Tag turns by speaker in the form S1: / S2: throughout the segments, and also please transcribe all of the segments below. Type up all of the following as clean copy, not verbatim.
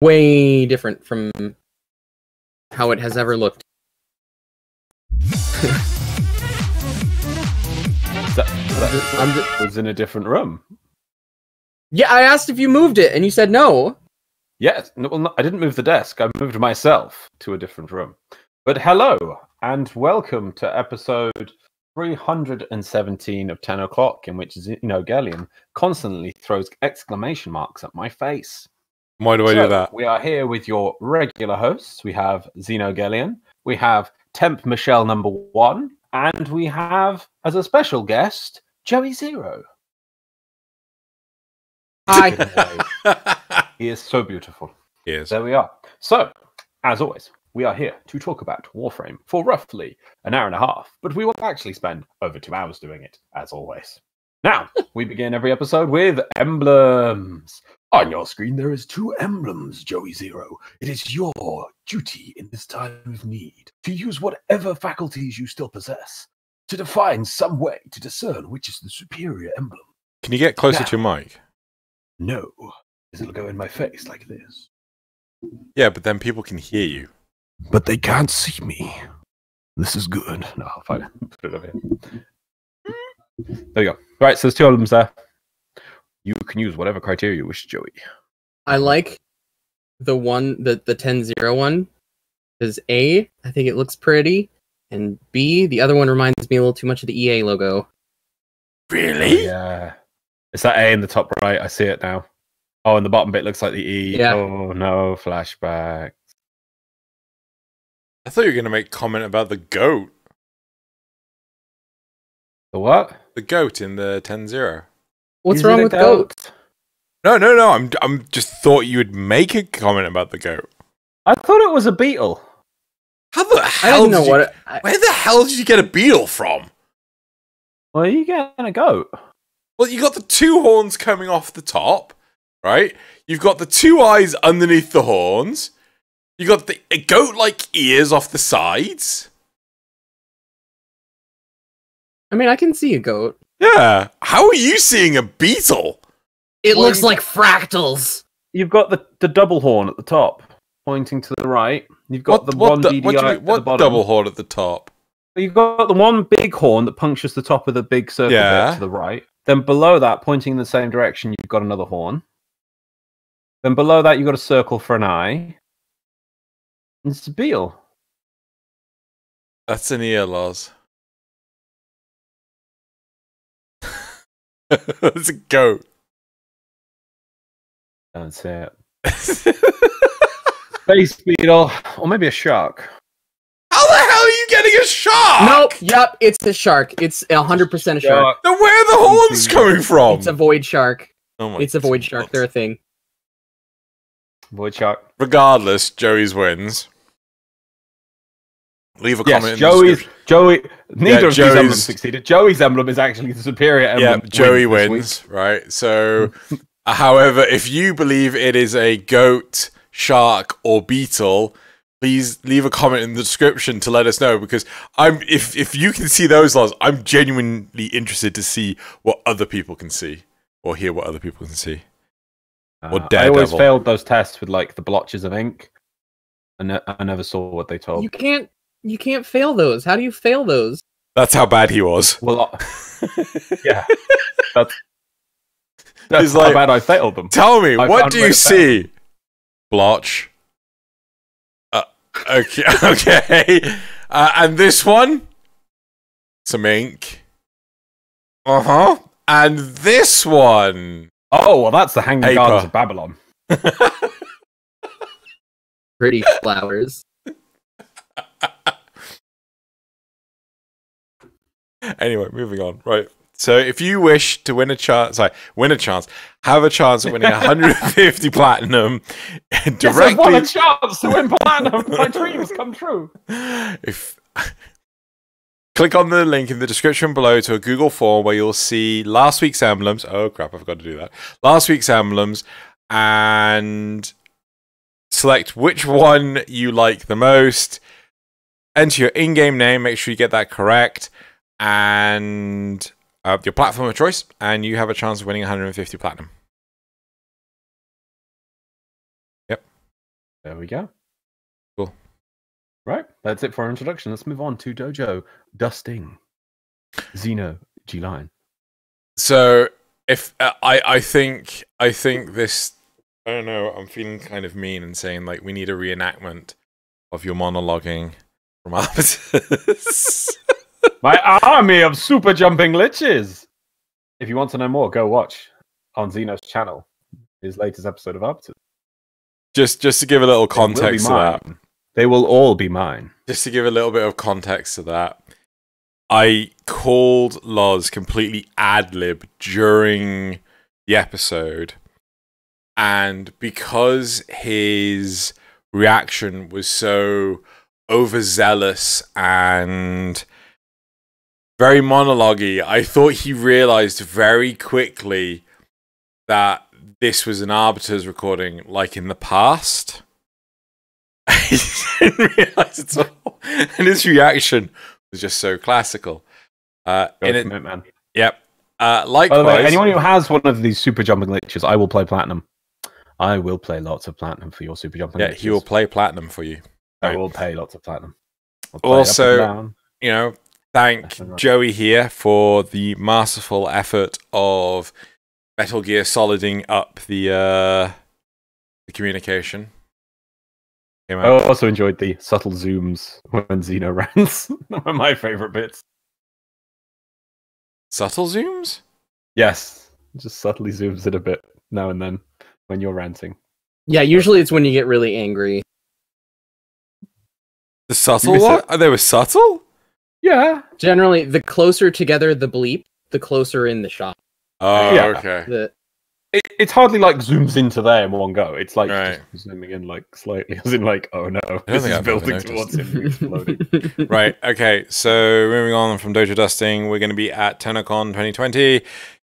S1: way different from how it has ever looked.
S2: Was in a different room.
S1: Yeah, I asked if you moved it, and you said no.
S2: Yes, no, well, I didn't move the desk. I moved myself to a different room. But hello, and welcome to episode 317 of Tenno Clock, in which Xeno constantly throws exclamation marks at my face.
S3: Why do I do that?
S2: We are here with your regular hosts. We have Xeno, we have Temp Michelle #1, and we have, as a special guest, JoeyZero.
S1: Hi.
S2: He is so beautiful.
S3: He is.
S2: There we are. So, as always, we are here to talk about Warframe for roughly an hour and a half, but we will actually spend over 2 hours doing it, as always. Now, we begin every episode with emblems. On your screen, there is 2 emblems, JoeyZero. It is your duty in this time of need to use whatever faculties you still possess to define some way to discern which is the superior emblem.
S3: Can you get closer to your mic?
S2: No, because it'll go in my face like this.
S3: Yeah, but then people can hear you.
S2: But they can't see me. This is good. No, I'll find it. Put it over here. There you go. Right, so there's 2 emblems there. You can use whatever criteria you wish, Joey.
S1: I like the one, the 10-0 one. Because A, I think it looks pretty. And B, the other one reminds me a little too much of the EA logo.
S3: Really?
S2: Yeah. It's that A in the top right. I see it now. Oh, and the bottom bit looks like the E.
S1: Yeah.
S2: Oh, no. Flashback.
S3: I thought you were going to make a comment about the goat.
S2: The what?
S3: The goat in the 10-0.
S1: What's
S2: Is it
S1: wrong
S2: a
S1: with
S2: goat?
S1: goat?
S3: No. I'm just thought you would make a comment about the goat.
S2: I thought it was a beetle.
S3: How the
S1: I
S3: hell
S1: don't know
S3: did
S1: what.
S3: where the hell did you get a beetle from?
S2: Well, you getting a goat.
S3: Well, you got the 2 horns coming off the top, right? You've got the 2 eyes underneath the horns. You got the goat-like ears off the sides.
S1: I mean, I can see a goat.
S3: Yeah. How are you seeing a beetle?
S1: It
S2: Well,
S1: looks like fractals.
S2: You've got the double horn at the top, pointing to the right. You've got the one DDI at the bottom.
S3: Double horn at the top?
S2: You've got the one big horn that punctures the top of the big circle bit to the right. Then below that, pointing in the same direction, you've got another horn. Then below that, you've got a circle for an eye. And it's a beetle.
S3: That's an MDRLOz. That's a goat.
S2: Don't say it. Space beetle, or maybe a shark.
S3: How the hell are you getting a shark?
S1: Nope. Yep. It's a shark. It's 100% a shark.
S3: Then where are the horns coming from?
S1: It's a void shark.
S3: Oh my
S1: It's a void shark. They're a thing.
S2: Void shark.
S3: Regardless, Joey's wins. Leave a comment in the description.
S2: Neither of these emblems succeeded. Joey's emblem is actually the superior emblem.
S3: Yeah, Joey wins, right? So, however, if you believe it is a goat, shark, or beetle, please leave a comment in the description to let us know, because if you can see those laws, I'm genuinely interested to see what other people can see, or hear what other people can see. Or Daredevil.
S2: I always failed those tests with like the blotches of ink, and I never saw what they told.
S1: You can't fail those. How do you fail those?
S3: That's how bad he was.
S2: Well, yeah, that's
S3: He's
S2: how
S3: like,
S2: bad I failed them.
S3: Tell me, what do you see? Blotch. Okay, okay. And this one? Some ink. Uh-huh. And this one?
S2: Oh, well, that's the Hanging Gardens of Babylon.
S1: Pretty flowers.
S3: Anyway, moving on. Right. So if you wish to have a chance at winning 150 platinum directly.
S2: Yes, I've won a chance to win platinum. My dreams come true.
S3: Click on the link in the description below to a Google form where you'll see last week's emblems. Oh crap, I forgot to do that. Last week's emblems, and select which one you like the most. Enter your in-game name. Make sure you get that correct. And your platform of choice, and you have a chance of winning 150 platinum. Yep.
S2: There we go.
S3: Cool.
S2: Right, that's it for our introduction. Let's move on to Dojo Dusting. Xeno G-Line.
S3: So if I think this, I don't know, I'm feeling kind of mean and saying like we need a reenactment of your monologuing from Arbiters.
S2: My army of super jumping liches. If you want to know more, go watch on Xeno's channel his latest episode of Arbiters.
S3: Just to give a little context to that.
S2: They will all be mine.
S3: Just to give a little bit of context to that, I called Loz completely ad-lib during the episode, and because his reaction was so overzealous and very monologue-y, I thought he realized very quickly that this was an Arbiters recording like in the past. He didn't realize it at all. And his reaction was just so classical.
S2: Man.
S3: Yep. Likewise,
S2: by the way, anyone who has one of these super jumping liches, I will play platinum. I will play lots of platinum for your super jumping liches.
S3: he will play platinum for you.
S2: I will pay lots of platinum.
S3: Also, you know, thank Joey here for the masterful effort of Metal Gear Soliding up the communication.
S2: I also enjoyed the subtle zooms when Xeno rants. One of my favorite bits.
S3: Subtle zooms?
S2: Yes. Just subtly zooms in a bit now and then when you're ranting.
S1: Yeah, usually it's when you get really angry.
S3: The subtle what? They were subtle?
S2: Yeah.
S1: Generally, the closer together the bleep, the closer in the shot.
S3: Oh,
S2: yeah.
S3: Okay.
S2: It's hardly like zooms into there in one go. It's like
S3: right.
S2: just zooming in like slightly, as in like, oh no, this is building towards him exploding.
S3: Right, okay, so moving on from Dojo Dusting, we're going to be at TennoCon 2020.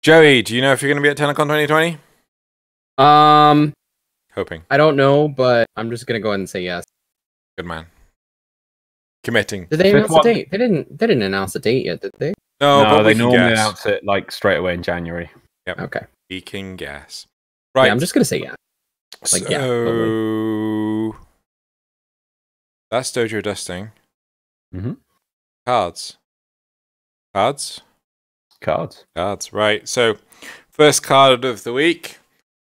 S3: Joey, do you know if you're going to be at TennoCon 2020? Hoping.
S1: I don't know, but I'm just going to go ahead and say yes.
S3: Good man. Committing.
S1: Did they announce the date? They didn't announce the date yet, did they?
S3: No, but
S2: they normally announce it like straight away in January.
S3: Yep.
S1: Okay.
S3: We can guess. Right.
S1: Yeah, I'm just gonna say yeah. Like
S3: so,
S1: yeah. Totally.
S3: That's Dojo Dusting.
S2: Mm-hmm.
S3: Cards. Right. So, first card of the week.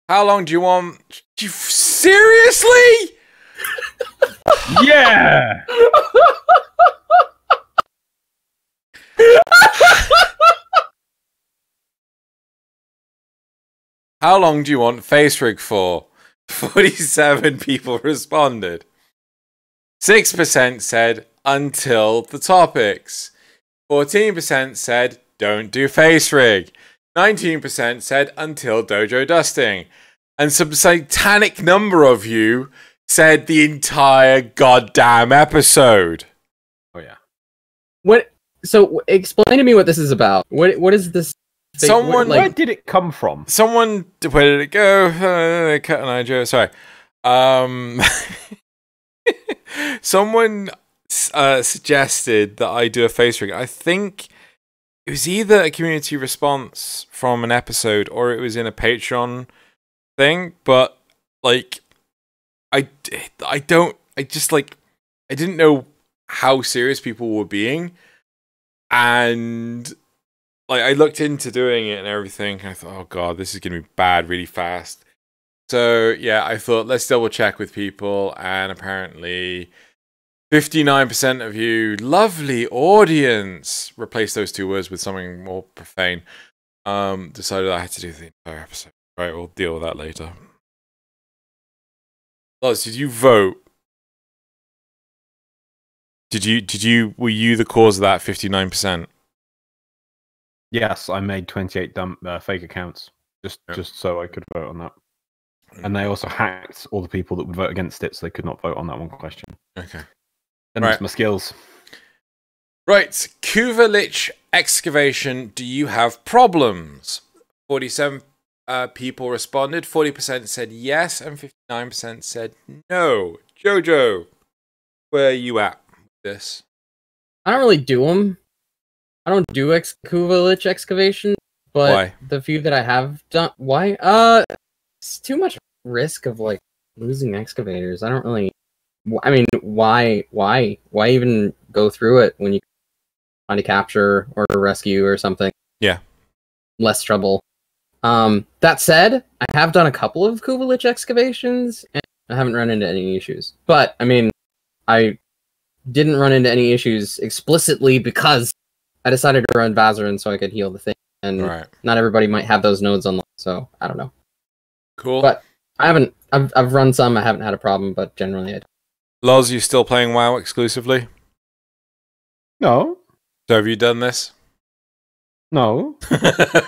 S3: How long do you want? Seriously?
S2: Yeah.
S3: How long do you want face rig for? 47 people responded. 6% said until the topics. 14% said don't do face rig. 19% said until dojo dusting. And some satanic number of you said the entire goddamn episode.
S2: Oh yeah.
S1: What? So explain to me what this is about. What is this?
S3: Someone,
S2: where did it come from?
S3: Someone, where did it go? Cut and I, Joe. Sorry. Someone suggested that I do a face rig. I think it was either a community response from an episode or it was in a Patreon thing. But like, I didn't know how serious people were being, and like I looked into doing it and everything, and I thought, oh god, this is gonna be bad really fast. So yeah, I thought let's double check with people, and apparently 59% of you, lovely audience, replace those two words with something more profane. Decided I had to do the entire episode. Right, we'll deal with that later. Loz, did you vote? Were you the cause of that 59%?
S2: Yes, I made 28 fake accounts just so I could vote on that. And they also hacked all the people that would vote against it, so they could not vote on that one question.
S3: Okay.
S2: And that's my skills.
S3: Right, Kuvalich excavation. Do you have problems? 47 people responded. 40% said yes, and 59% said no. Jojo, where are you at with this?
S1: I don't really do them. I don't do Kuvalich excavation, but
S3: why?
S1: The few that I have done, why? It's too much risk of like Losing excavators. I don't really. I mean, why even go through it when you find a capture or a rescue or something?
S3: Yeah.
S1: Less trouble. That said, I have done a couple of Kubelich excavations and I haven't run into any issues. But I mean, I didn't run into any issues explicitly because I decided to run Vazarin so I could heal the thing. And not everybody might have those nodes unlocked, so I don't know.
S3: Cool.
S1: But I haven't. I've run some. I haven't had a problem, but generally I don't.
S3: Loz, you still playing WoW exclusively?
S2: No.
S3: So have you done this?
S2: No.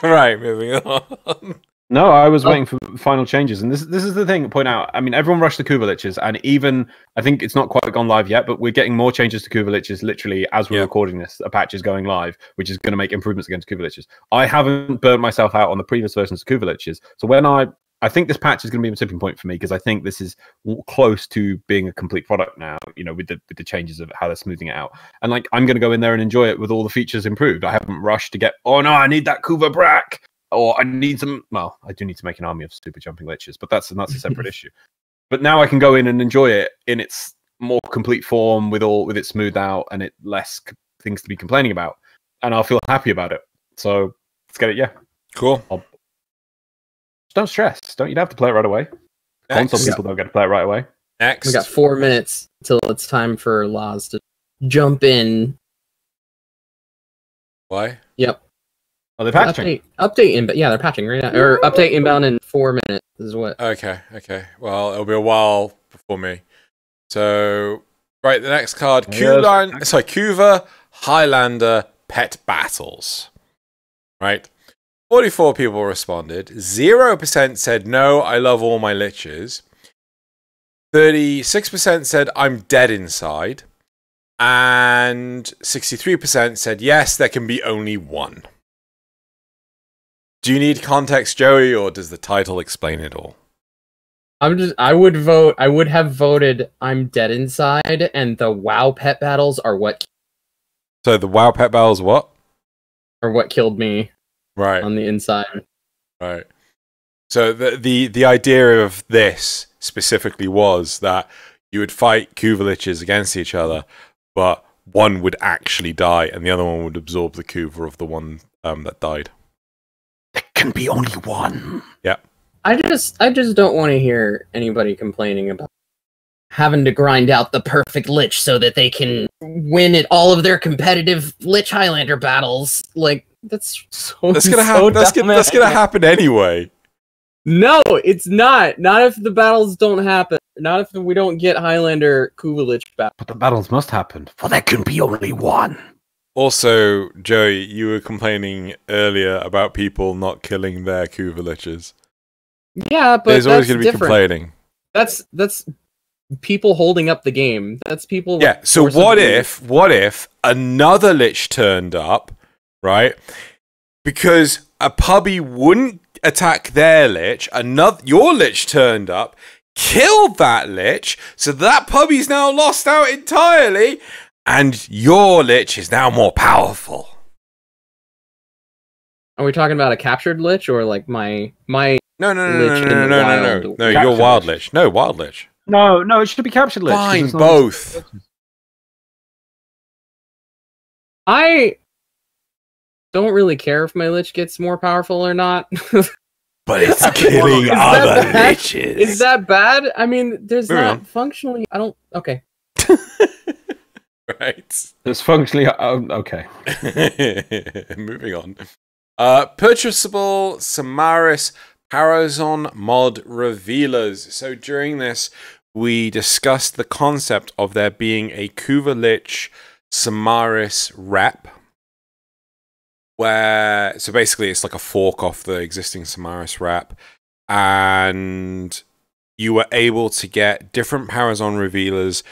S3: Right, moving on.
S2: No, I was waiting for final changes, and this is the thing to point out. I mean, everyone rushed the Kuvaliches, and even I think it's not quite gone live yet, but we're getting more changes to Kuvaliches literally as we're recording this. A patch is going live, which is going to make improvements against Kuvaliches. I haven't burnt myself out on the previous versions of Kuvaliches, so when I think this patch is going to be a tipping point for me because I think this is close to being a complete product now. You know, with the changes of how they're smoothing it out, and like I'm going to go in there and enjoy it with all the features improved. I haven't rushed to get. Oh no, I need that Kuva Brack. Or I need some. Well, I do need to make an army of super jumping liches, but that's a separate issue. But now I can go in and enjoy it in its more complete form, with it smoothed out and it less things to be complaining about, and I'll feel happy about it. So let's get it. Yeah,
S3: cool.
S2: Just don't stress. You don't have to play it right away. Console people don't get to play it right away.
S3: Next,
S1: we got 4 minutes till it's time for Loz to jump in.
S3: Why?
S1: Yep.
S2: Oh, they're patching.
S1: Update inbound. Yeah, they're patching right now. Or update inbound in 4 minutes is what.
S3: Okay. Well, it'll be a while before me. So, right, the next card, Kuva Highlander Pet Battles. Right? 44 people responded. 0% said, no, I love all my liches. 36% said, I'm dead inside. And 63% said, yes, there can be only one. Do you need context, Joey, or does the title explain it all?
S1: I would have voted I'm dead inside, and the WoW pet battles are what.
S3: So the WoW pet battles what?
S1: Are what killed me.
S3: Right.
S1: On the inside.
S3: Right. So the idea of this specifically was that you would fight Kuvaliches against each other, but one would actually die, and the other one would absorb the Kuva of the one that died.
S2: There can be only one.
S3: Yeah.
S1: I just don't want to hear anybody complaining about having to grind out the perfect lich so that they can win at all of their competitive lich Highlander battles. Like that's
S3: gonna happen. That's gonna happen anyway.
S1: No, it's not. Not if the battles don't happen. Not if we don't get Highlander Kuvalich battles.
S2: But the battles must happen, for there can be only one.
S3: Also, Joey, you were complaining earlier about people not killing their Kuvaliches.
S1: Yeah, but
S3: there's always going to be
S1: different.
S3: Complaining.
S1: That's people holding up the game. That's people.
S3: Yeah. So what if another lich turned up, right? Because a puppy wouldn't attack their lich. Your lich turned up, killed that lich, so that puppy's now lost out entirely. And your lich is now more powerful.
S1: Are we talking about a captured lich or like my
S3: No,
S2: your
S3: wild lich. No, wild lich.
S2: No, it should be captured lich.
S3: Fine, both.
S1: I don't really care if my lich gets more powerful or not.
S3: But it's killing other liches.
S1: Is that bad? I mean, there's
S3: Moving
S1: not
S3: on.
S1: functionally. I don't. Okay.
S3: Right.
S2: It's functionally okay.
S3: Moving on. Purchasable Samaris Parazon mod revealers. So during this, we discussed the concept of there being a Kuvalich Samaris rep. So basically it's like a fork off the existing Samaris rep. And you were able to get different Parazon revealers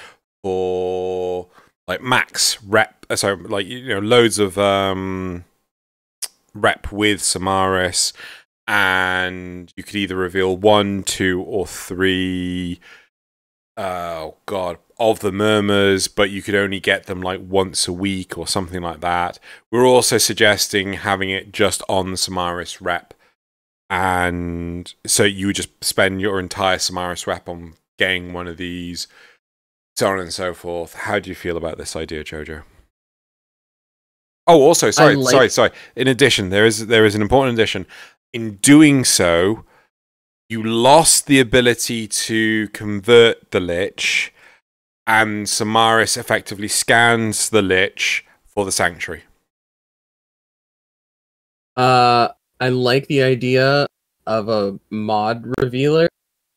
S3: for like max rep, loads of rep with Samaris, and you could either reveal 1, 2, or 3 of the murmurs, but you could only get them like once a week or something like that. We're also suggesting having it just on the Samaris rep, and so you would just spend your entire Samaris rep on getting one of these, so on and so forth. How do you feel about this idea, Jojo? Oh, also, sorry. In addition, there is an important addition. In doing so, you lost the ability to convert the Lich, and Samaris effectively scans the Lich for the Sanctuary.
S1: I like the idea of a mod revealer,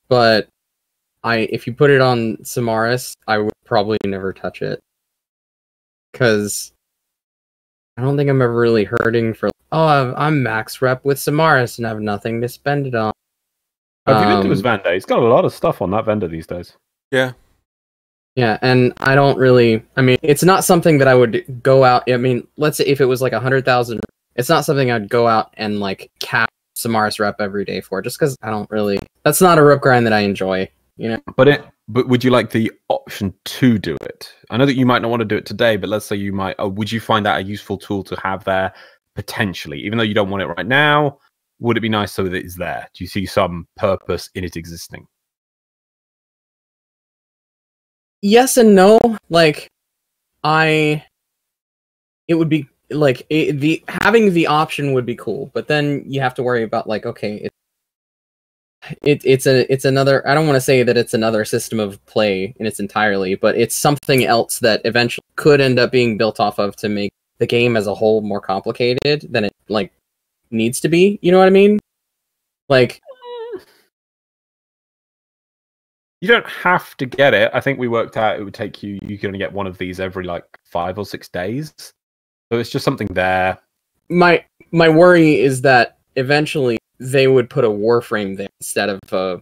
S1: but if you put it on Samaris, I would probably never touch it. Because I don't think I'm ever really hurting for, I'm max rep with Samaris and have nothing to spend it on.
S2: Have you been to his vendor? He's got a lot of stuff on that vendor these days.
S3: Yeah.
S1: Yeah, and I don't really, I mean, it's not something that I would go out, I mean, let's say if it was like 100,000, it's not something I'd go out and like cap Samaris rep every day for, just because I don't really, that's not a rep grind that I enjoy, you know?
S2: But would you like the option to do it? I know that you might not want to do it today, but let's say you might, would you find that a useful tool to have there potentially? Even though you don't want it right now, would it be nice so that it's there? Do you see some purpose in it existing?
S1: Yes and no. Like, it would be like having the option would be cool, but then you have to worry about like, okay, it's another. I don't want to say that it's another system of play in its entirely, but it's something else that eventually could end up being built off of to make the game as a whole more complicated than it like needs to be. You know what I mean? Like,
S2: you don't have to get it. I think we worked out it would take you can only get one of these every like 5 or 6 days. So it's just something there.
S1: My worry is that eventually they would put a Warframe there instead of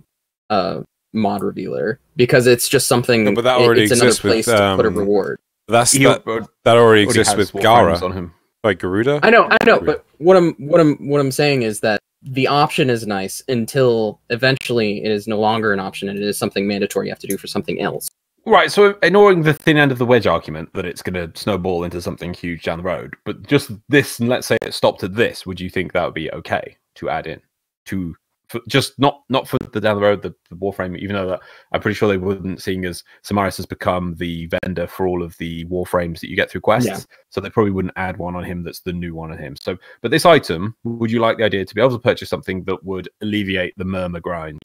S1: a mod revealer, because it's just something.
S3: No, but that already exists
S1: another place to put a reward.
S3: That already exists with Gara
S2: on him.
S3: Like Garuda.
S1: I know, but what I'm saying is that the option is nice until eventually it is no longer an option and it is something mandatory you have to do for something else.
S2: Right, so ignoring the thin end of the wedge argument that it's going to snowball into something huge down the road, but just this, and let's say it stopped at this, would you think that would be okay to add in? Just not for the down the road, the Warframe, even though that I'm pretty sure they wouldn't, seeing as Samaris has become the vendor for all of the Warframes that you get through quests, yeah. So they probably wouldn't add one on him that's the new one on him. So, but this item, would you like the idea to be able to purchase something that would alleviate the murmur grind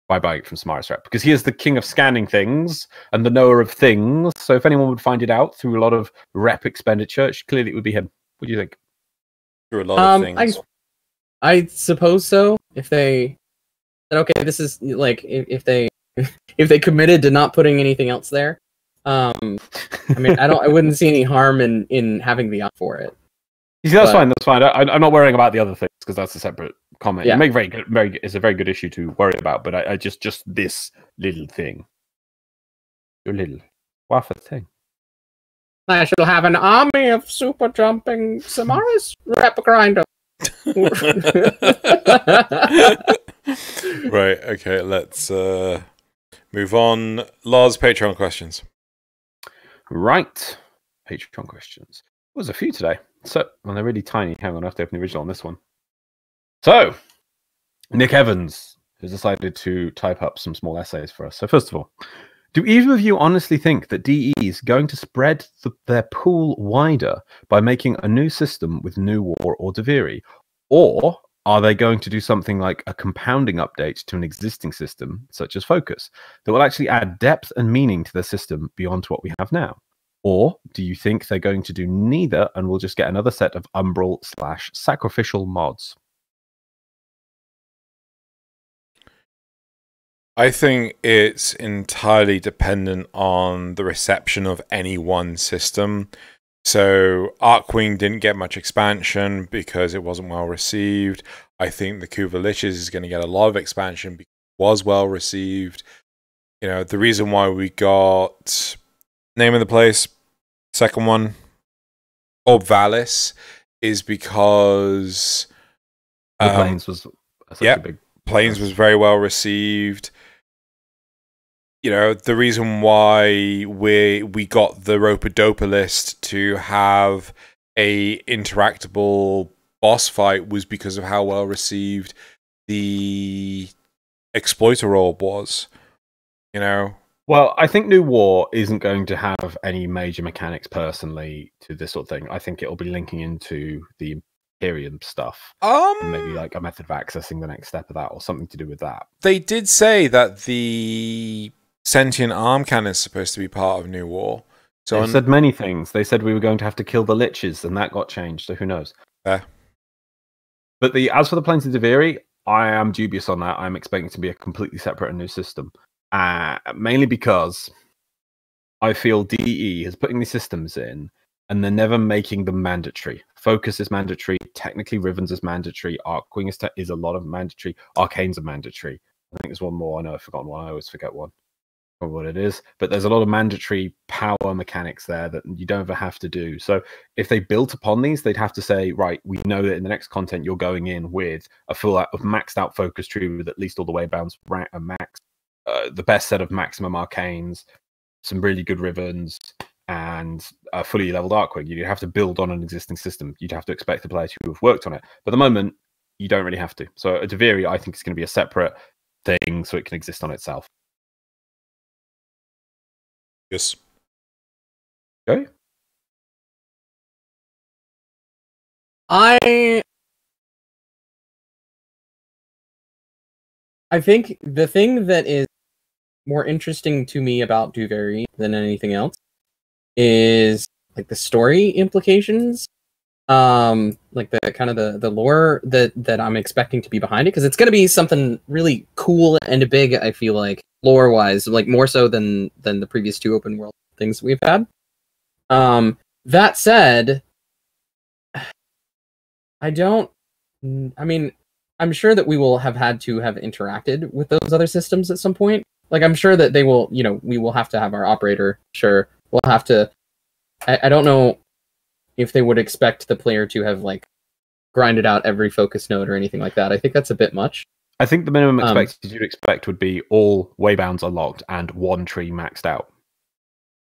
S2: by buying it from Samaris Rep? Because he is the king of scanning things and the knower of things, so if anyone would find it out through a lot of rep expenditure, clearly it would be him. What do you think?
S3: Through a lot of things.
S1: I suppose so. If they said, okay, this is like if they committed to not putting anything else there, I mean, I wouldn't see any harm in having the op for it.
S2: Yeah, that's fine. That's fine. I'm not worrying about the other things because that's a separate comment.
S1: Yeah.
S2: You make it's a very good issue to worry about. But I just this little thing, your little waffle thing.
S1: I shall have an army of super jumping Samaris rep grinder.
S3: Right, okay, let's move on. Loz, Patreon questions.
S2: Right, Patreon questions. There's a few today. So, well, they're really tiny. Hang on, I have to open the original on this one. So, Nick Evans has decided to type up some small essays for us. So, first of all, do either of you honestly think that DE is going to spread their pool wider by making a new system with New War or Deviri? Or are they going to do something like a compounding update to an existing system, such as Focus, that will actually add depth and meaning to the system beyond what we have now? Or do you think they're going to do neither and we'll just get another set of Umbral/sacrificial mods?
S3: I think it's entirely dependent on the reception of any one system. So Arcwing didn't get much expansion because it wasn't well received. I think the Kuva Liches is going to get a lot of expansion because it was well received. You know, the reason why we got name of the place, second one, Orb Valis, is because
S2: Plains was
S3: a big Plains was very well received. You know, the reason why we got the Ropa-Dopa list to have a interactable boss fight was because of how well received the Exploiter Orb was. You know.
S2: Well, I think New War isn't going to have any major mechanics personally to this sort of thing. I think it'll be linking into the Imperium stuff. And maybe like a method of accessing the next step of that or something to do with that.
S3: They did say that the sentient arm cannon is supposed to be part of New War. So
S2: they said many things. They said we were going to have to kill the liches, and that got changed, so who knows?
S3: Yeah.
S2: But as for the Plains of Deviri, I am dubious on that. I'm expecting it to be a completely separate and new system. Mainly because I feel DE is putting these systems in and they're never making them mandatory. Focus is mandatory. Technically, Riven's is mandatory. Arcwing is a lot of mandatory. Arcanes are mandatory. I think there's one more. I know I've forgotten one. I always forget one. I don't know what it is. But there's a lot of mandatory power mechanics there that you don't ever have to do. So if they built upon these, they'd have to say, right, we know that in the next content you're going in with a full of maxed out focus tree with at least all the waybounds max. The best set of maximum arcanes, some really good Rivens, and a fully leveled Arcwing. You'd have to build on an existing system. You'd have to expect the players who have worked on it. But at the moment, you don't really have to. So at Deviri, I think it's going to be a separate thing so it can exist on itself.
S3: Yes.
S2: Okay.
S1: I think the thing that is more interesting to me about Deviri than anything else is like the story implications, like the kind of the lore that I'm expecting to be behind it, because it's going to be something really cool and big. I feel like lore wise, like more so than the previous two open world things we've had. That said, I mean, I'm sure that we will have had to have interacted with those other systems at some point. Like, I'm sure that they will, we will have to have our operator. Sure. We'll have to, I don't know if they would expect the player to have, like, grinded out every focus node or anything like that. I think that's a bit much.
S2: I think the minimum you'd expect would be all waybounds are locked and one tree maxed out.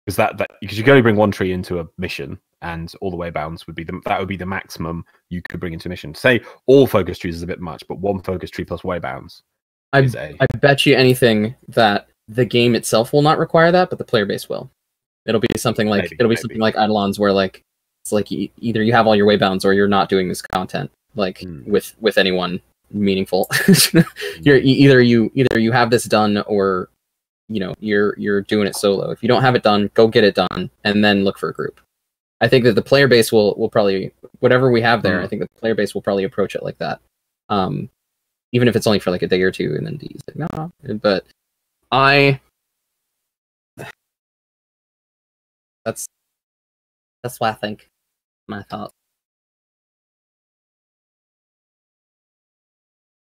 S2: Because because you can only bring one tree into a mission, and all the waybounds would be that would be the maximum you could bring into a mission. Say all focus trees is a bit much, but one focus tree plus waybounds.
S1: I bet you anything that the game itself will not require that, but the player base will. It'll be something like something like Eidolon's, where like it's like either you have all your waybounds or you're not doing this content like with anyone meaningful. Either you have this done or you're doing it solo. If you don't have it done, go get it done and then look for a group. I think that the player base will probably, whatever we have there, I think the player base will probably approach it like that. Even if it's only for like a day or two, and then D's like, no. But that's what I think. My thoughts.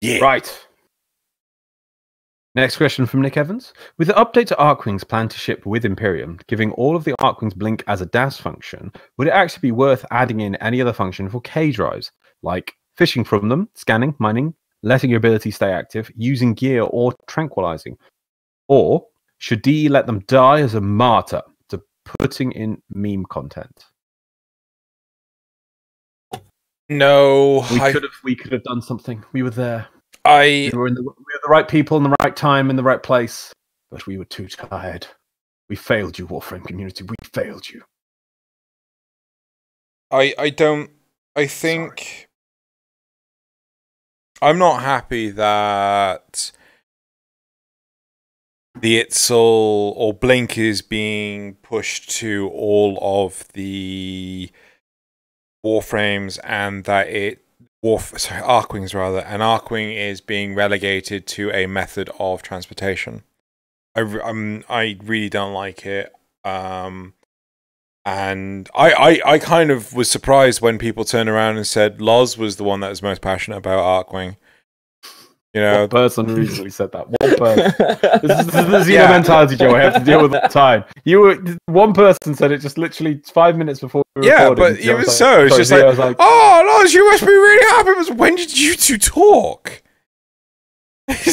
S3: Yeah.
S2: Right. Next question from Nick Evans. With the update to Arcwings planned to ship with Imperium, giving all of the Arcwings blink as a DAS function, would it actually be worth adding in any other function for K drives, like fishing from them, scanning, mining, letting your ability stay active, using gear, or tranquilizing? Or should DE let them die as a martyr to putting in meme content?
S3: No,
S2: we could have done something. We were there.
S3: We
S2: were the right people in the right time in the right place, but we were too tired. We failed you, Warframe community. We failed you.
S3: I'm not happy that the Itzel or Blink is being pushed to all of the Warframes, and that Arcwings rather, and Arcwing is being relegated to a method of transportation. I really don't like it. And I kind of was surprised when people turned around and said Loz was the one that was most passionate about Arcwing.
S2: One person recently said that. One person. This is the Xeno mentality, Joe. I have to deal with all the time. One person said it just literally 5 minutes before we were recording.
S3: But it was so. It's just like, oh, Loz, you must be really happy. It was, when did you two talk? It's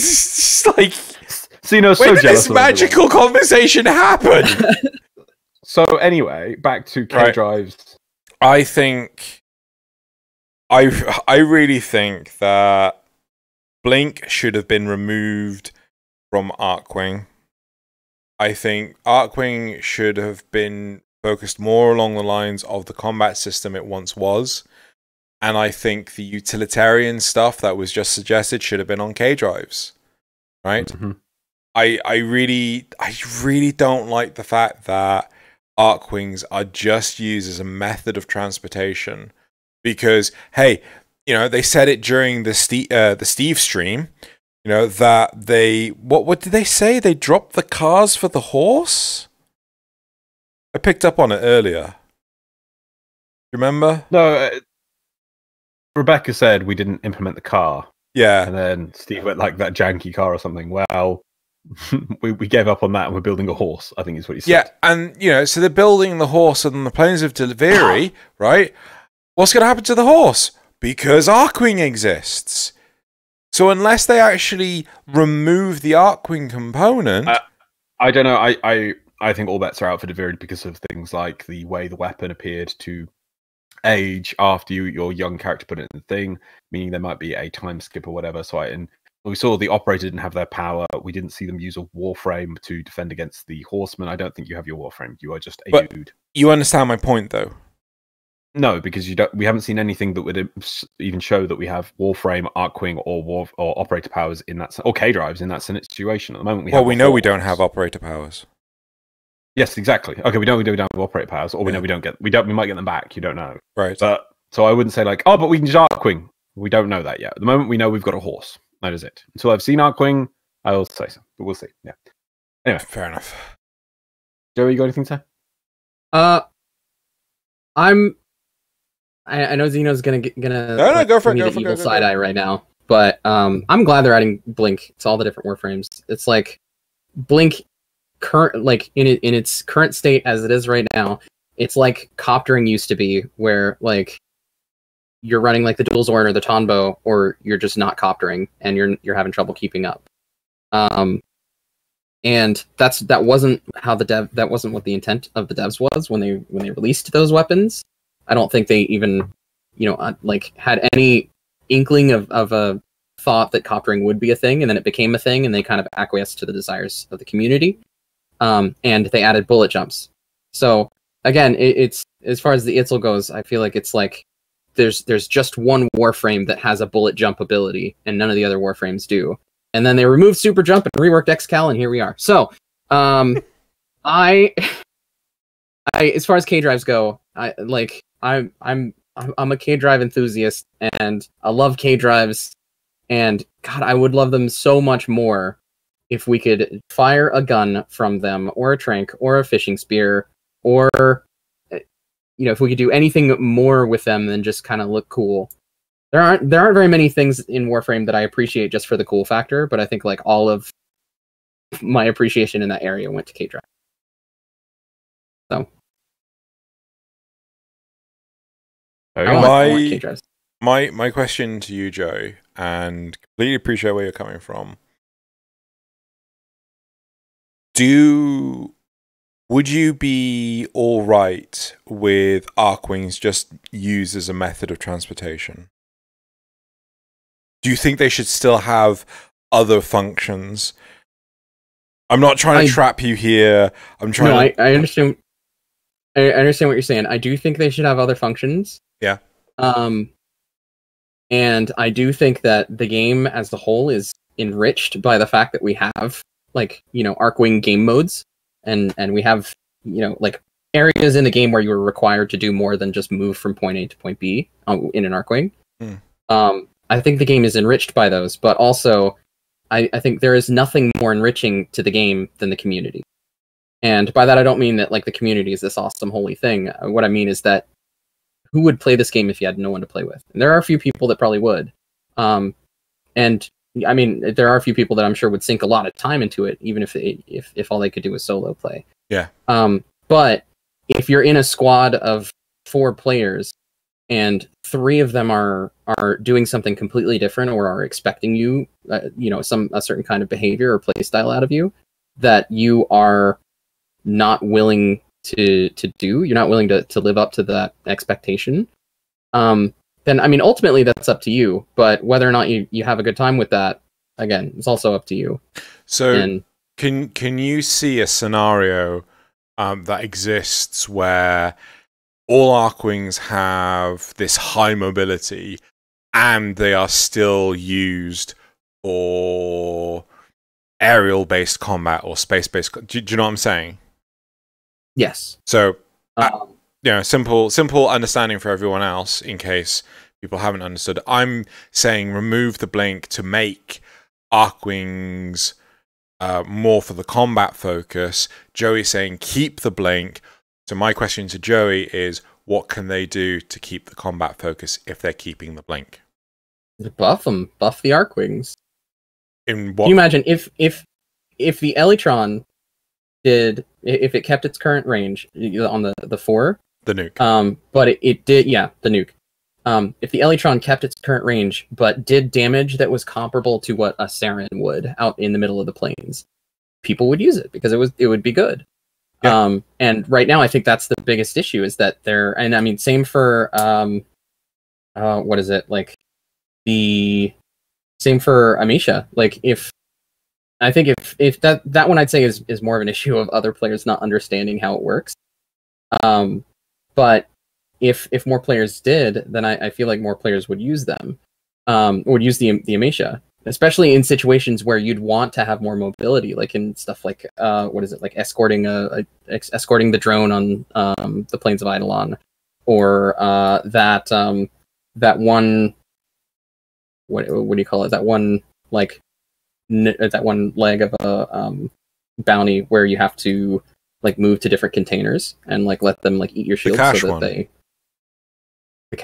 S3: just like,
S2: Xeno's so
S3: when did
S2: jealous
S3: this magical conversation happen?
S2: So anyway, back to K drives.
S3: I really think that Blink should have been removed from Arcwing. I think Archwing should have been focused more along the lines of the combat system it once was. And I think the utilitarian stuff that was just suggested should have been on K drives. Right?
S2: Mm-hmm.
S3: I really don't like the fact that Archwings are just used as a method of transportation. Because, hey, you know, they said it during the Steve stream, you know, that they... What did they say? They dropped the cars for the horse? I picked up on it earlier. Remember?
S2: No, Rebecca said we didn't implement the car.
S3: Yeah.
S2: And then Steve went like that janky car or something. Well, we gave up on that and we're building a horse, I think is what he said.
S3: Yeah, and, you know, so they're building the horse on the plains of Delviri, right? What's going to happen to the horse? Because Archwing exists. So unless they actually remove the Archwing component...
S2: I don't know. I think all bets are out for Delviri because of things like the way the weapon appeared to age after your young character put it in the thing, meaning there might be a time skip or whatever. So and we saw the operator didn't have their power. We didn't see them use a Warframe to defend against the horseman. I don't think you have your Warframe. You are just a dude.
S3: You understand my point, though?
S2: No, because you don't. We haven't seen anything that would even show that we have Warframe, Archwing, or operator powers in that, or K drives in that situation. At the moment,
S3: we know we don't have operator powers.
S2: Yes, exactly. Okay, we know we don't have operator powers, or we know we might get them back. You don't know,
S3: right?
S2: But so I wouldn't say like, oh, but we can use Archwing. We don't know that yet. At the moment, we know we've got a horse. That is it. Until I've seen Archwing, I will say so. But we'll see. Yeah. Anyway,
S3: fair enough.
S2: Joey, you got anything to say?
S1: I know Xeno's gonna
S3: go for it.
S1: Go evil side eye right now, but I'm glad they're adding Blink to all the different Warframes. It's like Blink in its current state as it is right now. It's like coptering used to be, where like you're running like the Dual Zorn or the Tonbo, or you're just not coptering and you're having trouble keeping up. And that wasn't what the intent of the devs was when they released those weapons. I don't think they even, like had any inkling of a thought that coptering would be a thing, and then it became a thing, and they kind of acquiesced to the desires of the community. And they added bullet jumps. So again, it's as far as the Itzel goes, I feel like it's like there's just one Warframe that has a bullet jump ability, and none of the other Warframes do. And then they removed Super Jump and reworked Xcal, and here we are. So, I as far as K drives go, I'm a K drive enthusiast, and I love K drives, and God, I would love them so much more if we could fire a gun from them, or a trank, or a fishing spear, or if we could do anything more with them than just kind of look cool. There aren't very many things in Warframe that I appreciate just for the cool factor, but I think like all of my appreciation in that area went to K drive. So.
S3: My question to you, Joe, and completely appreciate where you're coming from. Would you be all right with Archwings just used as a method of transportation? Do you think they should still have other functions? I'm not trying to trap you here. I'm trying.
S1: I understand. I understand what you're saying. I do think they should have other functions.
S3: Yeah.
S1: And I do think that the game as a whole is enriched by the fact that we have Archwing game modes, and we have like areas in the game where you are required to do more than just move from point A to point B in an Archwing. I think the game is enriched by those, but also I think there is nothing more enriching to the game than the community. And by that I don't mean that like the community is this awesome holy thing. What I mean is that who would play this game if you had no one to play with? And there are a few people that probably would. And I mean, there are a few people that I'm sure would sink a lot of time into it, even if all they could do was solo play.
S3: Yeah.
S1: But if you're in a squad of 4 players and 3 of them are doing something completely different, or are expecting you, a certain kind of behavior or play style out of you that you are not willing to do, you're not willing to live up to that expectation, then I mean, ultimately that's up to you. But whether or not you have a good time with that, again, it's also up to you.
S3: So Can you see a scenario that exists where all Archwings have this high mobility and they are still used for aerial-based combat or space-based? Do you know what I'm saying?
S1: Yes.
S3: So, simple understanding for everyone else in case people haven't understood. I'm saying remove the blink to make Archwings more for the combat focus. Joey's saying keep the blink. So my question to Joey is, what can they do to keep the combat focus if they're keeping the blink?
S1: Buff them. Buff the Archwings.
S3: In what?
S1: Can you imagine if the Elytron did, if it kept its current range on the 4?
S3: The nuke.
S1: But it did, yeah, the nuke. If the Elytron kept its current range, but did damage that was comparable to what a Saren would out in the middle of the plains, people would use it because it would be good. Yeah. And right now, I think that's the biggest issue is that and I mean, same for what is it like? Same for Amisha. Like if that one I'd say is more of an issue of other players not understanding how it works. But if more players did, then I feel like more players would use them, would use the Amisha, especially in situations where you'd want to have more mobility, like in stuff like what is it, like escorting the drone on the plains of Eidolon, or that one, what do you call it? That one like that one leg of a bounty where you have to like move to different containers and like let them like eat your shields so that one.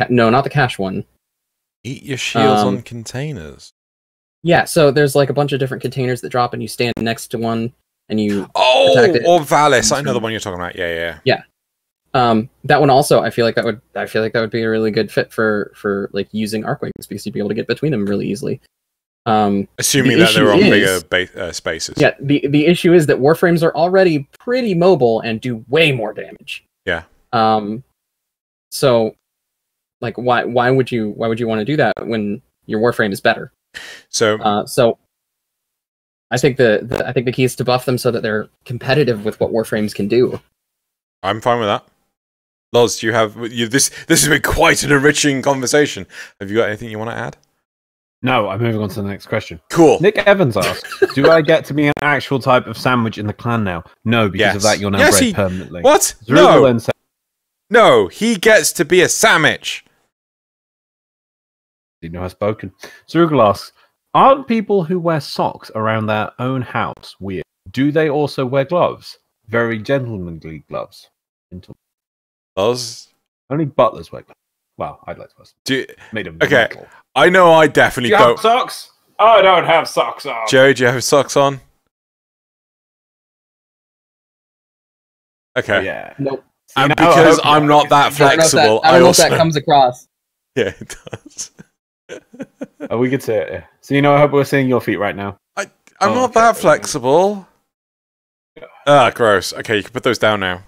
S1: No, not the cache one.
S3: Eat your shields on containers.
S1: Yeah, so there's like a bunch of different containers that drop, and you stand next to one, and you protect it.
S3: Or Valis. I know the one you're talking about. Yeah.
S1: That one also, I feel like that would be a really good fit for like using Archwings because you'd be able to get between them really easily.
S3: Assuming that they're on bigger spaces.
S1: Yeah, the issue is that Warframes are already pretty mobile and do way more damage.
S3: Yeah.
S1: So, like, why would you want to do that when your Warframe is better? So I think the key is to buff them so that they're competitive with what Warframes can do.
S3: I'm fine with that. Loz, do you have this has been quite an enriching conversation. Have you got anything you want to add?
S2: No, I'm moving on to the next question.
S3: Cool.
S2: Nick Evans asks, do I get to be an actual type of sandwich in the clan now? No, because of that you're now bred permanently.
S3: What? No, he gets to be a sandwich.
S2: Xeno has spoken. Zerugal asks, aren't people who wear socks around their own house weird? Do they also wear gloves? Very gentlemanly gloves.
S3: Loz?
S2: Only butlers wear gloves. Well, I'd like to made them
S3: okay.
S2: metal.
S3: I know I definitely don't.
S2: Have socks? I don't have socks on.
S3: Joey, do you have socks on? Okay.
S2: Yeah.
S1: Nope.
S3: And because I'm not that flexible,
S1: I don't know if that comes across.
S3: Yeah, it does.
S2: Oh, we could say it. Yeah. So I hope we're seeing your feet right now.
S3: I'm not that flexible. Ah, gross. Okay, you can put those down now.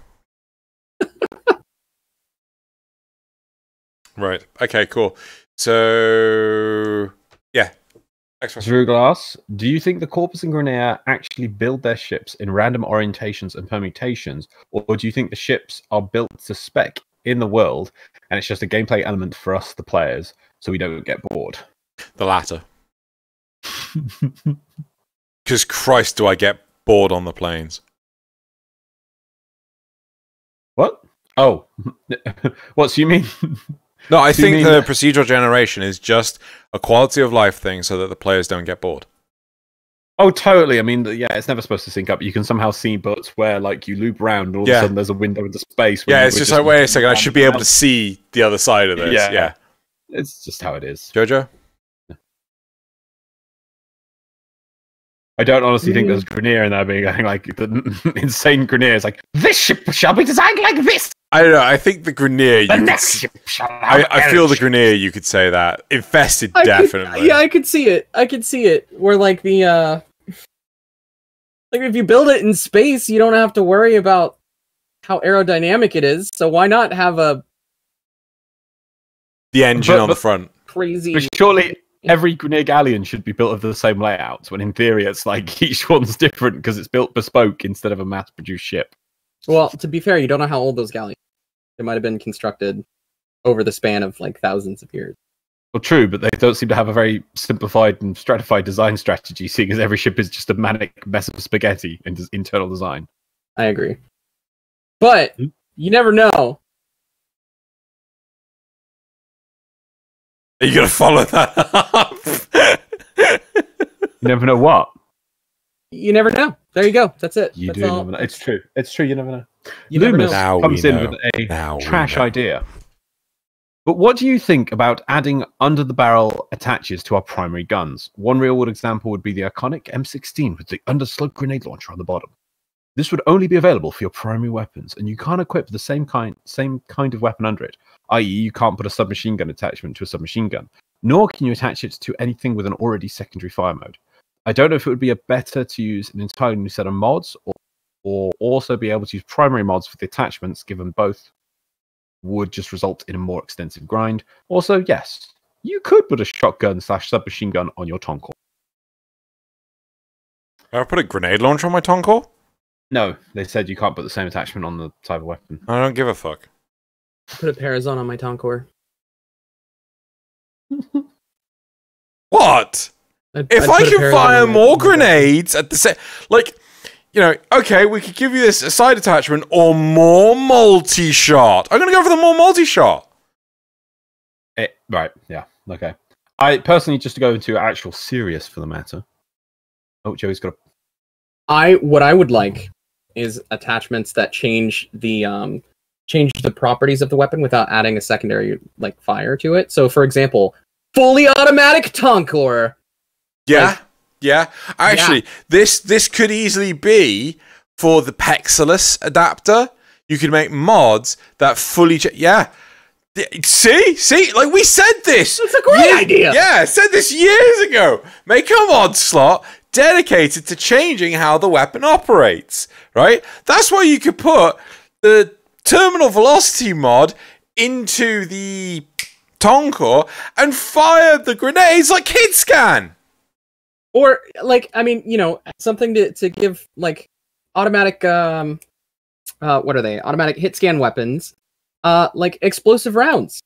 S3: Right. Okay, cool. So, yeah. Next question.
S2: Druglass, do you think the Corpus and Grineer actually build their ships in random orientations and permutations, or do you think the ships are built to spec in the world, and it's just a gameplay element for us, the players, so we don't get bored?
S3: The latter. Because Christ, do I get bored on the planes.
S2: What? Oh. What do you mean?
S3: No, I think the procedural generation is just a quality of life thing so that the players don't get bored.
S2: Oh, totally. I mean, yeah, it's never supposed to sync up. You can somehow see butts where, like, you loop around and all of a sudden there's a window into space.
S3: Yeah, it's just like, wait a second, I should be able to see the other side of this. Yeah.
S2: It's just how it is.
S3: Jojo?
S2: I don't honestly think there's Grineer in there being like the insane Grineer is like, this ship shall be designed like this.
S3: I don't know. I think the Grineer.
S2: The next ship shall have
S3: I feel the Grineer. You could say that infested definitely.
S1: I could see it. I could see it. Where like the like if you build it in space, you don't have to worry about how aerodynamic it is. So why not have
S3: the engine on the front?
S1: Crazy.
S2: But surely every grenade galleon should be built of the same layout, when in theory it's like each one's different because it's built bespoke instead of a mass-produced ship.
S1: Well, to be fair, you don't know how old those galleons are. They might have been constructed over the span of like thousands of years.
S2: Well, true, but they don't seem to have a very simplified and stratified design strategy, seeing as every ship is just a manic mess of spaghetti in internal design.
S1: I agree. But you never know.
S3: Are you going to follow that up?
S2: You never know what.
S1: You never know. There you go. That's it.
S2: You
S1: That's
S2: do
S1: all.
S2: never know. It's true. It's true. You never know.
S1: You never
S2: Loomis
S1: know.
S2: comes in with a trash idea. But what do you think about adding under-the-barrel attaches to our primary guns? One real-world example would be the iconic M16 with the underslug grenade launcher on the bottom. This would only be available for your primary weapons, and you can't equip the same kind of weapon under it, i.e. you can't put a submachine gun attachment to a submachine gun, nor can you attach it to anything with an already secondary fire mode. I don't know if it would be better to use an entirely new set of mods, or also be able to use primary mods for the attachments, given both would just result in a more extensive grind. Also, yes, you could put a shotgun / submachine gun on your Tonk core.
S3: I put a grenade launcher on my Tonk core?
S2: No, they said you can't put the same attachment on the type of weapon.
S3: I don't give a fuck.
S1: Put a Parazon on my Toncore.
S3: What? If I can fire more grenades at the same... Like, you know, okay, we could give you this side attachment or more multi-shot. I'm going to go for the more multi-shot.
S2: Right, yeah, okay. I personally, just to go into actual serious for the matter. Oh, Joey's got a...
S1: What I would like is attachments that change the properties of the weapon without adding a secondary like fire to it. So, for example, fully automatic Toncore.
S3: Yeah,
S1: like,
S3: yeah. Actually, this could easily be for the Pexilus adapter. You could make mods that fully... yeah. See? Like, we said this.
S1: It's a great idea.
S3: Yeah, I said this years ago. Make a mod slot dedicated to changing how the weapon operates, right? That's why you could put the terminal velocity mod into the Toncore and fire the grenades like hit scan.
S1: Or, like, I mean, you know, something to give, like, automatic, what are they? Automatic hit scan weapons, like explosive rounds.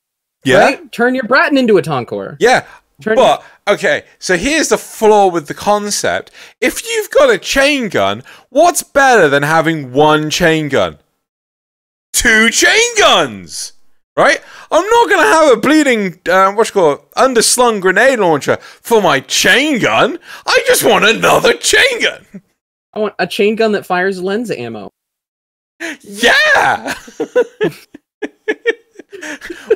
S3: Yeah.
S1: Right? Turn your Bratton into a Toncore.
S3: Yeah. But, okay, so here's the flaw with the concept. If you've got a chain gun, what's better than having one chain gun? 2 chain guns! Right? I'm not going to have a bleeding, underslung grenade launcher for my chain gun. I just want another chain gun.
S1: I want a chain gun that fires lens ammo.
S3: Yeah!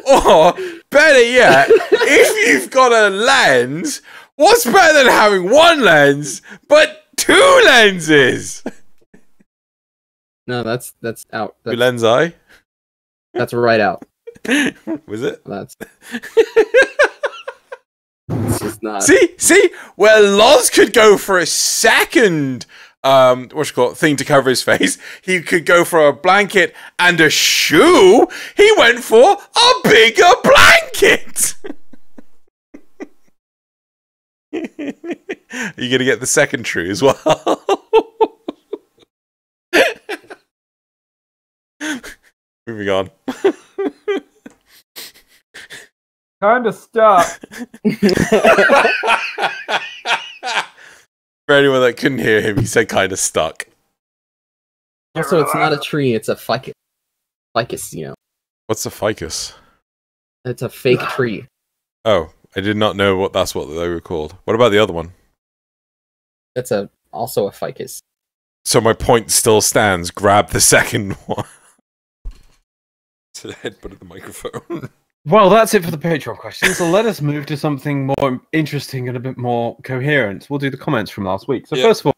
S3: Or, better yet, if you've got a lens, what's better than having one lens, but 2 lenses?
S1: No, that's out.
S3: Two lens eye?
S1: That's right out.
S3: Was it?
S1: That's it's just not.
S3: See? Where Loz could go for a second thing to cover his face. He could go for a blanket and a shoe. He went for a bigger blanket. Are you gonna get the second true as well? Moving on.
S2: Kind of stuck.
S3: For anyone that couldn't hear him, he said kind of stuck.
S1: Also, it's not a tree, it's a ficus. Ficus, you know.
S3: What's a ficus?
S1: It's a fake tree.
S3: Oh, I did not know that's what they were called. What about the other one?
S1: That's also a ficus.
S3: So my point still stands. Grab the second one. To the headbutt of the microphone.
S2: Well, that's it for the Patreon questions. So let us move to something more interesting and a bit more coherent. We'll do the comments from last week. So first of all,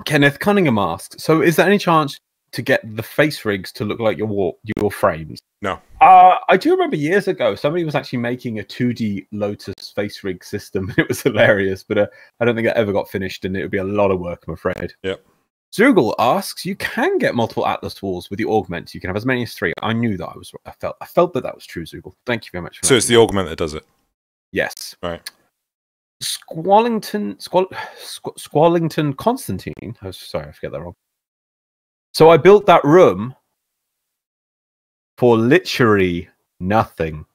S2: Kenneth Cunningham asks, so is there any chance to get the face rigs to look like your frames?
S3: No.
S2: I do remember years ago, somebody was actually making a 2D Lotus face rig system. It was hilarious, but I don't think it ever got finished, and it would be a lot of work, I'm afraid.
S3: Yep.
S2: Zoogle asks, you can get multiple Atlas tools with the augment. You can have as many as 3. I knew that I felt that was true, Zoogle. Thank you very much for that.
S3: So it's the augment that does it.
S2: Yes.
S3: Right.
S2: Squallington Constantine. Oh, sorry, I forget that wrong. So I built that room for literally nothing.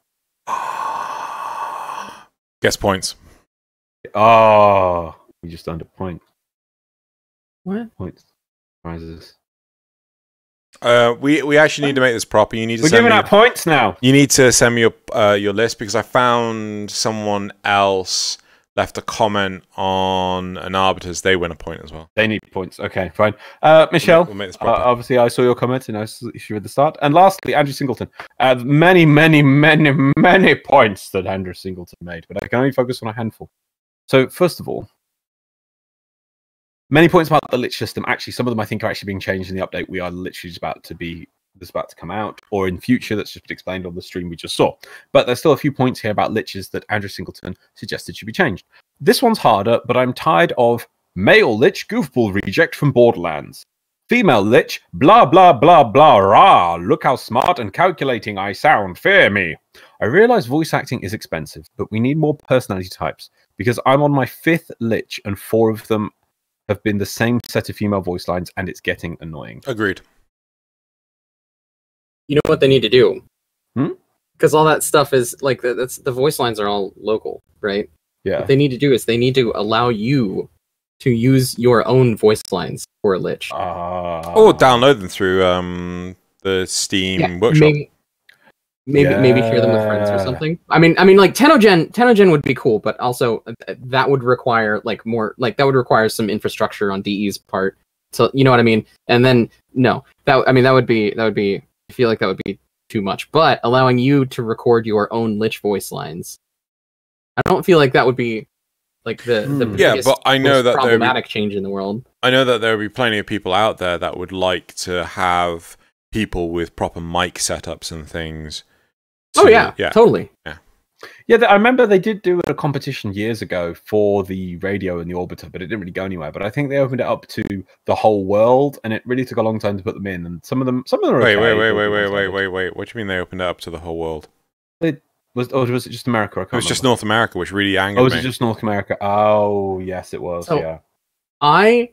S3: Guess points.
S2: Oh, we just earned a point.
S1: What?
S2: Points. Prizes.
S3: We actually need to make this proper. You need to
S2: We're giving out points now.
S3: You need to send me your list because I found someone else left a comment on an Arbiters. They win a point as well.
S2: They need points. Okay, fine. Michelle,
S3: we'll make this proper.
S2: obviously I saw your comment and I saw you at the start. And lastly, Andrew Singleton. Many points that Andrew Singleton made, but I can only focus on a handful. So first of all, many points about the Lich system. Actually, some of them I think are actually being changed in the update. We are literally just about to come out, or in future that's just been explained on the stream we just saw. But there's still a few points here about Liches that Andrew Singleton suggested should be changed. This one's harder, but I'm tired of male Lich goofball reject from Borderlands. Female Lich, blah blah blah blah rah. Look how smart and calculating I sound. Fear me. I realize voice acting is expensive, but we need more personality types because I'm on my 5th Lich and 4 of them have been the same set of female voice lines, and it's getting annoying.
S3: Agreed.
S1: You know what they need to do?
S2: Hmm?
S1: Because all that stuff is like that's the voice lines are all local, right?
S2: Yeah.
S1: What they need to do is they need to allow you to use your own voice lines for a Lich.
S3: Or download them through the Steam Workshop.
S1: Maybe share them with friends or something. I mean, like Tenno Gen would be cool, but also that would require that would require some infrastructure on DE's part. So you know what I mean. And then that would be. I feel like that would be too much. But allowing you to record your own Lich voice lines, I don't feel like that would be like the biggest,
S3: but I know that
S1: problematic change in the world.
S3: I know that there will be plenty of people out there that would like to have people with proper mic setups and things.
S1: Totally.
S2: Yeah, I remember they did do a competition years ago for the radio and the orbiter, but it didn't really go anywhere. But I think they opened it up to the whole world, and it really took a long time to put them in. And some of them are okay.
S3: Wait. What do you mean they opened it up to the whole world?
S2: Was it just America?
S3: It was just North America, which really angered me.
S2: Oh, was it just North America? Oh, yes, it was.
S1: So,
S2: yeah.
S1: I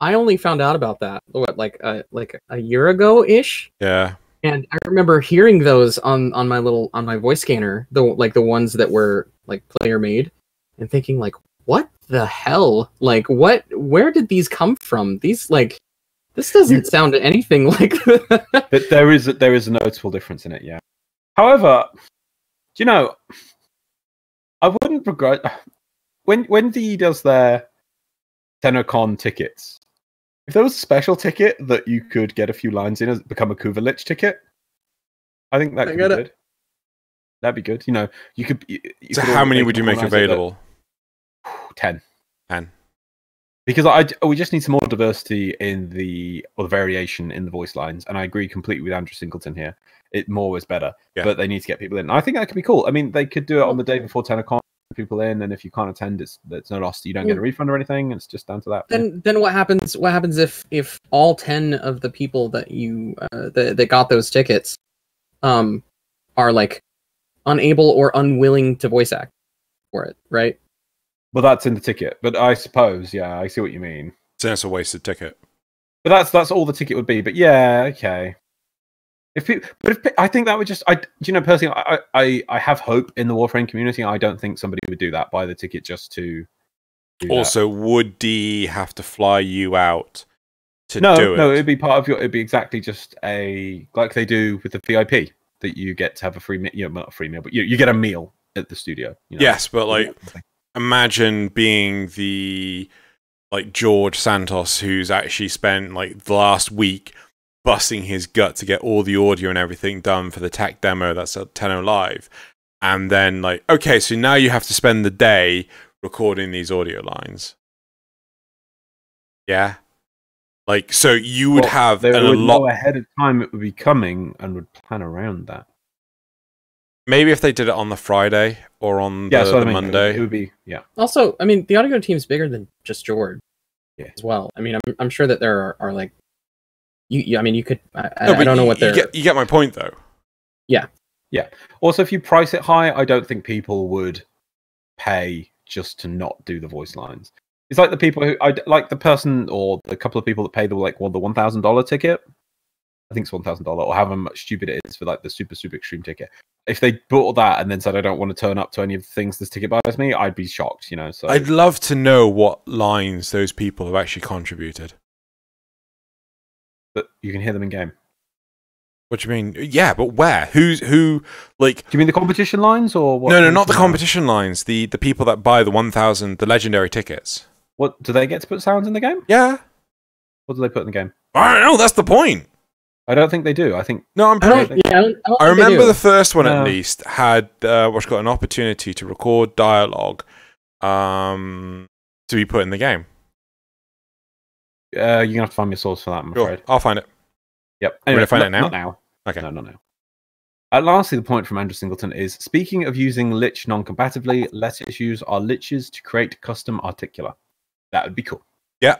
S1: only found out about that like a year ago ish.
S3: Yeah. And
S1: I remember hearing those on my voice scanner, the ones that were like player made, and thinking like, what the hell? Like, where did these come from? These this doesn't sound anything like.
S2: But there is a noticeable difference in it, yeah. However, I wouldn't regret when DE does their TennoCon tickets. If there was a special ticket that you could get a few lines in as become a Kuva Lich ticket, I think that could be good. That'd be good. You could.
S3: So how many would you make available?
S2: 10. Because we just need some more diversity in the variation in the voice lines, and I agree completely with Andrew Singleton here. More is better, but they need to get people in. I think that could be cool. I mean, they could do it on the day before TennoCon. People in, and if you can't attend, it's no loss. You don't get a refund or anything. It's just down to that.
S1: Then what happens? What happens if all 10 of the people that you that got those tickets are like unable or unwilling to voice act for it, right?
S2: Well, that's in the ticket, but I suppose, yeah, I see what you mean.
S3: So it's a wasted ticket.
S2: But that's all the ticket would be. But yeah, okay. I think that would just, personally, I have hope in the Warframe community. I don't think somebody would do that, buy the ticket just to do
S3: also,
S2: that.
S3: Would D have to fly you out to do it?
S2: No, it'd be part of it'd be exactly just like they do with the VIP, that you get to have a free meal, not a free meal, but you get a meal at the studio.
S3: Yes, but imagine being the George Santos who's actually spent the last week busting his gut to get all the audio and everything done for the tech demo that's at Tenno Live, and then okay, so now you have to spend the day recording these audio lines. Yeah, so you would have
S2: a lot ahead of time. It would be coming and would plan around that.
S3: Maybe if they did it on the Friday or on the Monday,
S2: it would be
S1: Also, I mean, the audio team's bigger than just George, as well. I mean, I'm sure that there are you could. I don't know what they're.
S3: You get my point, though.
S1: Yeah.
S2: Also, if you price it high, I don't think people would pay just to not do the voice lines. It's like the people who like the person or the couple of people that pay the $1,000 ticket. I think it's $1,000 or however much stupid it is for like the super extreme ticket. If they bought that and then said I don't want to turn up to any of the things this ticket buys me, I'd be shocked. You know, so
S3: I'd love to know what lines those people have actually contributed.
S2: But you can hear them in game.
S3: What do you mean? Yeah, but where? Who? Like,
S2: do you mean the competition lines or what?
S3: No, not the competition lines. The people that buy the 1,000, the legendary tickets.
S2: What do they get to put sounds in the game?
S3: Yeah.
S2: What do they put in the game?
S3: I don't know. That's the point.
S2: I don't think they do. I think
S3: no. I'm pretty. I remember the first one at
S2: No.
S3: least had what's got an opportunity to record dialogue, to be put in the game.
S2: You're gonna have to find me a source for that. I'm afraid.
S3: I'll find it.
S2: Yep.
S3: Anyway, find it now.
S2: Not now.
S3: Okay.
S2: No, not now. Lastly, the point from Andrew Singleton is: speaking of using lich non-compatibly, let us use our liches to create custom articula. That would be cool.
S3: Yeah,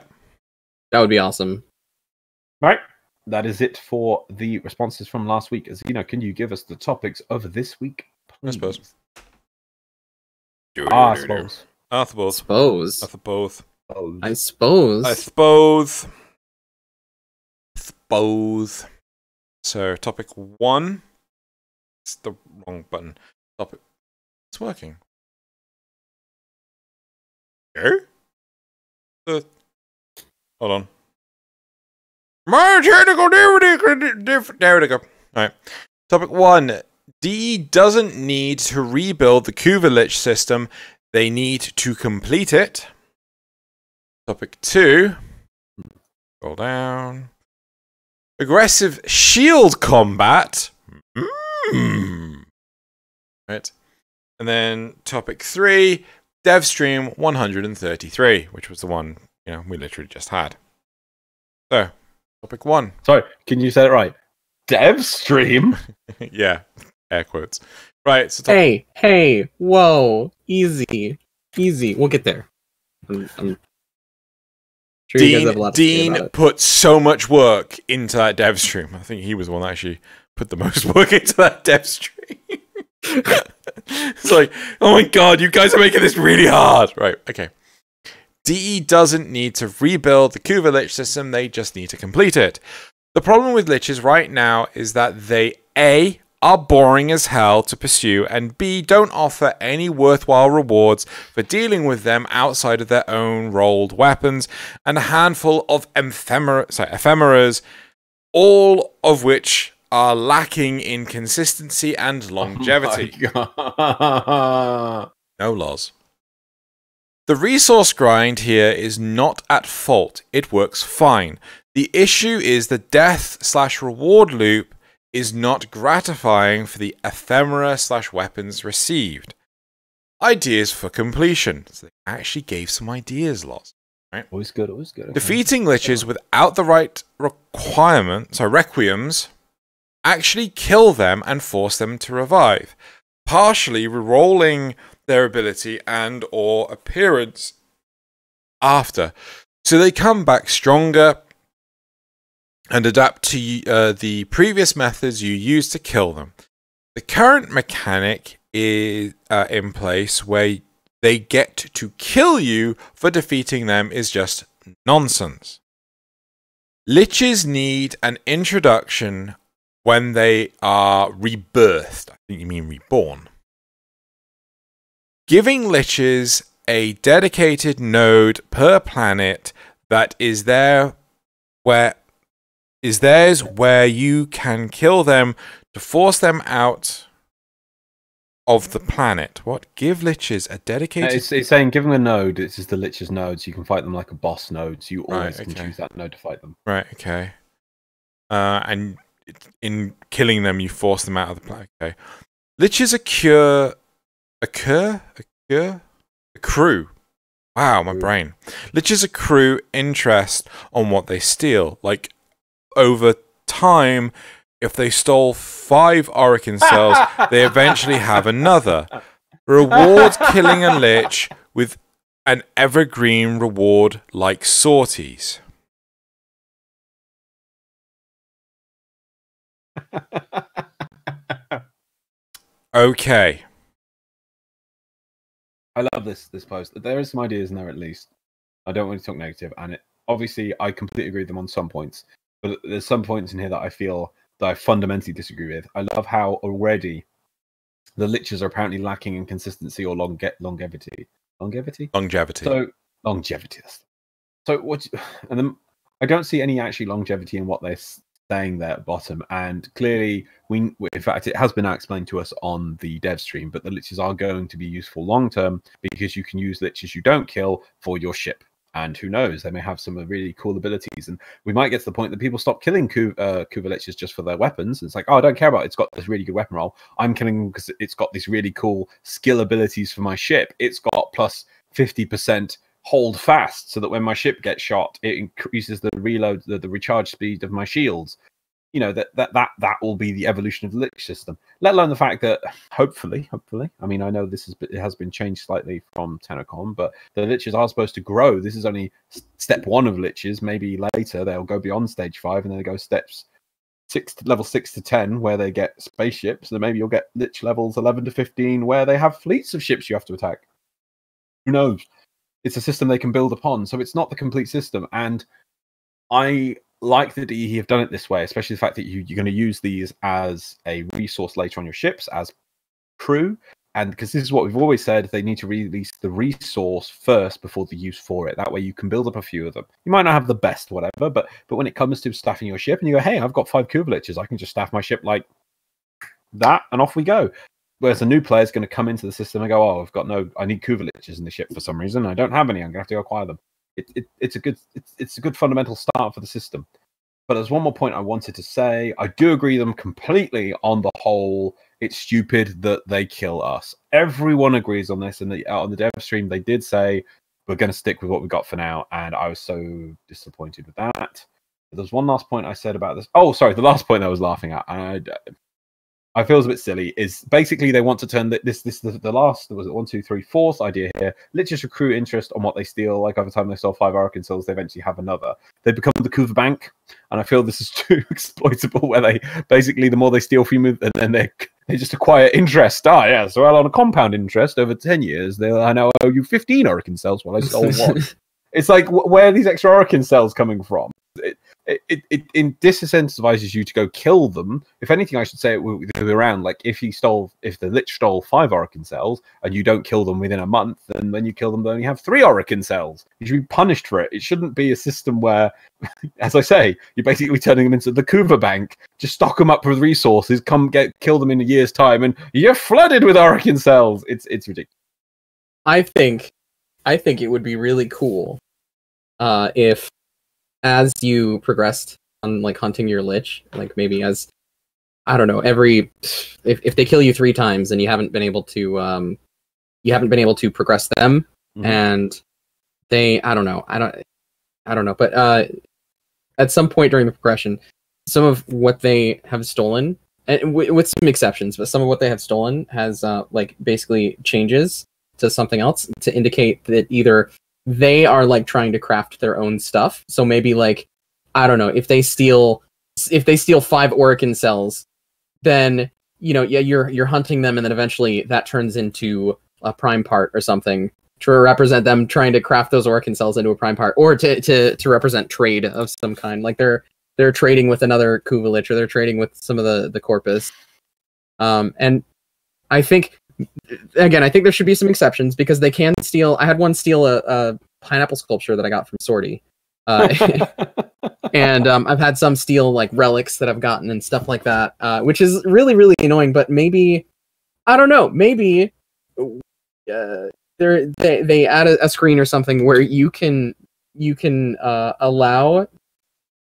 S1: that would be awesome.
S2: Right. That is it for the responses from last week. Xeno, can you give us the topics of this week, please?
S3: I suppose.
S2: I suppose.
S3: I suppose.
S1: Suppose.
S3: I suppose. So, topic 1. It's the wrong button. Topic. It's working. Okay. Hold on. My technical there we go. Alright. Topic 1. D doesn't need to rebuild the Kuva Lich system. They need to complete it. Topic 2. Scroll down. Aggressive shield combat. Right. And then topic 3. Dev stream 133, which was the one, we literally just had. So, topic 1.
S2: Sorry, can you say it right? Dev stream?
S3: Yeah, air quotes. Right, so
S1: hey, whoa, easy. We'll get there. I'm sure you guys have a lot to say about it.
S3: put so much work into that dev stream. I think he was the one that actually put the most work into that dev stream. It's like, oh my god, you guys are making this really hard. Right, okay. DE doesn't need to rebuild the Kuva Lich system, they just need to complete it. The problem with Liches right now is that they A, are boring as hell to pursue, and B, don't offer any worthwhile rewards for dealing with them outside of their own rolled weapons, and a handful of ephemeras, all of which are lacking in consistency and longevity.
S2: Oh
S3: No laws. The resource grind here is not at fault. It works fine. The issue is the death/reward loop is not gratifying for the ephemera/weapons received. Ideas for completion. So they actually gave some ideas, Loz. Right?
S2: Always good. Okay.
S3: Defeating liches without the right requiems actually kill them and force them to revive, partially re-rolling their ability and or appearance after. So they come back stronger and adapt to the previous methods you used to kill them. The current mechanic is in place where they get to kill you for defeating them is just nonsense. Liches need an introduction when they are rebirthed. I think you mean reborn. Giving liches a dedicated node per planet that is theirs where you can kill them to force them out of the planet. What? Give liches a dedicated...
S2: It's saying give them a node. This is the liches node, so you can fight them like a boss node, so you always can choose that node to fight them.
S3: Right, okay. And in killing them, you force them out of the planet. Okay. Liches accrue. Wow, my brain. Liches accrue interest on what they steal. Like, over time, if they stole 5 Orokin cells, they eventually have another. Reward killing a lich with an evergreen reward like sorties. Okay.
S2: I love this post. There is some ideas in there at least. I don't want to talk negative, and obviously I completely agree with them on some points, but there's some points in here that I feel that I fundamentally disagree with. I love how already the liches are apparently lacking in consistency or longevity. Longevity. So longevity. So and then I don't see any actually longevity in what they're saying there at bottom. And clearly, in fact, it has been explained to us on the dev stream, but the liches are going to be useful long term because you can use liches you don't kill for your ship. And who knows, they may have some really cool abilities. And we might get to the point that people stop killing Kuva liches just for their weapons. It's like, oh, I don't care about it. It's got this really good weapon roll. I'm killing them because it's got these really cool skill abilities for my ship. It's got plus 50% hold fast, so that when my ship gets shot, it increases the reload, the recharge speed of my shields. You know, that will be the evolution of the lich system. Let alone the fact that hopefully, I mean, I know it has been changed slightly from TennoCon, but the liches are supposed to grow. This is only step 1 of liches. Maybe later they'll go beyond stage 5 and then they go level 6 to 10 where they get spaceships. And maybe you'll get lich levels 11 to 15 where they have fleets of ships you have to attack. Who knows? It's a system they can build upon, so it's not the complete system. And I like that DE have done it this way, especially the fact that you're going to use these as a resource later on your ships as crew. And because this is what we've always said, they need to release the resource first before the use for it. That way you can build up a few of them. You might not have the best, whatever, but when it comes to staffing your ship and you go, hey, I've got 5 Kuva liches, I can just staff my ship like that and off we go. Whereas a new player is going to come into the system and go, oh, I need Kuva liches in the ship for some reason. I don't have any. I'm going to have to go acquire them. It's a good fundamental start for the system. But there's one more point I wanted to say. I do agree with them completely on the whole. It's stupid that they kill us. Everyone agrees on this, and on the dev stream they did say we're going to stick with what we got for now, and I was so disappointed with that. There's one last point I said about this. Oh, sorry, the last point I was laughing at. I feel it's a bit silly. Is basically they want to turn the last, was it 1, 2, 3, fourth idea here. Liches recruit interest on what they steal. Like over time they stole 5 Oracle cells, they eventually have another. They become the Kuva bank, and I feel this is too exploitable. Where they basically the more they steal from you, and then they just acquire interest. Ah, yeah. So on a compound interest over 10 years, I now owe you 15 Oracle cells while I stole 1. It's like, where are these extra Oracle cells coming from? It disincentivizes you to go kill them. If anything, I should say it would be around. Like if the lich stole 5 Oracle cells and you don't kill them within a month, then when you kill them, they only have 3 Oracle cells. You should be punished for it. It shouldn't be a system where, as I say, you're basically turning them into the Kuva bank. Just stock them up with resources, kill them in a year's time, and you're flooded with Oracle cells. It's ridiculous.
S1: I think it would be really cool if, as you progressed on like hunting your lich, like maybe as I don't know, if they kill you 3 times and you haven't been able to progress them, and I don't know, but at some point during the progression, some of what they have stolen, and with some exceptions, but some of what they have stolen has like basically changes to something else to indicate that either they are like trying to craft their own stuff. So maybe like, I don't know, if they steal 5 Oracle cells, then, you know, yeah, you're hunting them, and then eventually that turns into a prime part or something to represent them trying to craft those Oracle cells into a prime part, or to represent trade of some kind. Like they're trading with another Kuva lich, or they're trading with some of the corpus. And I think, again, I think there should be some exceptions, because they can steal. I had one steal a pineapple sculpture that I got from Sortie. And I've had some steal like relics that I've gotten and stuff like that, which is really, really annoying. But maybe, I don't know, maybe they add a screen or something where you can allow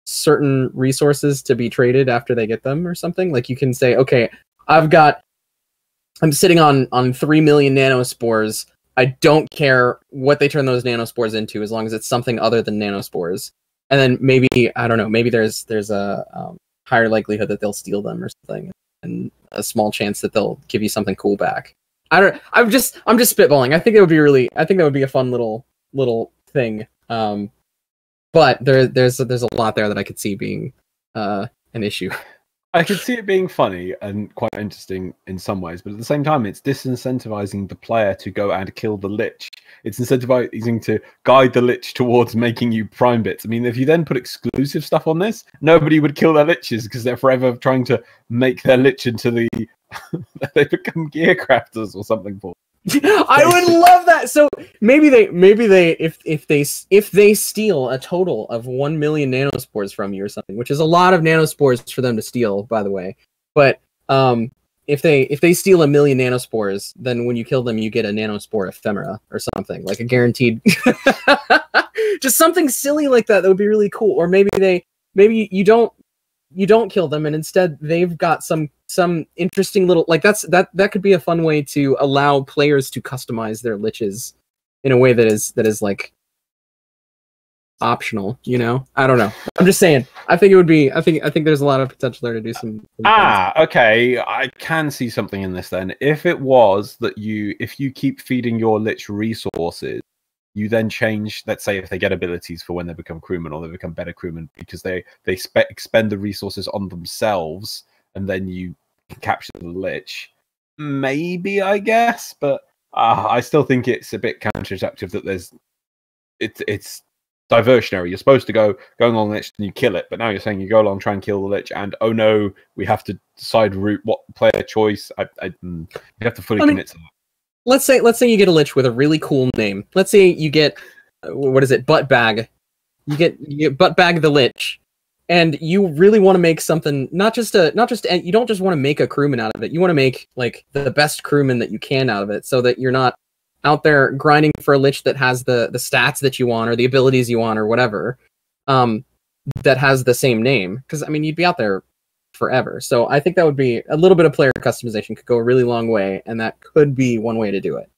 S1: certain resources to be traded after they get them or something. Like you can say, okay, I'm sitting on 3 million nanospores. I don't care what they turn those nanospores into, as long as it's something other than nanospores. And then maybe, I don't know, maybe there's a higher likelihood that they'll steal them or something, and a small chance that they'll give you something cool back. I'm just spitballing. I think that would be a fun little thing. But there's a lot there that I could see being an issue.
S2: I could see it being funny and quite interesting in some ways, but at the same time, it's disincentivizing the player to go and kill the Lich. It's incentivizing to guide the Lich towards making you prime bits. I mean, if you then put exclusive stuff on this, nobody would kill their Liches because they're forever trying to make their Lich into the... they become gear crafters or something for.
S1: I would love that. So maybe they if they steal a total of 1 million nanospores from you or something, which is a lot of nanospores for them to steal, by the way. But if they steal 1 million nanospores, then when you kill them, you get a nanospore ephemera or something, like a guaranteed, just something silly like that. That would be really cool. Or maybe you don't kill them, and instead they've got some interesting little, like, that could be a fun way to allow players to customize their liches in a way that is like optional, you know? I don't know. I'm just saying. I think it would be. I think there's a lot of potential there to do some
S2: okay. I can see something in this then. If it was that if you keep feeding your lich resources, you then change, let's say, if they get abilities for when they become crewmen, or they become better crewmen because they expend the resources on themselves, and then you can capture the lich. Maybe, I guess, but I still think it's a bit counterproductive that it's diversionary. You're supposed to going along the lich and you kill it, but now you're saying you go along, try and kill the lich, and oh no, we have to decide route, what player choice. You have to fully commit to that.
S1: Let's say you get a lich with a really cool name. Let's say you get, what is it, Buttbag. You get Buttbag the Lich, and you really want to make something, you don't just want to make a crewman out of it. You want to make like the best crewman that you can out of it, so that you're not out there grinding for a lich that has the stats that you want, or the abilities you want, or whatever, that has the same name. Because I mean, you'd be out there forever. So I think that would be a little bit of player customization could go a really long way, and that could be one way to do it.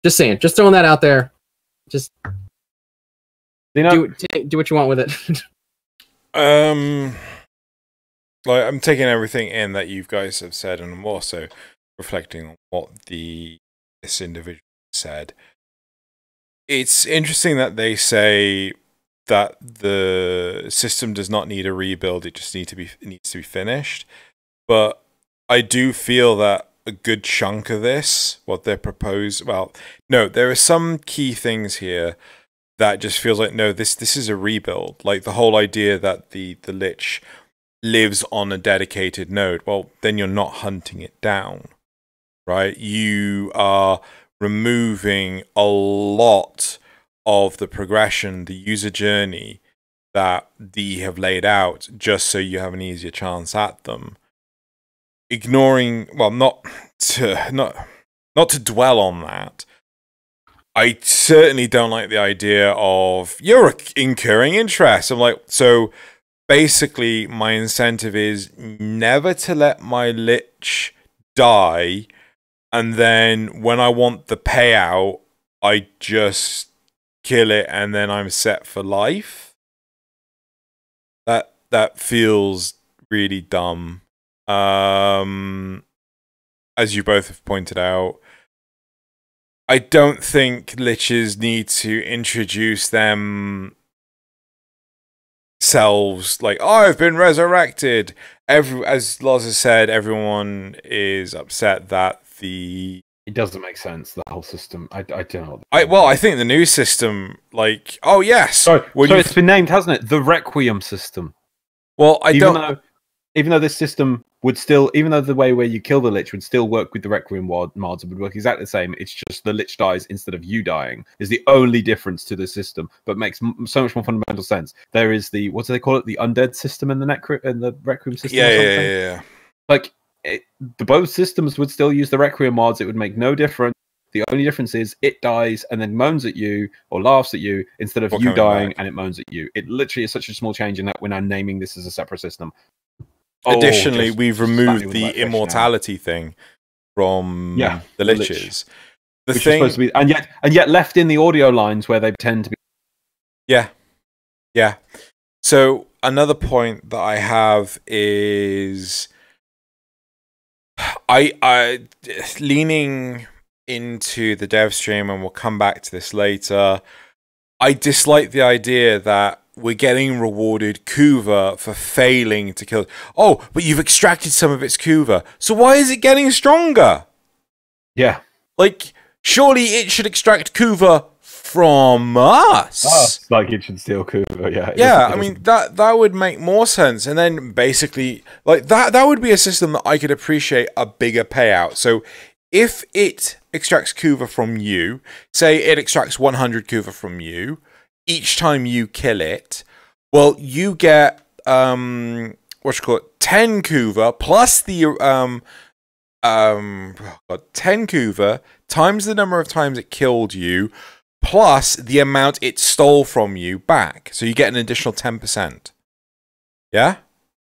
S1: Just saying, just throwing that out there. Just do what you want with it.
S3: Like, I'm taking everything in that you guys have said, and I'm also reflecting on what this individual said. It's interesting that they say that the system does not need a rebuild; it just needs to be finished. But I do feel that a good chunk of this, what they're proposed, well, no, there are some key things here that just feels like, no, this is a rebuild. Like the whole idea that the Lich lives on a dedicated node. Well, then you're not hunting it down, right? You are removing a lot of the progression, the user journey that they have laid out, just so you have an easier chance at them. Ignoring, well, not to dwell on that. I certainly don't like the idea of you're incurring interest. I'm like, so basically, my incentive is never to let my Lich die, and then when I want the payout, I just kill it, and then I'm set for life. That feels really dumb. As you both have pointed out, I don't think Liches need to introduce themselves like, oh, I've been resurrected. As Loz has said, everyone is upset that it
S2: doesn't make sense, the whole system. I don't know.
S3: I think the new system, like, oh yes.
S2: So it's been named, hasn't it? The Requiem system.
S3: Well,
S2: even though this system would still, even though the way where you kill the Lich would still work with the Requiem mods, it would work exactly the same. It's just the Lich dies instead of you dying is the only difference to the system, but makes so much more fundamental sense. There is the, what do they call it? The undead system in the Requiem system.
S3: Yeah.
S2: Like both systems would still use the Requiem mods. It would make no difference. The only difference is it dies and then moans at you or laughs at you instead of you dying and it moans at you. It literally is such a small change in that we're now naming this as a separate system.
S3: Additionally, we've removed the immortality thing from the Liches.
S2: Which is supposed to be, and yet left in the audio lines where they tend to be.
S3: Yeah. So another point that I have is I leaning into the dev stream, and we'll come back to this later. I dislike the idea that we're getting rewarded Kuva for failing to kill. Oh, but you've extracted some of its Kuva. So why is it getting stronger?
S2: Yeah.
S3: Like, surely it should extract Kuva from us.
S2: Like it should steal Kuva, yeah.
S3: Yeah, I mean, that would make more sense. And then basically, like, that would be a system that I could appreciate a bigger payout. So if it extracts Kuva from you, say it extracts 100 Kuva from you, each time you kill it, well, you get, 10 Kuva plus the, 10 Kuva times the number of times it killed you, plus the amount it stole from you back. So you get an additional 10%. Yeah?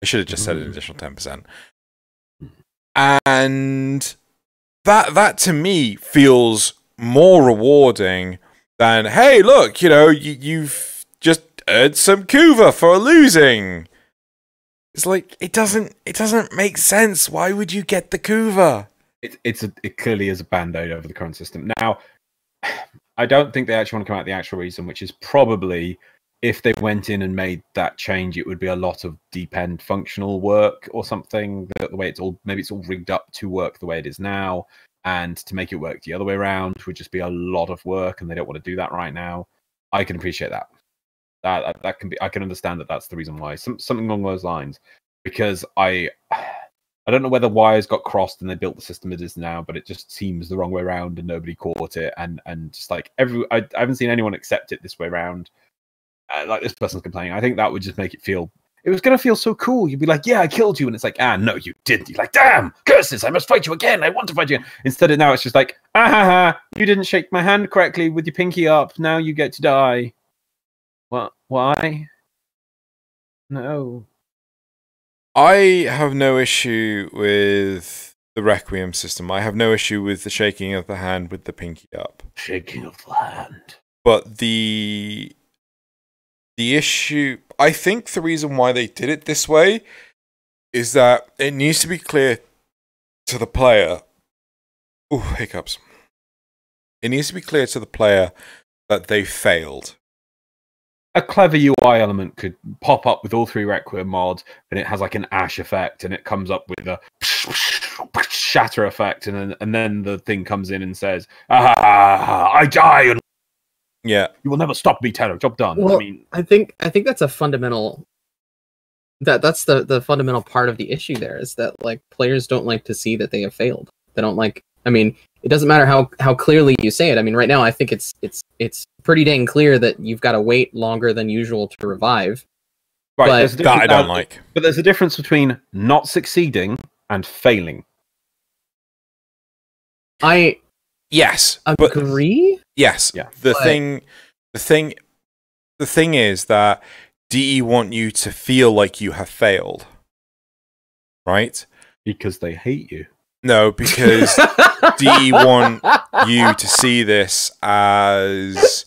S3: I should have just said an additional 10%. And that to me feels more rewarding than, hey, look, you know, you've just earned some Kuva for losing. It's like, it doesn't make sense. Why would you get the Kuva?
S2: It clearly is a band-aid over the current system. Now, I don't think they actually want to come out with the actual reason, which is probably if they went in and made that change, it would be a lot of deep-end functional work or something. The way maybe it's all rigged up to work the way it is now, and to make it work the other way around would just be a lot of work, and they don't want to do that right now. I can appreciate that. That can be. I can understand that that's the reason why. Something along those lines, because I don't know whether wires got crossed and they built the system it is now, but it just seems the wrong way around and nobody caught it. And just like I haven't seen anyone accept it this way around. Like this person's complaining. I think that would just make it feel. It was going to feel so cool. You'd be like, yeah, I killed you. And it's like, no, you didn't. You're like, damn, curses, I must fight you again. I want to fight you. Instead of now, it's just like, you didn't shake my hand correctly with your pinky up. Now you get to die. What? Why? No.
S3: I have no issue with the Requiem system. I have no issue with the shaking of the hand with the pinky up.
S2: Shaking of the hand.
S3: But the issue, I think the reason why they did it this way is that it needs to be clear to the player. Ooh, hiccups. It needs to be clear to the player that they failed.
S2: A clever UI element could pop up with all 3 Requiem mods, and it has like an ash effect, and it comes up with a shatter effect, and then the thing comes in and says, I die.
S3: Yeah,
S2: you will never stop me, Tenno. Job done.
S1: Well,
S2: I mean,
S1: I think that's a fundamental. That's the fundamental part of the issue. There is that like players don't like to see that they have failed. They don't like. I mean, it doesn't matter how clearly you say it. I mean, right now I think it's pretty dang clear that you've got to wait longer than usual to revive.
S2: Right,
S1: but
S3: that I don't like.
S2: But there's a difference between not succeeding and failing.
S3: Yes,
S1: agree.
S3: Yes.
S2: Yeah.
S3: The thing is that DE want you to feel like you have failed. Right?
S2: Because they hate you.
S3: No, because DE want you to see this as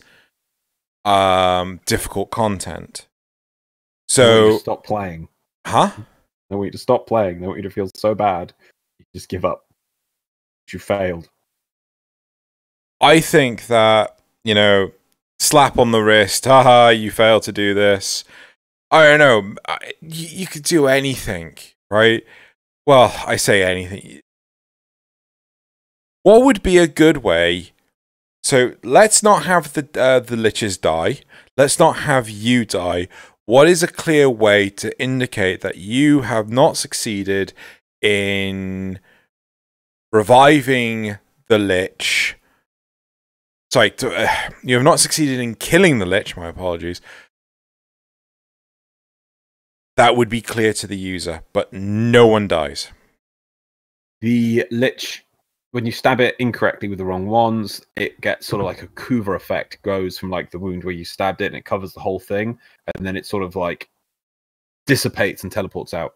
S3: difficult content. So
S2: they want you to stop playing.
S3: Huh?
S2: They want you to stop playing. They want you to feel so bad you just give up. You failed.
S3: I think that, you know, slap on the wrist, haha, you failed to do this. I don't know. You could do anything, right? Well, I say anything. What would be a good way? So let's not have the liches die. Let's not have you die. What is a clear way to indicate that you have not succeeded in reviving the lich? Sorry, you have not succeeded in killing the lich. My apologies. That would be clear to the user, but no one dies.
S2: The lich, when you stab it incorrectly with the wrong ones, it gets sort of like a Kuva effect. Goes from like the wound where you stabbed it, and it covers the whole thing, and then it sort of like dissipates and teleports out.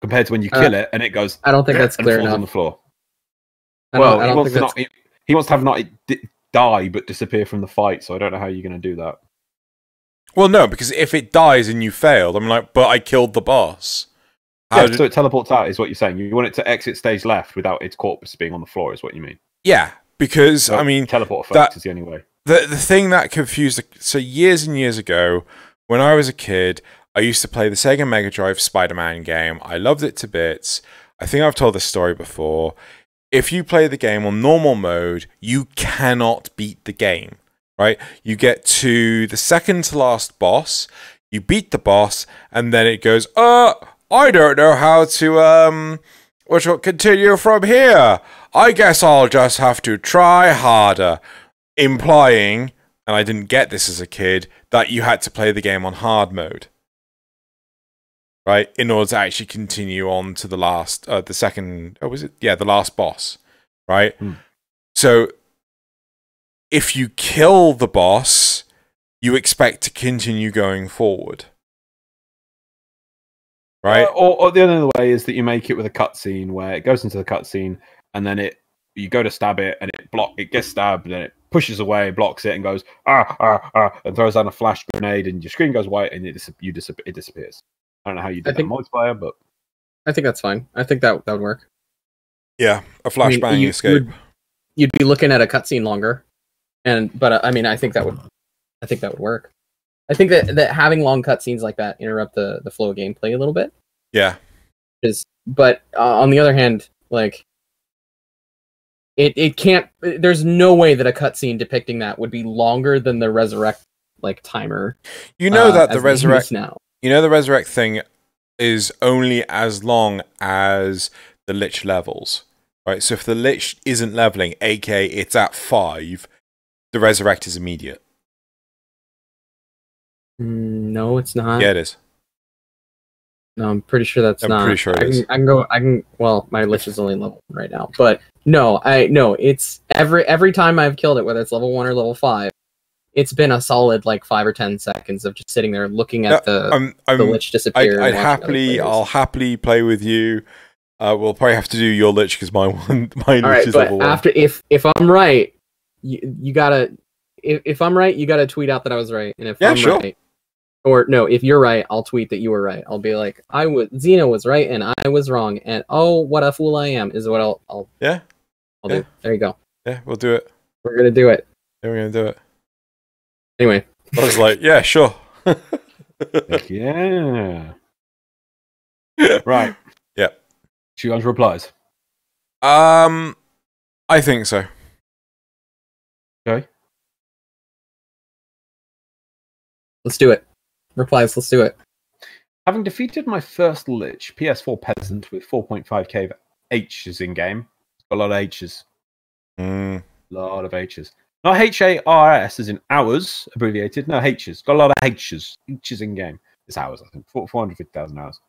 S2: Compared to when you kill it, and it goes.
S1: I don't think that's clear enough
S2: on the floor.
S1: Well,
S2: he wants to have not die but disappear from the fight. So I don't know how you're going to do that.
S3: Well, no, because if it dies and you failed, I'm like, but I killed the boss.
S2: So it teleports out, is what you're saying. You want it to exit stage left without its corpse being on the floor, is what you mean.
S3: Yeah, because,
S2: So
S3: I mean...
S2: teleport effect is the only way.
S3: the thing that confused... So years and years ago, when I was a kid, I used to play the Sega Mega Drive Spider-Man game. I loved it to bits. I think I've told this story before. If you play the game on normal mode, you cannot beat the game, right? You get to the second to last boss, you beat the boss, and then it goes, I don't know how to, continue from here. I guess I'll just have to try harder. Implying, and I didn't get this as a kid, that you had to play the game on hard mode. Right? In order to actually continue on to the last, the second, the last boss. Right? So, if you kill the boss, you expect to continue going forward. Right?
S2: Or the other way is that you make it with a cutscene where it goes into the cutscene and then you go to stab it and it gets stabbed and it pushes away, blocks it and goes and throws down a flash grenade and your screen goes white and it disappears. I don't know how you did that multiplayer, but
S1: I think that's fine. I think that would work.
S3: Yeah, a flashbang escape.
S1: You'd be looking at a cutscene longer, but I mean, I think that would work. I think that having long cutscenes like that interrupt the flow of gameplay a little bit.
S3: Yeah.
S1: But on the other hand, like it can't. There's no way that a cutscene depicting that would be longer than the resurrect timer.
S3: You know that the resurrect now. You know the resurrect thing is only as long as the Lich levels, right? So if the Lich isn't leveling, aka it's at 5, the resurrect is immediate.
S1: No, it's not.
S3: Yeah, it is.
S1: No, I'm pretty sure that's not.
S3: I'm pretty sure it is.
S1: I can. Well, my Lich is only level 1 right now, but no, it's every time I've killed it, whether it's level 1 or level 5, it's been a solid 5 or 10 seconds of just sitting there looking at the Lich disappear.
S3: I'll happily play with you. We'll probably have to do your Lich because my Lich is level 1.
S1: After if I'm right, you gotta. If I'm right, you gotta tweet out that I was right, and if I'm right. Or no, if you're right, I'll tweet that you were right. I'll be like, Xeno was right and I was wrong, and oh, what a fool I am is what I'll do. There you go.
S3: Yeah, we'll do it.
S1: We're gonna do it.
S3: Yeah, we're gonna do it.
S1: Anyway,
S3: I was like, yeah, sure.
S2: Yeah. Right.
S3: Yeah.
S2: Should you answer replies?
S3: I think so.
S2: Okay.
S1: Let's do it. Replies, let's do it.
S2: Having defeated my first Lich, PS4 peasant with 4.5k H's in game. A lot of H's. Lot of H's. Not HARS as in hours, abbreviated. No, H's. Got a lot of H's. H's in game. It's hours, I think. 450,000 hours.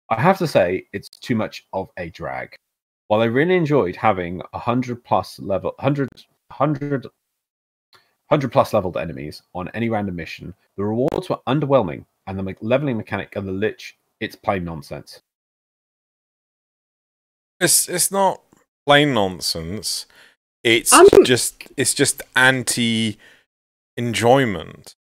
S2: I have to say, it's too much of a drag. While I really enjoyed having 100 plus leveled enemies on any random mission, the rewards were underwhelming, and the leveling mechanic of the Lich, it's plain nonsense.
S3: It's not plain nonsense. It's just anti-enjoyment.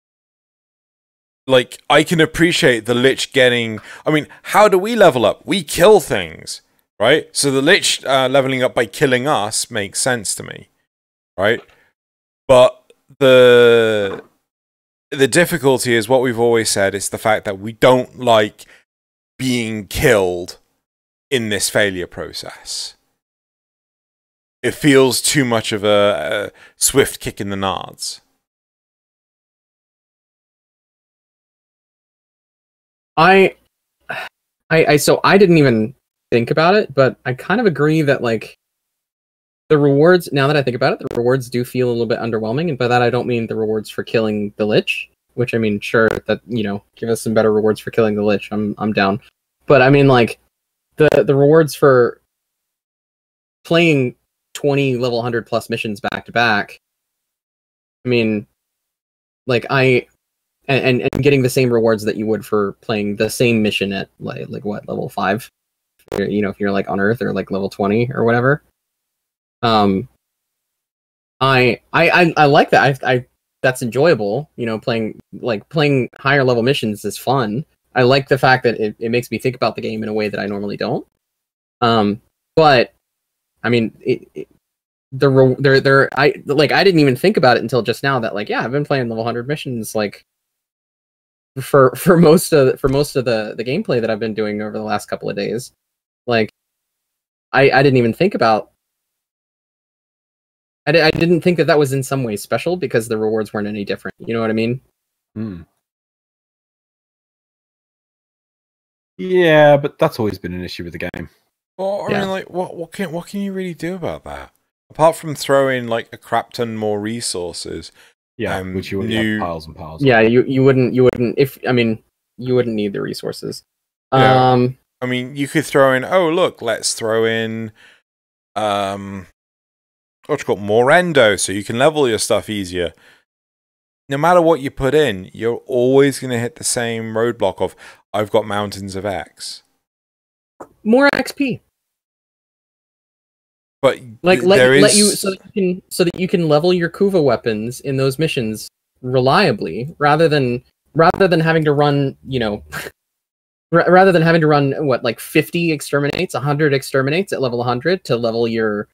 S3: I can appreciate the Lich getting... I mean, how do we level up? We kill things, right? So the Lich leveling up by killing us makes sense to me, right? But the difficulty is what we've always said. It's the fact that we don't like being killed in this failure process. It feels too much of a swift kick in the nards.
S1: So I didn't even think about it, but I kind of agree that the rewards, now that I think about it, the rewards do feel a little bit underwhelming, and by that I don't mean the rewards for killing the Lich, which I mean, sure, that, give us some better rewards for killing the Lich, I'm down. But I mean, the rewards for playing 20 level 100 plus missions back to back, I mean, and getting the same rewards that you would for playing the same mission at what, level 5? If you're on Earth, or level 20 or whatever. I like that. That's enjoyable. Playing higher level missions is fun. I like the fact that it makes me think about the game in a way that I normally don't. But I mean, I didn't even think about it until just now that like, yeah, I've been playing level 100 missions like for most of the gameplay that I've been doing over the last couple of days. Like I didn't even think about I didn't think that was in some way special because the rewards weren't any different. You know what I mean?
S2: Yeah, but that's always been an issue with the game.
S3: Well, I mean, like, what can you really do about that? Apart from throwing like a crap ton more resources.
S2: Yeah, which you would have piles and piles.
S1: Yeah, you wouldn't you wouldn't need the resources.
S3: Yeah. I mean, you could throw in. Oh, look, let's throw in. What's called more endo, so you can level your stuff easier. No matter what you put in, you're always going to hit the same roadblock of I've got mountains of X.
S1: More XP.
S3: But
S1: like let you so that you can level your Kuva weapons in those missions reliably rather than having to run, you know, rather than having to run what, like 50 exterminates, 100 exterminates at level 100 to level your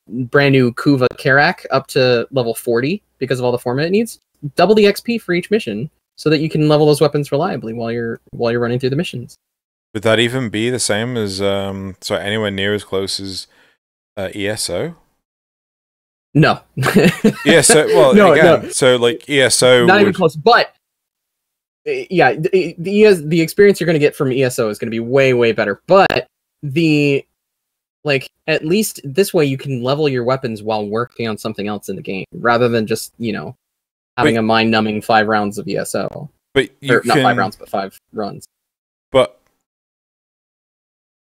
S1: brand new Kuva Karak up to level 40 because of all the format it needs. Double the XP for each mission so that you can level those weapons reliably while you're running through the missions.
S3: Would that even be the same as so anywhere near as close as ESO?
S1: No.
S3: ESO, well, no, again, no. So like ESO
S1: not even close, but yeah, the experience you're going to get from ESO is going to be way better, but at least this way you can level your weapons while working on something else in the game rather than just, you know, having a mind-numbing 5 rounds of ESO.
S3: But
S1: not 5 rounds, but 5 runs.
S3: But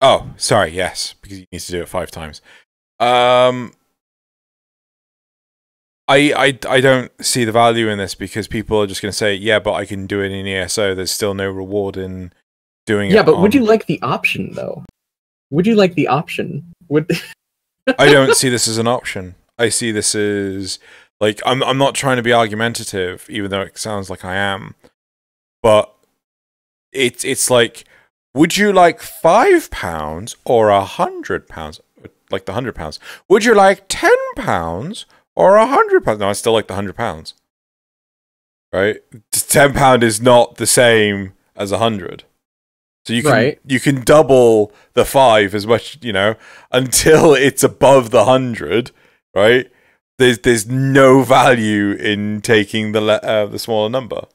S3: oh, sorry, yes, because you need to do it 5 times. I don't see the value in this because people are just going to say, yeah, but I can do it in ESO. There's still no reward in doing it.
S1: Yeah, but would you like the option though? Would you like the option?
S3: I don't see this as an option. I see this as like I'm not trying to be argumentative, even though it sounds like I am. But it's like, would you like £5 or £100? Like the £100? Would you like £10 or £100? No, I still like the £100. Right? £10 is not the same as 100. So you can double the 5 as much, you know, until it's above the 100, right? There's no value in taking the smaller number.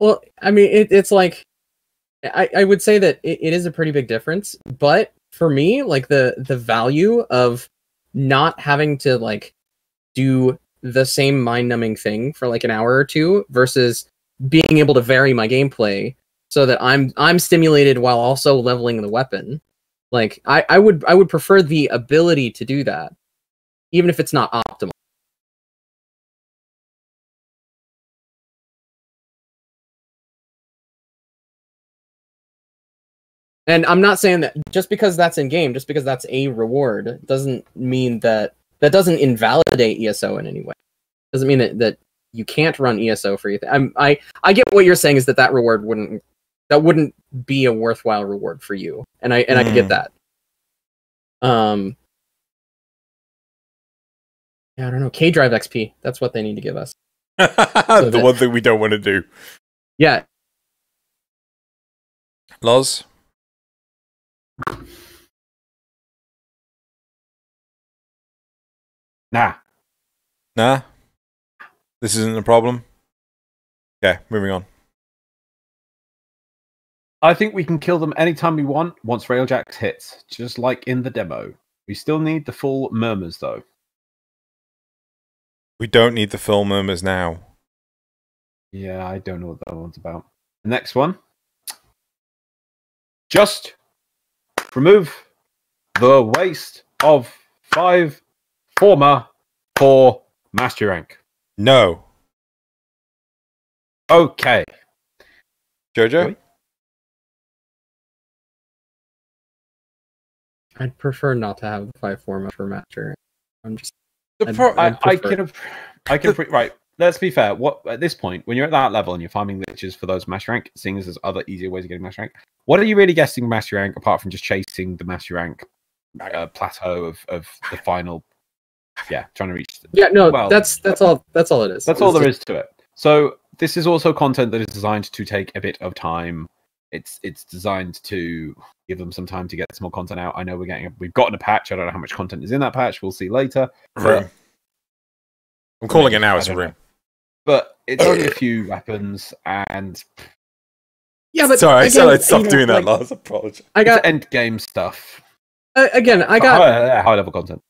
S1: Well, I mean, it's like I would say that it is a pretty big difference, but for me, like the value of not having to like do the same mind-numbing thing for like an hour or two versus being able to vary my gameplay so that I'm stimulated while also leveling the weapon. Like I would prefer the ability to do that, even if it's not optimal. And I'm not saying that just because that's in game, just because that's a reward, doesn't mean that doesn't invalidate ESO in any way. Doesn't mean that you can't run ESO for anything. I get what you're saying is that reward wouldn't be a worthwhile reward for you, and I get that. Yeah, I don't know. K-Drive XP. That's what they need to give us.
S3: The one thing we don't want to do.
S1: Yeah.
S3: Loz?
S2: Nah.
S3: This isn't a problem? Okay, moving on.
S2: I think we can kill them anytime we want once Railjax hits, just like in the demo. We still need the full murmurs, though.
S3: We don't need the full murmurs now.
S2: Yeah, I don't know what that one's about. The next one. Just remove the waste of 5 former for master rank.
S3: No.
S2: Okay.
S3: Jojo?
S2: Wait.
S1: I'd prefer not to have the 5 format for master. I'm just.
S2: Right. Let's be fair. What at this point, when you're at that level and you're farming glitches for those master rank, seeing as there's other easier ways of getting master rank, what are you really getting master rank apart from just chasing the master rank plateau of the final Yeah, trying to reach.
S1: Yeah, no, well, that's all. That's all it is.
S2: That's all there is to it. So this is also content that is designed to take a bit of time. It's designed to give them some time to get some more content out. I know we've gotten a patch. I don't know how much content is in that patch. We'll see later.
S3: Room. I'm calling it now. It's a room.
S2: But it's only a few weapons, and
S1: yeah, but
S3: sorry, I said I'd stop doing that. Lars, apologize.
S1: I got
S2: end game stuff.
S1: Again, I got
S2: high level content.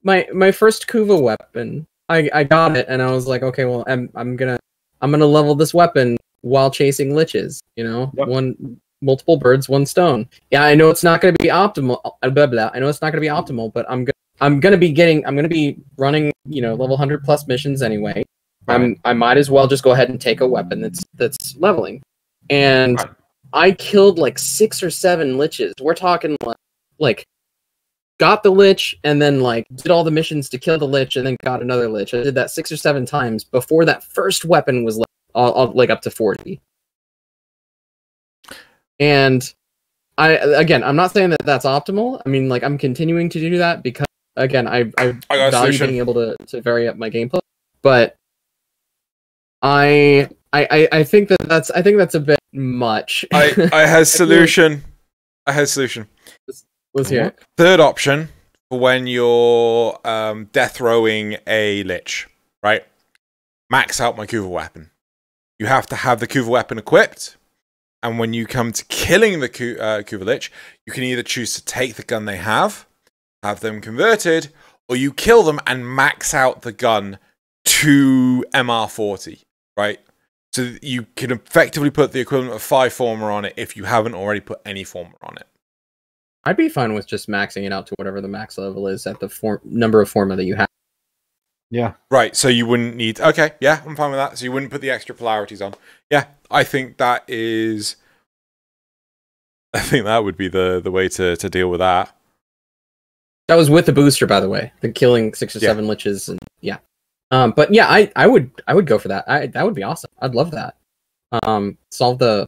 S1: My first Kuva weapon. I got it, and I was like, okay, well, I'm gonna level this weapon while chasing liches. You know, yep. Multiple birds, one stone. Yeah, I know it's not gonna be optimal. Blah, blah. I know it's not gonna be optimal, but I'm gonna be running, you know, level 100+ missions anyway. Right. I might as well just go ahead and take a weapon that's leveling. And right. I killed like 6 or 7 liches. We're talking like got the lich and then like did all the missions to kill the lich and then got another lich. I did that 6 or 7 times before that first weapon was like up to 40. And I'm not saying that that's optimal. I mean, like, I'm continuing to do that because again, I value being able to vary up my gameplay. But I think that's a bit much.
S3: I had a solution. I had a solution.
S1: Let's hear it.
S3: Third option for when you're death rowing a lich, right? Max out my Kuva weapon. You have to have the Kuva weapon equipped, and when you come to killing the Kuva lich, you can either choose to take the gun they have them converted, or you kill them and max out the gun to MR40, right? So you can effectively put the equivalent of 5 former on it if you haven't already put any former on it.
S1: I'd be fine with just maxing it out to whatever the max level is at the number of forma that you have.
S2: Yeah.
S3: Right, so you wouldn't need... Okay, yeah, I'm fine with that. So you wouldn't put the extra polarities on. Yeah, I think that is... I think that would be the way to deal with that.
S1: That was with the booster, by the way. The killing 6 or 7 liches. And, yeah. But yeah, I would go for that. That would be awesome. I'd love that. Solve the...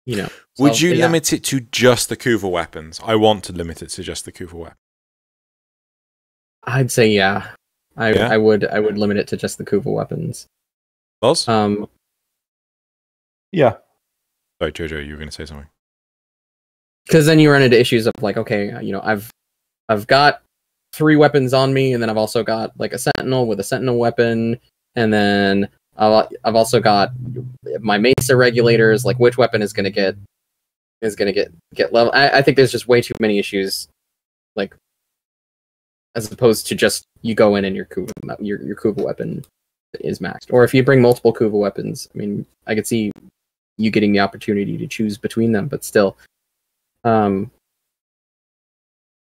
S1: You know...
S3: Would you limit it to just the Kuva weapons? I want to limit it to just the Kuva weapons.
S1: I'd say yeah. I would limit it to just the Kuva weapons.
S3: Loz?
S2: Yeah.
S3: Sorry, Jojo, you were going to say something.
S1: Because then you run into issues of like, okay, you know, I've got 3 weapons on me, and then I've also got like a sentinel with a sentinel weapon, and then I've also got my mesa regulators. Like, which weapon is gonna get level? I think there's just way too many issues, like, as opposed to just you go in and your Kuva weapon is maxed. Or if you bring multiple Kuva weapons, I mean, I could see you getting the opportunity to choose between them, but still, you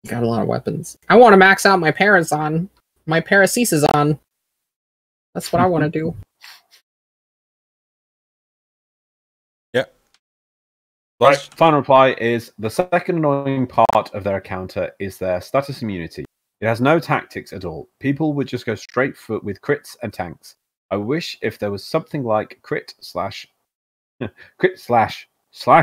S1: got a lot of weapons. I want to max out my Paracesis on. That's what I want to do.
S2: Right, final reply is the second annoying part of their encounter is their status immunity. It has no tactics at all. People would just go straight with crits and tanks. I wish if there was something like crit slash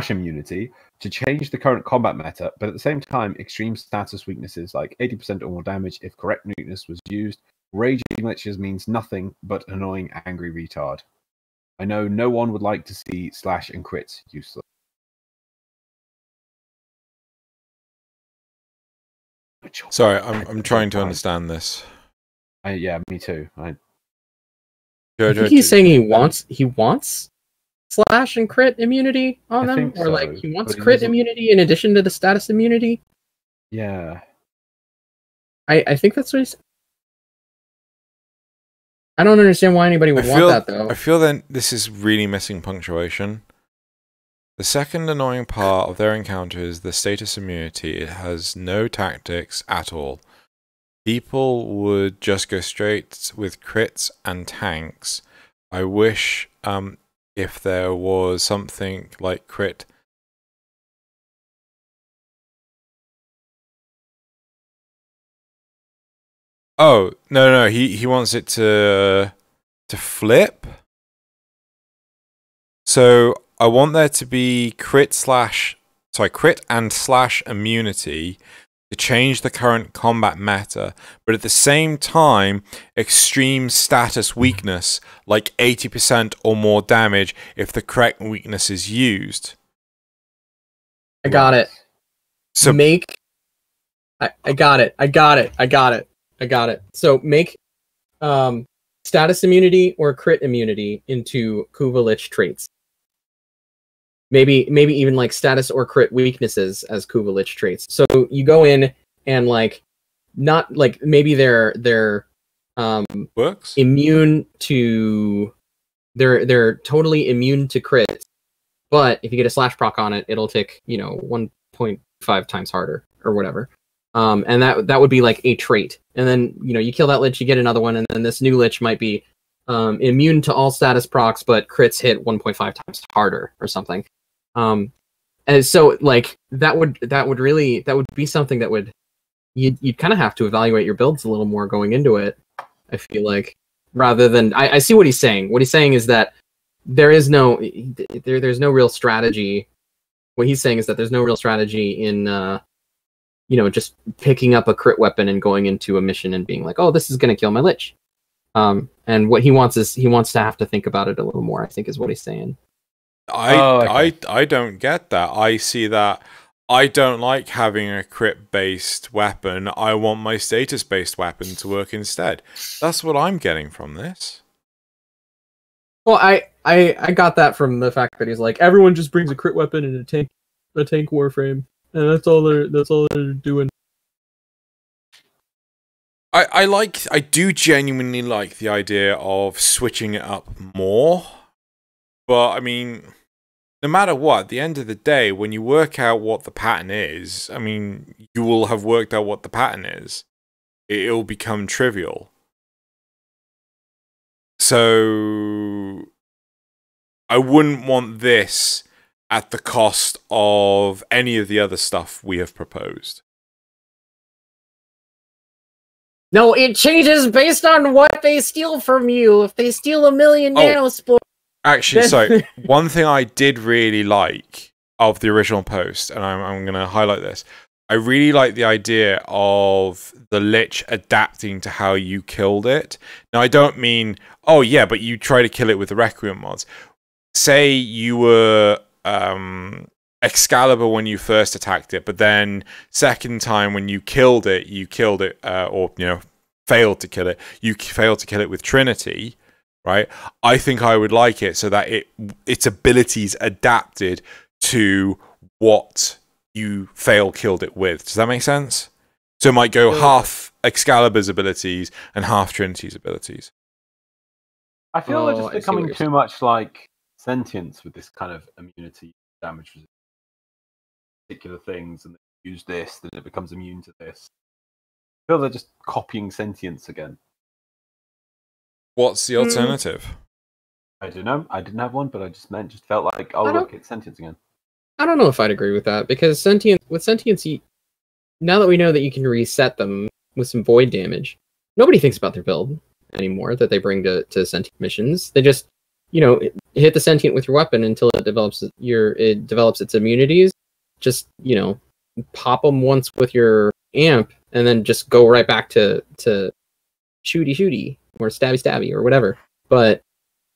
S2: immunity to change the current combat meta, but at the same time, extreme status weaknesses like 80% or more damage if correct weakness was used. Raging liches means nothing but annoying angry retard. I know no one would like to see slash and crits useless.
S3: Sorry, I'm trying to understand this.
S2: Yeah, me too.
S1: I think he's saying he wants slash and crit immunity on them, or like he wants crit immunity in addition to the status immunity.
S2: Yeah,
S1: I think that's what he's. I don't understand why anybody would want that though.
S3: I feel that this is really missing punctuation. The second annoying part of their encounter is the status immunity. It has no tactics at all. People would just go straight with crits and tanks. I wish if there was something like crit. Oh, no, he wants it to flip. So I want there to be crit and slash immunity, to change the current combat meta, but at the same time, extreme status weakness, like 80% or more damage if the correct weakness is used.
S1: I got it.
S3: So
S1: make... I got it. So make status immunity or crit immunity into Kuva-Lich traits. Maybe even like status or crit weaknesses as Kuva-Lich traits. So you go in and like not like maybe they're
S3: works
S1: immune to they're totally immune to crits, but if you get a slash proc on it, it'll tick 1.5 times harder or whatever. And that would be like a trait. And then you kill that Lich, you get another one, and then this new Lich might be immune to all status procs, but crits hit 1.5 times harder or something. And so like that would be something that would you'd kind of have to evaluate your builds a little more going into it. I feel like rather than I see what he's saying. What he's saying is that there's no real strategy. What he's saying is that there's no real strategy in just picking up a crit weapon and going into a mission and being like, oh, this is gonna kill my Lich. And what he wants is he wants to have to think about it a little more, I think is what he's saying.
S3: I don't get that. I see that I don't like having a crit-based weapon. I want my status-based weapon to work instead. That's what I'm getting from this.
S1: Well, I got that from the fact that he's like, everyone just brings a crit weapon and a tank warframe, and that's all they're doing.
S3: I do genuinely like the idea of switching it up more. But, I mean, no matter what, at the end of the day, when you work out what the pattern is, I mean, you will have worked out what the pattern is. It'll become trivial. So, I wouldn't want this at the cost of any of the other stuff we have proposed.
S1: No, it changes based on what they steal from you. If they steal 1 million nanospores...
S3: Actually, so one thing I did really like of the original post, and I'm going to highlight this. I really like the idea of the Lich adapting to how you killed it. Now, I don't mean, oh yeah, but you try to kill it with the Requiem mods. Say you were Excalibur when you first attacked it, but then second time when you killed it, or failed to kill it. You failed to kill it with Trinity. Right, I think I would like it so that its abilities adapted to what you killed it with. Does that make sense? So it might go half Excalibur's abilities and half Trinity's abilities.
S2: I feel they're just becoming too much like sentience with this kind of immunity damage to particular things, and they use this, then it becomes immune to this. I feel they're just copying sentience again.
S3: What's the alternative?
S2: I don't know. I didn't have one, but I just felt like, oh look, it's sentience again.
S1: I don't know if I'd agree with that, because with sentience, now that we know that you can reset them with some void damage, nobody thinks about their build anymore that they bring to sentient missions. They just, hit the sentient with your weapon until it develops its immunities. Just, pop them once with your amp, and then just go right back to shooty or stabby or whatever. But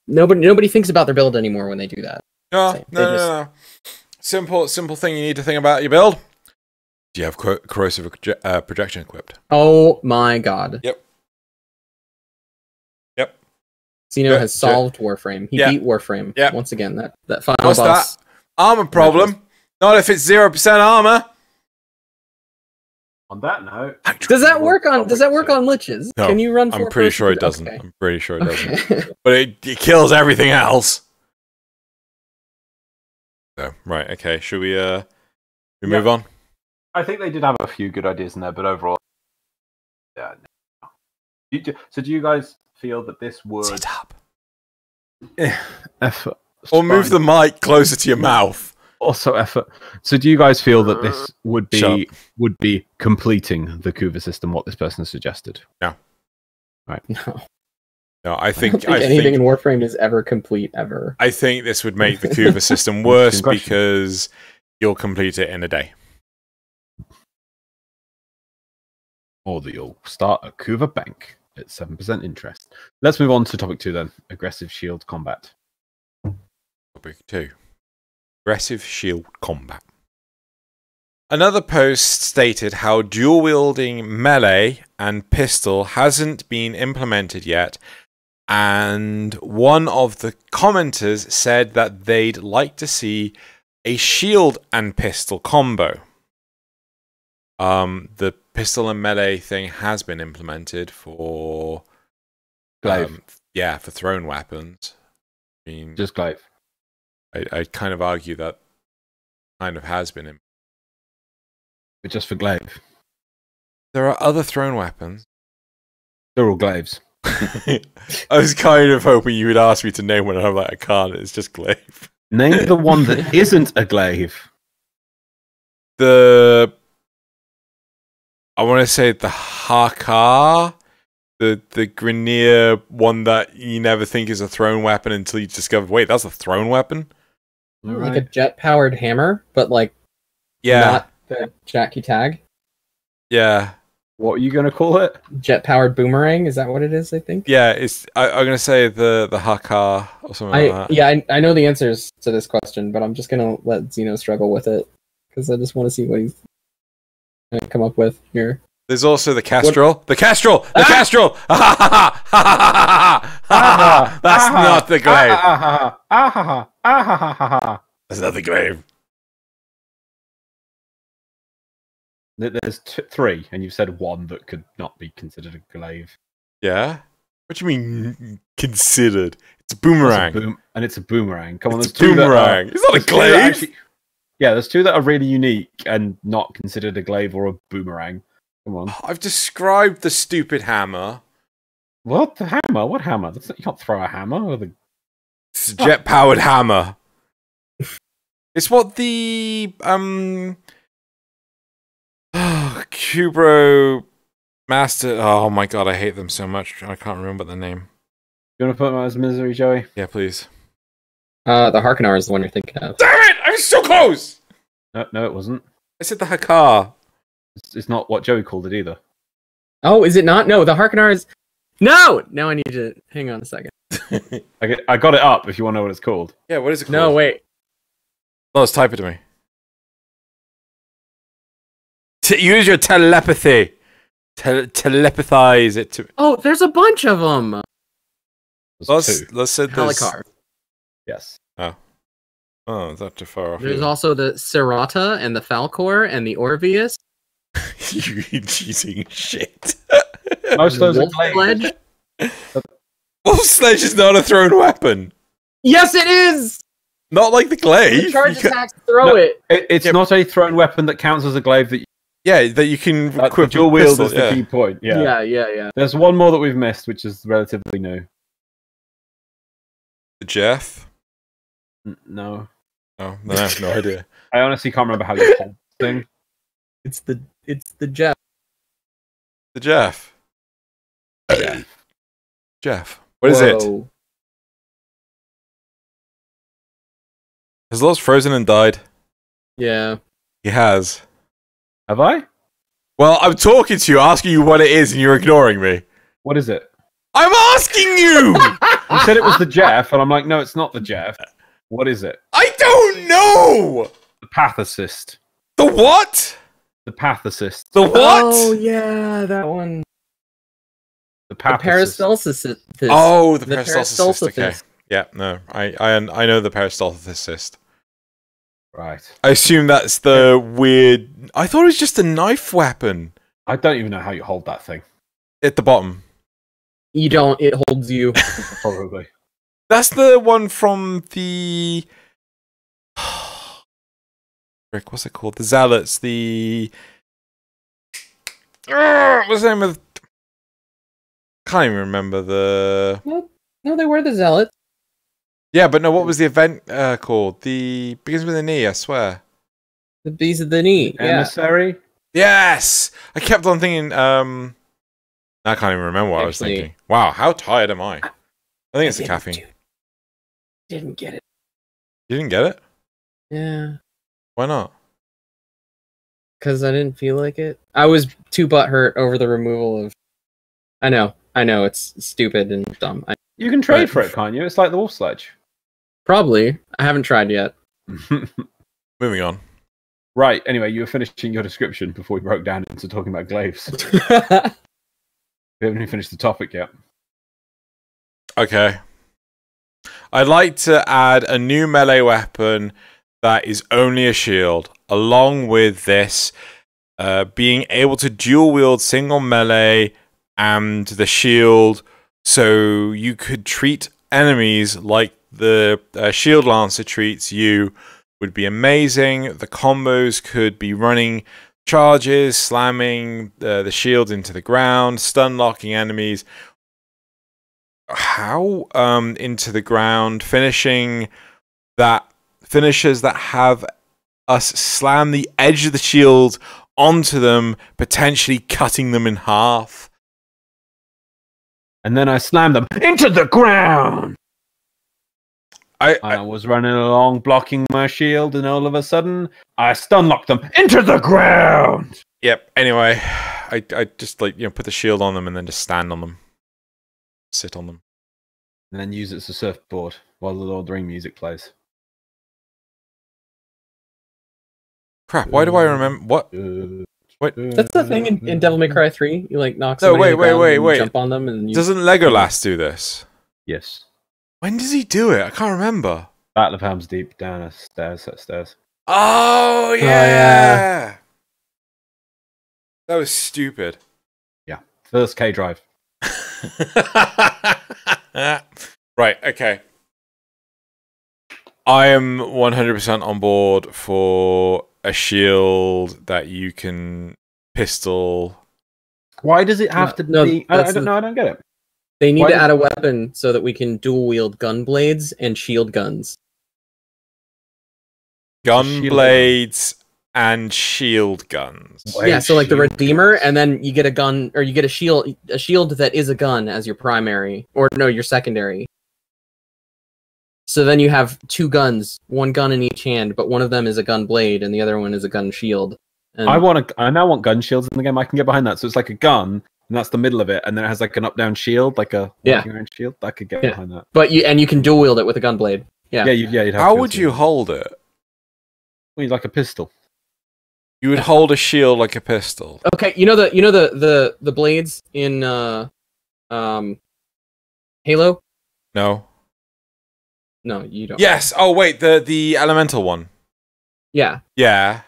S1: nobody thinks about their build anymore when they do that.
S3: No. Simple thing you need to think about your build. Do you have corrosive projection equipped?
S1: Oh my god.
S3: Yep.
S1: Xeno has solved Warframe. He beat Warframe. Once again, that final boss.
S3: What's that? Armor problem? Not if it's 0% armor.
S2: On that note,
S1: does that work on liches?
S3: No,
S1: can you run?
S3: I'm pretty sure it doesn't.
S1: Okay.
S3: I'm pretty sure it doesn't. But it kills everything else. So right, okay. Should we move on?
S2: I think they did have a few good ideas in there, but overall, yeah. So do you guys feel that this would
S3: sit up,
S2: effort,
S3: or move the mic closer to your mouth?
S2: Also effort. So do you guys feel that this would be completing the Kuva system, what this person has suggested?
S3: No.
S2: Right.
S3: No, I think
S1: anything in Warframe is ever complete, ever.
S3: I think this would make the Kuva system worse because you'll complete it in a day.
S2: or that you'll start a Kuva bank at 7% interest. Let's move on to topic 2 then. Aggressive shield combat.
S3: Topic 2. Aggressive shield combat. Another post stated how dual-wielding melee and pistol hasn't been implemented yet, and one of the commenters said that they'd like to see a shield and pistol combo. The pistol and melee thing has been implemented for
S2: Glyph.
S3: Yeah, for thrown weapons. I mean,
S2: Just Glyph.
S3: I'd kind of argue that kind of has been.
S2: But just for Glyph.
S3: There are other thrown weapons.
S2: They're all Glyphs.
S3: I was kind of hoping you would ask me to name one, and I'm like, I can't. It's just Glyph.
S2: Name the one that isn't a Glyph.
S3: I want to say the Hakar, the Grineer one that you never think is a thrown weapon until you discover, wait, that's a thrown weapon?
S1: Like a jet-powered hammer, but like not the Jackie Tag.
S3: Yeah.
S2: What are you going to call it?
S1: Jet-powered boomerang, is that what it is, I think?
S3: Yeah, I'm going to say the Hakar or something like that.
S1: Yeah, I know the answers to this question, but I'm just going to let Xeno struggle with it, because I just want to see what he's going to come up with here.
S3: There's also the Castrol. The Castrol! The Castrol! That's not the glaive. That's not the glaive.
S2: There's 3, and you've said one that could not be considered a glaive.
S3: Yeah? What do you mean considered? It's a boomerang.
S2: And it's a boomerang. Come on,
S3: It's
S2: there's
S3: a boomerang. It's not a glaive.
S2: Yeah, there's 2 that are really unique and not considered a glaive or a boomerang. Come on.
S3: I've described the stupid hammer.
S2: What? The hammer? What hammer? You can't throw a hammer with a...
S3: It's a jet-powered hammer. It's what the Kubro Master. Oh my god, I hate them so much. I can't remember the name.
S2: You want to put them as misery, Joey?
S3: Yeah, please.
S1: The Harkonnen is the one you're thinking of.
S3: Damn it! I was so close!
S2: No, it wasn't.
S3: I said the Hakar.
S2: It's not what Joey called it either.
S1: Oh, is it not? No, the Harkonnen is... No! Now I need to... Hang on a second.
S2: I got it up if you want to know what it's called.
S3: Yeah, what is it called?
S1: No, wait.
S3: Let's type it to me. Use your telepathy. Telepathize it to me.
S1: Oh, there's a bunch of them!
S3: Let's say there's...
S1: Helicar.
S2: Yes.
S3: Oh, that's too far off.
S1: There's also the Serata and the Falcor and the Orvius.
S3: You're cheating shit.
S2: Most of those are
S1: Wolf Sledge.
S3: Wolf Sledge is not a thrown weapon.
S1: Yes, it is!
S3: Not like the glaive.
S1: You charge attacks, throw it.
S2: It's not a thrown weapon that counts as a glaive that
S3: that you can equip
S2: dual
S3: with
S2: wield
S3: pistol,
S2: is the key point.
S1: Yeah.
S2: There's one more that we've missed, which is relatively new.
S3: Jeff?
S2: No.
S3: Oh, no, I have no idea.
S2: I honestly can't remember how you hold the thing.
S1: It's the Jeff.
S3: The Jeff. Jeff. What is it? Has Loz frozen and died?
S1: Yeah.
S3: He has.
S2: Have I?
S3: Well, I'm talking to you, asking you what it is, and you're ignoring me.
S2: What is it?
S3: I'm asking you!
S2: You said it was the Jeff, and I'm like, no, it's not the Jeff. What is it?
S3: I don't know!
S2: The Path Assist.
S3: The what?
S2: The Path Assist.
S3: The what?
S1: Oh, yeah, that one.
S2: The Path
S1: Paracelsus.
S3: Oh, the Paracelsus. Okay.
S1: Paracelsus.
S3: Yeah, no, I know the Paracelsus.
S2: Right.
S3: I assume that's the weird... I thought it was just a knife weapon.
S2: I don't even know how you hold that thing.
S3: At the bottom.
S1: You don't, it holds you.
S2: Probably.
S3: That's the one from the... Rick, what's it called? The Zealots, the... What's the name of... Can't even remember the...
S1: No, they were the Zealots.
S3: Yeah, but no, what was the event called? The... Begins with an E, I swear.
S1: The Bees of the Knee.
S2: Emissary?
S3: Yes! I kept on thinking... I can't even remember what I was thinking. Wow, how tired am I? I think it's the caffeine.
S1: Didn't get it.
S3: You didn't get it?
S1: Yeah.
S3: Why not?
S1: Because I didn't feel like it. I was too butthurt over the removal of. I know, it's stupid and dumb.
S2: You can trade for it, can't you? It's like the wolf sledge.
S1: Probably. I haven't tried yet.
S3: Moving on.
S2: Right. Anyway, you were finishing your description before we broke down into talking about glyphs. We haven't even finished the topic yet.
S3: Okay. I'd like to add a new melee weapon that is only a shield, along with this being able to dual wield single melee and the shield, so you could treat enemies like the shield lancer treats you, would be amazing. The combos could be running charges, slamming the shield into the ground, stun locking enemies. How into the ground, finishers that have us slam the edge of the shield onto them, potentially cutting them in half.
S2: And then I slammed them into the ground. I was running along, blocking my shield, and all of a sudden, I stun locked them into the ground.
S3: Yep. Anyway, I just like put the shield on them and then just stand on them, sit on them,
S2: and then use it as a surfboard while the Lord of the Ring music plays.
S3: Crap! Why do I remember what? Wait,
S1: that's the thing in Devil May Cry 3. You like knock somebody
S3: wait.
S1: jump on them, and
S3: Doesn't Legolas do this?
S2: Yes.
S3: When does he do it? I can't remember.
S2: Battle of Helm's Deep, down a stairs, upstairs.
S3: Oh yeah. That was stupid.
S2: Yeah. First K drive.
S3: Right, okay. I am 100% on board for a shield that you can pistol.
S2: Why does it have to be? I don't get it.
S1: They need to add a weapon so that we can dual wield gun blades and shield guns.
S3: Gun blades and shield guns.
S1: Yeah, so like the Redeemer, and then you get a gun, or you get a shield that is a gun as your primary, or no, your secondary. So then you have two guns, one gun in each hand, but one of them is a gun blade and the other one is a gun shield. And
S2: I now want gun shields in the game. I can get behind that. So it's like a gun, and that's the middle of it, and then it has like an up-down shield, like a iron shield. I could get behind that.
S1: But you can dual wield it with a gun blade. Yeah.
S2: You'd have
S3: How would you hold it?
S2: Well, like a pistol.
S3: You would hold a shield like a pistol.
S1: Okay, you know the blades in Halo?
S3: No.
S1: No, you don't.
S3: Yes. Oh wait, the elemental one.
S1: Yeah.
S3: Yeah.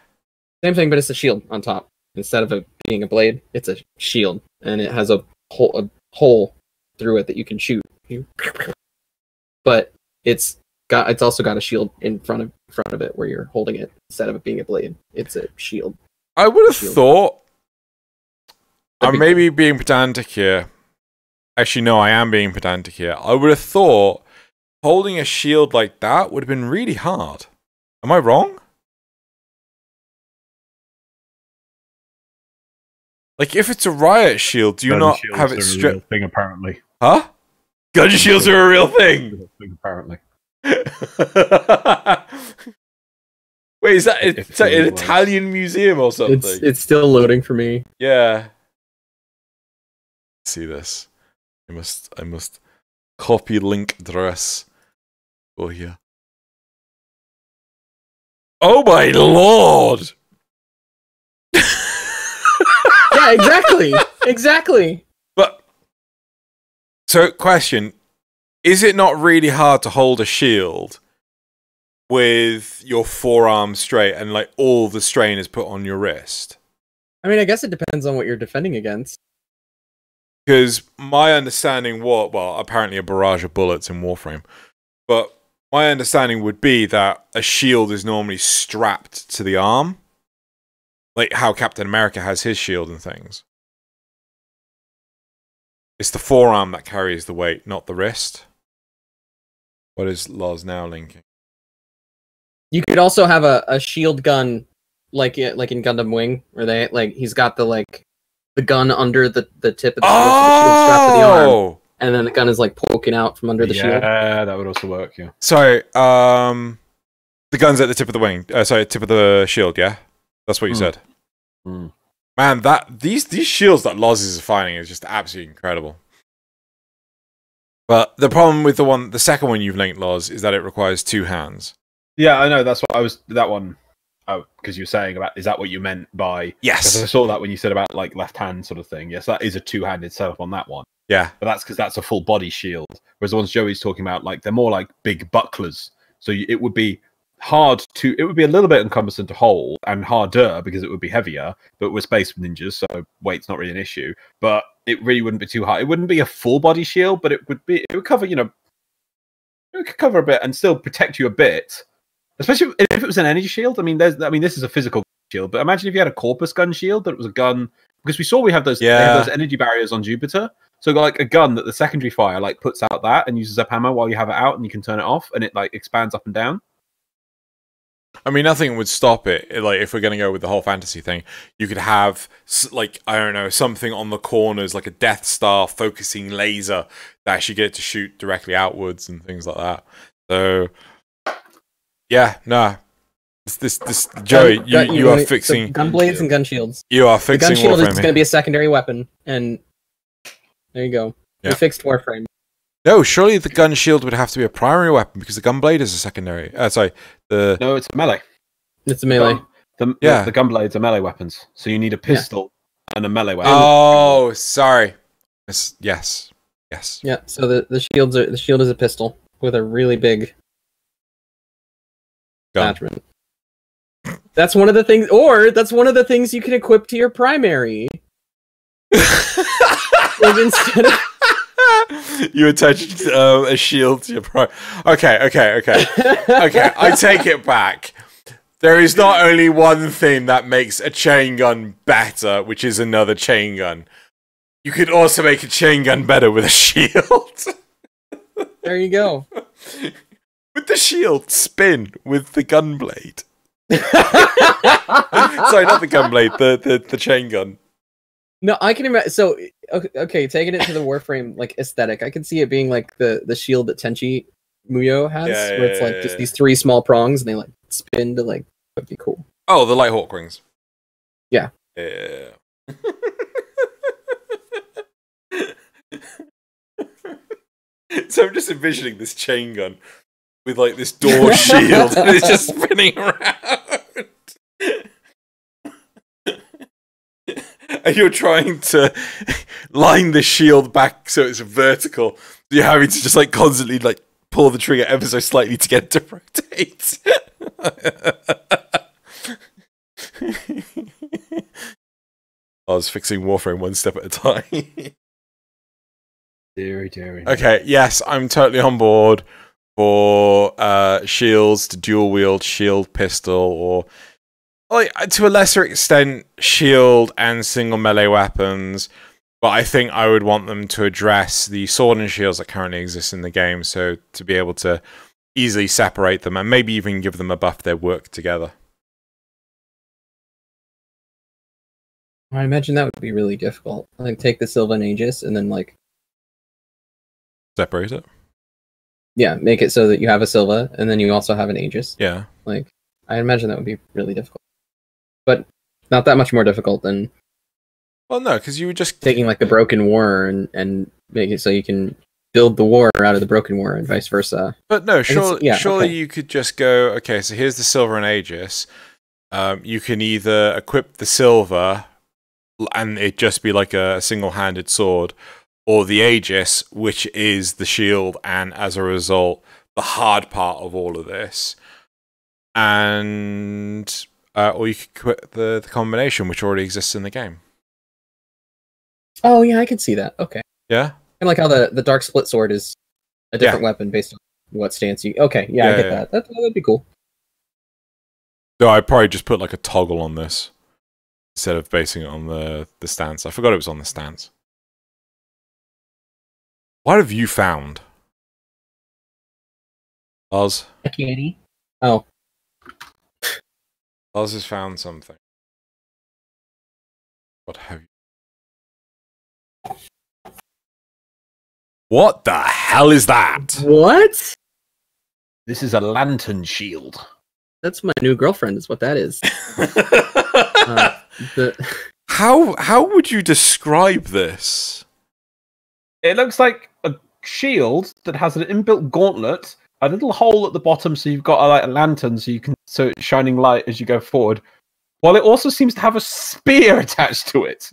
S1: Same thing, but it's a shield on top. Instead of it being a blade, it's a shield, and it has a hole through it that you can shoot. But it's also got a shield in front of it where you're holding it instead of it being a blade. It's a shield.
S3: I would have thought. I'm maybe being pedantic here. Actually, no, I am being pedantic here. I would have thought holding a shield like that would have been really hard. Am I wrong? Like, if it's a riot shield, do you not have it stripped?
S2: Thing apparently.
S3: Huh? Gun shields are a real thing.
S2: Apparently.
S3: Wait, is that an Italian museum or something?
S1: It's still loading for me.
S3: Yeah. See this. I must copy link address. Go here. Oh my lord!
S1: Yeah, exactly.
S3: But so, question: is it not really hard to hold a shield with your forearm straight and like all the strain is put on your wrist?
S1: I mean, I guess it depends on what you're defending against.
S3: Because my understanding apparently a barrage of bullets in Warframe, but my understanding would be that a shield is normally strapped to the arm. Like how Captain America has his shield and things. It's the forearm that carries the weight, not the wrist. What is Loz now linking?
S1: You could also have a shield gun, like in Gundam Wing, where he's got the gun under the tip of the shield strapped to the arm, and then the gun is like poking out from under the shield.
S2: Yeah, that would also work. Yeah.
S3: Sorry, the gun's at the tip of the wing. Tip of the shield. Yeah. That's what you said. Man, these shields that Loz is finding is just absolutely incredible. But the problem with the second one you've linked, Loz, is that it requires 2 hands.
S2: Yeah, I know. That's what I was. That one. Oh, because you were saying about. Is that what you meant by?
S3: Yes.
S2: I saw that when you said about like left hand sort of thing. Yes, that is a 2-handed setup on that one.
S3: Yeah.
S2: But that's because that's a full body shield. Whereas the ones Joey's talking about, like they're more like big bucklers. So it would be hard to. It would be a little bit cumbersome to hold and harder because it would be heavier. But we're space ninjas, so weight's not really an issue. But it really wouldn't be too hard. It wouldn't be a full body shield, but it would be. It would cover, it could cover a bit and still protect you a bit. Especially if it was an energy shield. I mean, this is a physical shield, but imagine if you had a corpus gun shield that was a gun, because we saw we have those, they have those energy barriers on Jupiter. So like a gun that the secondary fire like puts out that and uses up ammo while you have it out, and you can turn it off, and it like expands up and down.
S3: I mean, nothing would stop it. Like, if we're going to go with the whole fantasy thing, you could have, like, I don't know, something on the corners, like a Death Star focusing laser that actually get to shoot directly outwards and things like that. So, yeah, nah. This Joey, you are fixing...
S1: So gun blades and gun shields.
S3: You are fixing
S1: the gun shield
S3: Warframe.
S1: is going to be a secondary weapon, and there you go. Yeah. We fixed Warframe.
S3: No, surely the gun shield would have to be a primary weapon because the gun blade is a secondary.
S2: No, it's a melee.
S1: It's a melee.
S2: The gun blades are melee weapons, so you need a pistol and a melee weapon.
S3: Oh, sorry. Yes.
S1: Yeah. So the shield is a pistol with a really big attachment. That's one of the things, or that's one of the things you can equip to your primary. Like instead of.
S3: You attached a shield to your prime. Okay. I take it back. There is not only one thing that makes a chain gun better, which is another chain gun. You could also make a chain gun better with a shield.
S1: There you go.
S3: With the shield, spin with the gun blade. Sorry, not the gun blade, the chain gun.
S1: No, I can imagine. So, okay, taking it to the Warframe like aesthetic, I can see it being like the shield that Tenchi Muyo has, where it's like just these 3 small prongs and they like spin to like. That'd be cool.
S3: Oh, the light hawk rings.
S1: Yeah.
S3: Yeah. So I'm just envisioning this chain gun with like this door shield and it's just spinning around. And you're trying to line the shield back so it's vertical. So you're having to just like constantly like pull the trigger ever so slightly to get it to rotate. I was fixing Warframe one step at a time.
S2: Deary.
S3: Okay, yes, I'm totally on board for shields to dual wield shield pistol, or like to a lesser extent shield and single melee weapons. But I think I would want them to address the sword and shields that currently exist in the game, so to be able to easily separate them and maybe even give them a buff they work together.
S1: I imagine that would be really difficult. Like take the Sylvan Aegis and then like
S3: separate it.
S1: Yeah, make it so that you have a Sylva and then you also have an Aegis.
S3: Yeah.
S1: Like I imagine that would be really difficult. But not that much more difficult than
S3: well, no, because you would just
S1: taking like the Broken War and make it so you can build the war out of the Broken War and vice versa.
S3: But no, surely you could just go, okay, so here's the Silver and Aegis. You can either equip the Silver and it just be like a single-handed sword, or the Aegis, which is the shield and as a result the hard part of all of this. And or you could quit the combination which already exists in the game.
S1: Oh yeah, I can see that. Okay.
S3: Yeah?
S1: And like how the Dark Split Sword is a different weapon based on what stance you... Okay, yeah, I get that. That would be cool.
S3: So I'd probably just put like a toggle on this instead of basing it on the stance. I forgot it was on the stance. What have you found? Oz?
S1: Katie? Oh.
S3: Oz has found something. What have you... What the hell is that?
S1: What?
S2: This is a lantern shield.
S1: That's my new girlfriend, is what that is.
S3: How would you describe this?
S2: It looks like a shield that has an inbuilt gauntlet, a little hole at the bottom, so you've got a lantern, so it's shining light as you go forward. While it also seems to have a spear attached to it,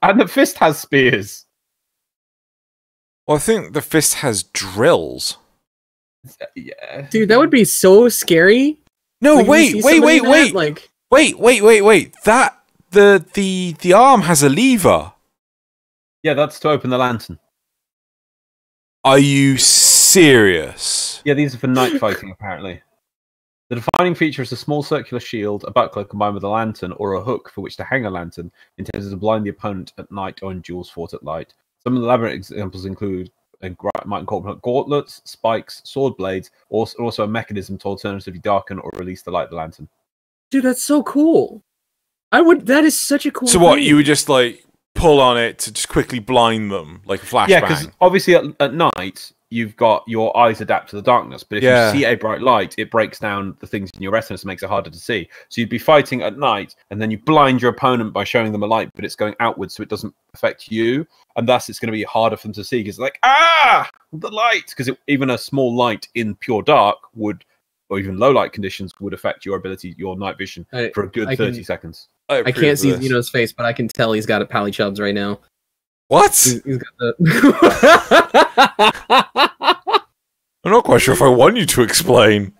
S2: and the fist has spears.
S3: Well, I think the fist has drills.
S2: Yeah,
S1: Dude, that would be so scary.
S3: No,
S1: Like,
S3: wait.
S1: like
S3: Wait. That the arm has a lever.
S2: yeah, that's to open the lantern.
S3: Are you serious?
S2: Yeah, these are for night fighting, apparently. The defining feature is a small circular shield, a buckler combined with a lantern, or a hook for which to hang a lantern, intended to blind the opponent at night or in duels fought at light. Some of the elaborate examples include might incorporate gauntlets, spikes, sword blades, or also a mechanism to alternatively darken or release the light of the lantern.
S1: dude, that's so cool. That is such a cool
S3: So what,
S1: thing.
S3: you would just like pull on it to just quickly blind them, like a flashbang?
S2: Yeah, because obviously at night, you've got your eyes adapt to the darkness, but if you see a bright light, it breaks down the things in your retinas and makes it harder to see. So you'd be fighting at night, and then you blind your opponent by showing them a light, but it's going outwards, so it doesn't affect you, and thus it's going to be harder for them to see, because like, the light! Because even a small light in pure dark would, or even low light conditions, would affect your ability, your night vision, for a good 30 seconds.
S1: I can't see Xeno's face, but I can tell he's got a pally chubs right now.
S3: What?
S1: He's got the...
S3: I'm not quite sure if I want you to explain.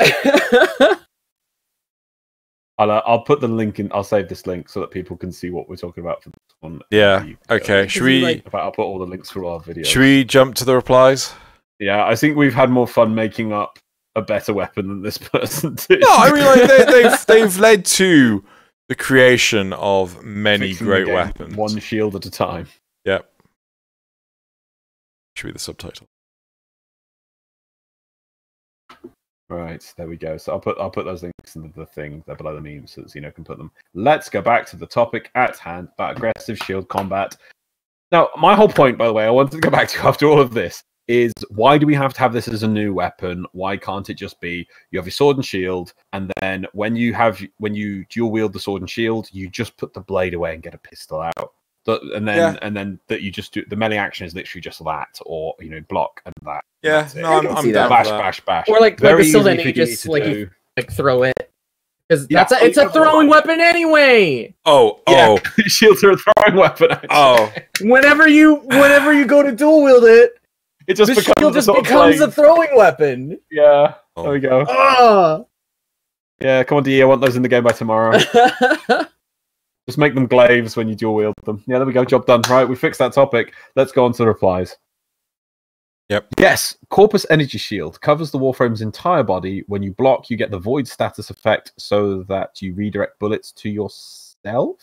S2: I'll put the link in. I'll save this link so that people can see what we're talking about for this one.
S3: Yeah. Okay. Should we?
S2: I'll put all the links for our videos.
S3: Should we jump to the replies?
S2: Yeah, I think we've had more fun making up a better weapon than this person did.
S3: No, I mean like they've led to the creation of many
S2: Fixing
S3: great
S2: the game
S3: weapons.
S2: one shield at a time.
S3: Yep. Should be the subtitle.
S2: Right, there we go. So I'll put those links in the thing there below the meme so that Xeno can put them. Let's go back to the topic at hand about aggressive shield combat. Now, my whole point, by the way, I wanted to go back to after all of this, is why do we have to have this as a new weapon? Why can't it just be you have your sword and shield, and then when you dual wield the sword and shield, you just put the blade away and get a pistol out? And then that you just do the melee action is literally just that, or block and that.
S3: Yeah, no, I'm down
S2: bash,
S3: with that.
S2: bash, bash.
S1: Or like
S2: Very
S1: the Sylvan,
S2: easy
S1: you
S2: for
S1: just
S2: to
S1: like
S2: do.
S1: you throw it because
S2: Yeah,
S1: it's a throwing weapon anyway.
S2: Yeah, shields are a throwing weapon. Actually.
S3: Oh,
S1: Whenever you go to dual wield it,
S2: it just
S1: the shield just
S2: sort of
S1: becomes a
S2: blade.
S1: throwing weapon.
S2: Yeah, there we go. Yeah, come on, DE, I want those in the game by tomorrow. Just make them glaives when you dual wield them. Yeah, there we go. Job done. Right, we fixed that topic. Let's go on to the replies.
S3: Yep.
S2: Yes, Corpus Energy Shield covers the Warframe's entire body. When you block, you get the Void status effect so that you redirect bullets to yourself.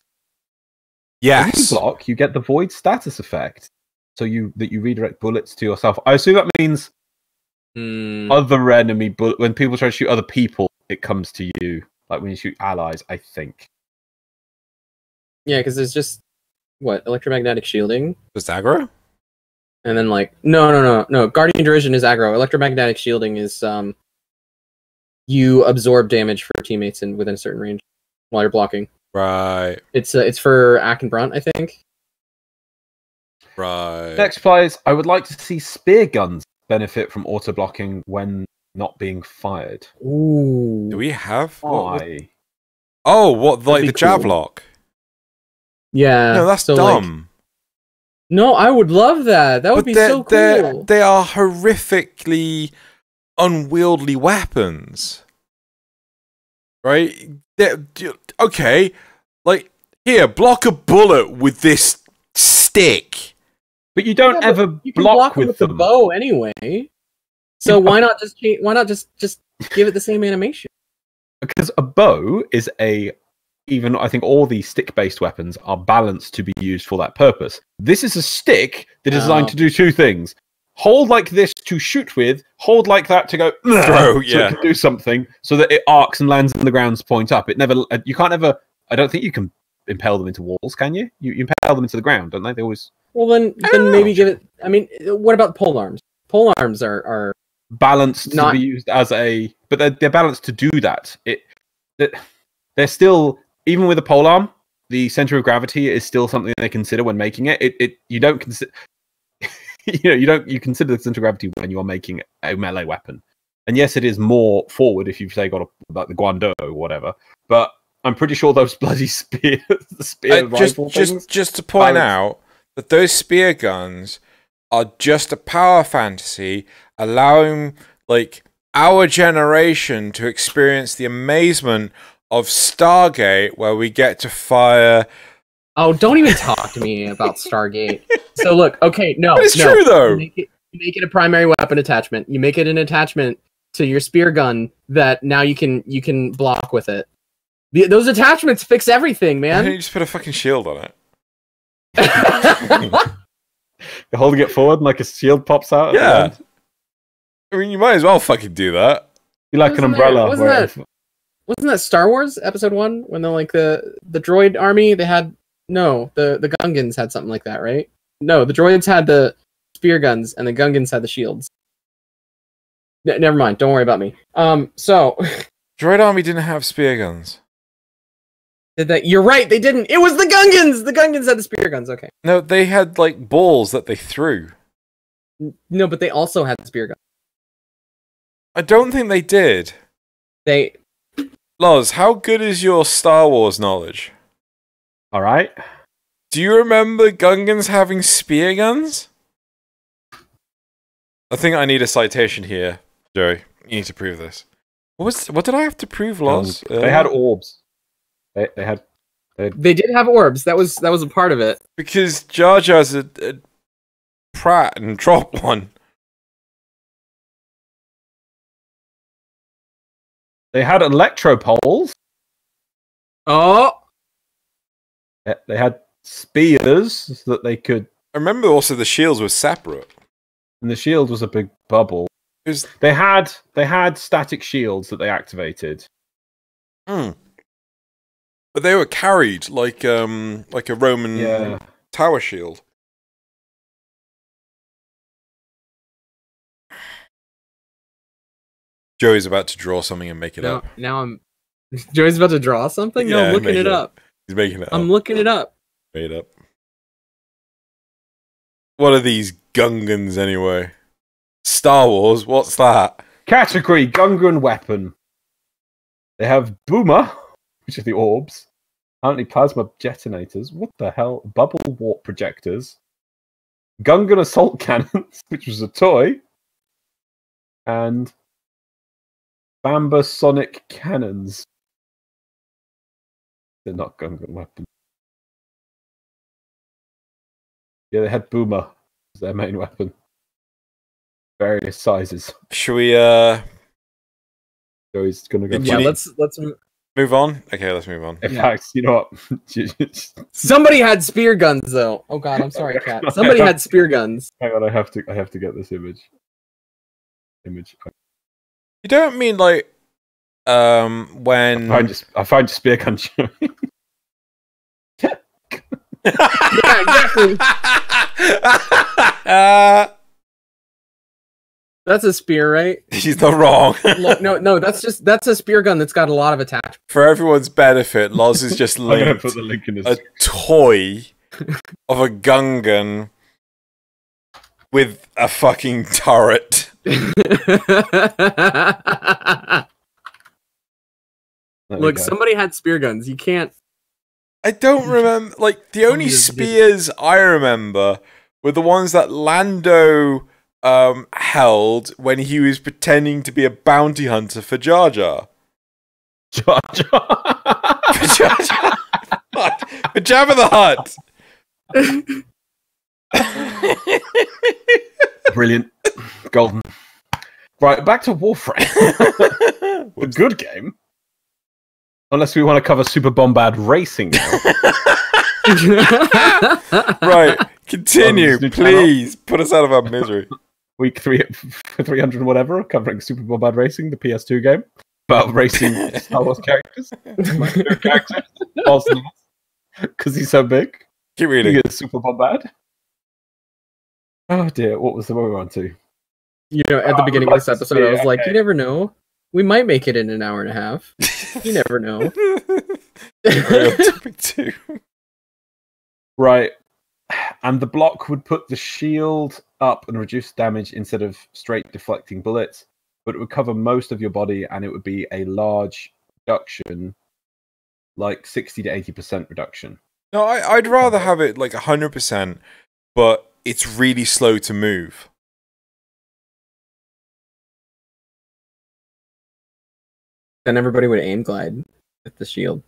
S3: yes.
S2: When you block, you get the Void status effect so you redirect bullets to yourself. I assume that means other enemy bullet. When people try to shoot other people, it comes to you. Like when you shoot allies, I think.
S1: Yeah, because there's just electromagnetic shielding,
S3: Just aggro?
S1: and then no. Guardian Derision is aggro. Electromagnetic shielding is you absorb damage for teammates within a certain range while you're blocking.
S3: Right.
S1: It's for Ack and Brunt, I think.
S3: Right.
S2: Next plays, I would like to see spear guns benefit from auto blocking when not being fired.
S1: Ooh.
S3: Do we have?
S2: Why?
S3: What like
S1: be
S3: the
S1: cool.
S3: Javlock?
S1: Yeah.
S3: No, that's
S1: so,
S3: dumb.
S1: No, I would love that. That would be so cool.
S3: They are horrifically unwieldy weapons. Right? Okay. Like, here, block a bullet with this stick.
S2: But you don't ever
S1: you can
S2: block
S1: with the
S2: them.
S1: bow anyway. So why not just give it the same animation?
S2: Because a bow is even I think all the stick-based weapons are balanced to be used for that purpose. This is a stick that is designed to do two things. Hold like this to shoot with, hold like that to go
S3: throw,
S2: so it can do something, so that it arcs and lands in the ground to point up. You can't ever, I don't think you can impale them into walls, can you? You impale them into the ground, don't they? They always...
S1: Well, then maybe give it... I mean, what about pole arms? Pole arms are
S2: balanced to be used as a... But they're balanced to do that. They're still... Even with a polearm, the center of gravity is still something they consider when making it. You don't consider, you consider the center of gravity when you're making a melee weapon. And yes, it is more forward if you've say got like the Guando or whatever. But I'm pretty sure those bloody rifle things.
S3: Just to point out that those spear guns are just a power fantasy, allowing like our generation to experience the amazement of Stargate, where we get to fire.
S1: Oh, don't even talk to me about Stargate. So look, okay, no,
S3: it's true though.
S1: You make it a primary weapon attachment. You make it an attachment to your spear gun that now you can block with it. Those attachments fix everything, man.
S3: Why don't you just put a fucking shield on it?
S2: You're holding it forward and like a shield pops out.
S3: Yeah. I mean, you might as well fucking do that.
S2: You like an umbrella.
S1: Wasn't that Star Wars Episode 1 when they're like the droid army? They had the Gungans had something like that, right? No, the droids had the spear guns and the Gungans had the shields. Never mind. Don't worry about me. So
S3: Droid Army didn't have spear guns.
S1: Did they? You're right. They didn't. It was the Gungans. The Gungans had the spear guns. Okay.
S3: No, they had like balls that they threw.
S1: No, but they also had the spear guns.
S3: I don't think they did. Loz, how good is your Star Wars knowledge?
S2: All right.
S3: Do you remember Gungans having spear guns? I think I need a citation here, Joey. You need to prove this. What did I have to prove, Loz?
S2: They had orbs. They
S1: did have orbs. That was a part of it.
S3: Because Jar Jar's a prat and dropped one.
S2: They had electropoles.
S1: Oh.
S2: They had spears so that they could.
S3: I remember also the shields were separate.
S2: And the shield was a big bubble. They had static shields that they activated.
S3: But they were carried like a Roman tower shield. Joey's about to draw something and make it up.
S1: Joey's about to draw something? No, I'm looking it up.
S3: He's making it up.
S1: I'm looking it up.
S3: Made up. What are these Gungans anyway? Star Wars, what's that?
S2: Category, Gungan weapon. They have Boomer, which are the orbs. Apparently plasma detonators. What the hell? Bubble warp projectors. Gungan assault cannons, which was a toy. And Bamba sonic cannons. They're not Gungan weapons. Yeah, they had Boomer as their main weapon. Various sizes.
S3: Should we
S2: Joey's gonna go.
S1: Yeah, let's
S3: move on. Okay, let's move on.
S2: In fact, you know what?
S1: Somebody had spear guns though. Oh god, I'm sorry, Kat. Somebody had spear guns.
S2: Hang on, I have to get this image.
S3: You don't mean like when
S2: I find spear gun.
S1: Yeah, exactly. That's a spear, right?
S3: He's not wrong.
S1: No, that's a spear gun that's got a lot of attachments.
S3: For everyone's benefit, Loz is just linked
S2: put the link in
S3: a toy of a Gungan with a fucking turret.
S1: Look, somebody had spear guns. You can't.
S3: I don't remember. Like, the only spears I remember were the ones that Lando held when he was pretending to be a bounty hunter for Jar Jar.
S2: Jar Jar?
S3: For Jar Jar. For Jabba the
S2: Hutt. Brilliant. Golden. Right, back to Warframe. A good game. Unless we want to cover Super Bombard Racing now.
S3: Right, continue, please. Put us out of our misery.
S2: Week 300 whatever, covering Super Bombard Racing, the PS2 game. About racing Star Wars characters. My favorite character. Because he's so big.
S3: Keep reading.
S2: He is Super Bombard. Oh dear, what was the one we were on to?
S1: You know, at the beginning of this episode, I was like, you never know. We might make it in an hour and a half. You never know.
S3: Topic 2.
S2: Right. And the block would put the shield up and reduce damage instead of straight deflecting bullets, but it would cover most of your body, and it would be a large reduction, like 60 to 80% reduction.
S3: No, I'd rather have it like 100%, but it's really slow to move.
S1: Then everybody would aim glide with the shield.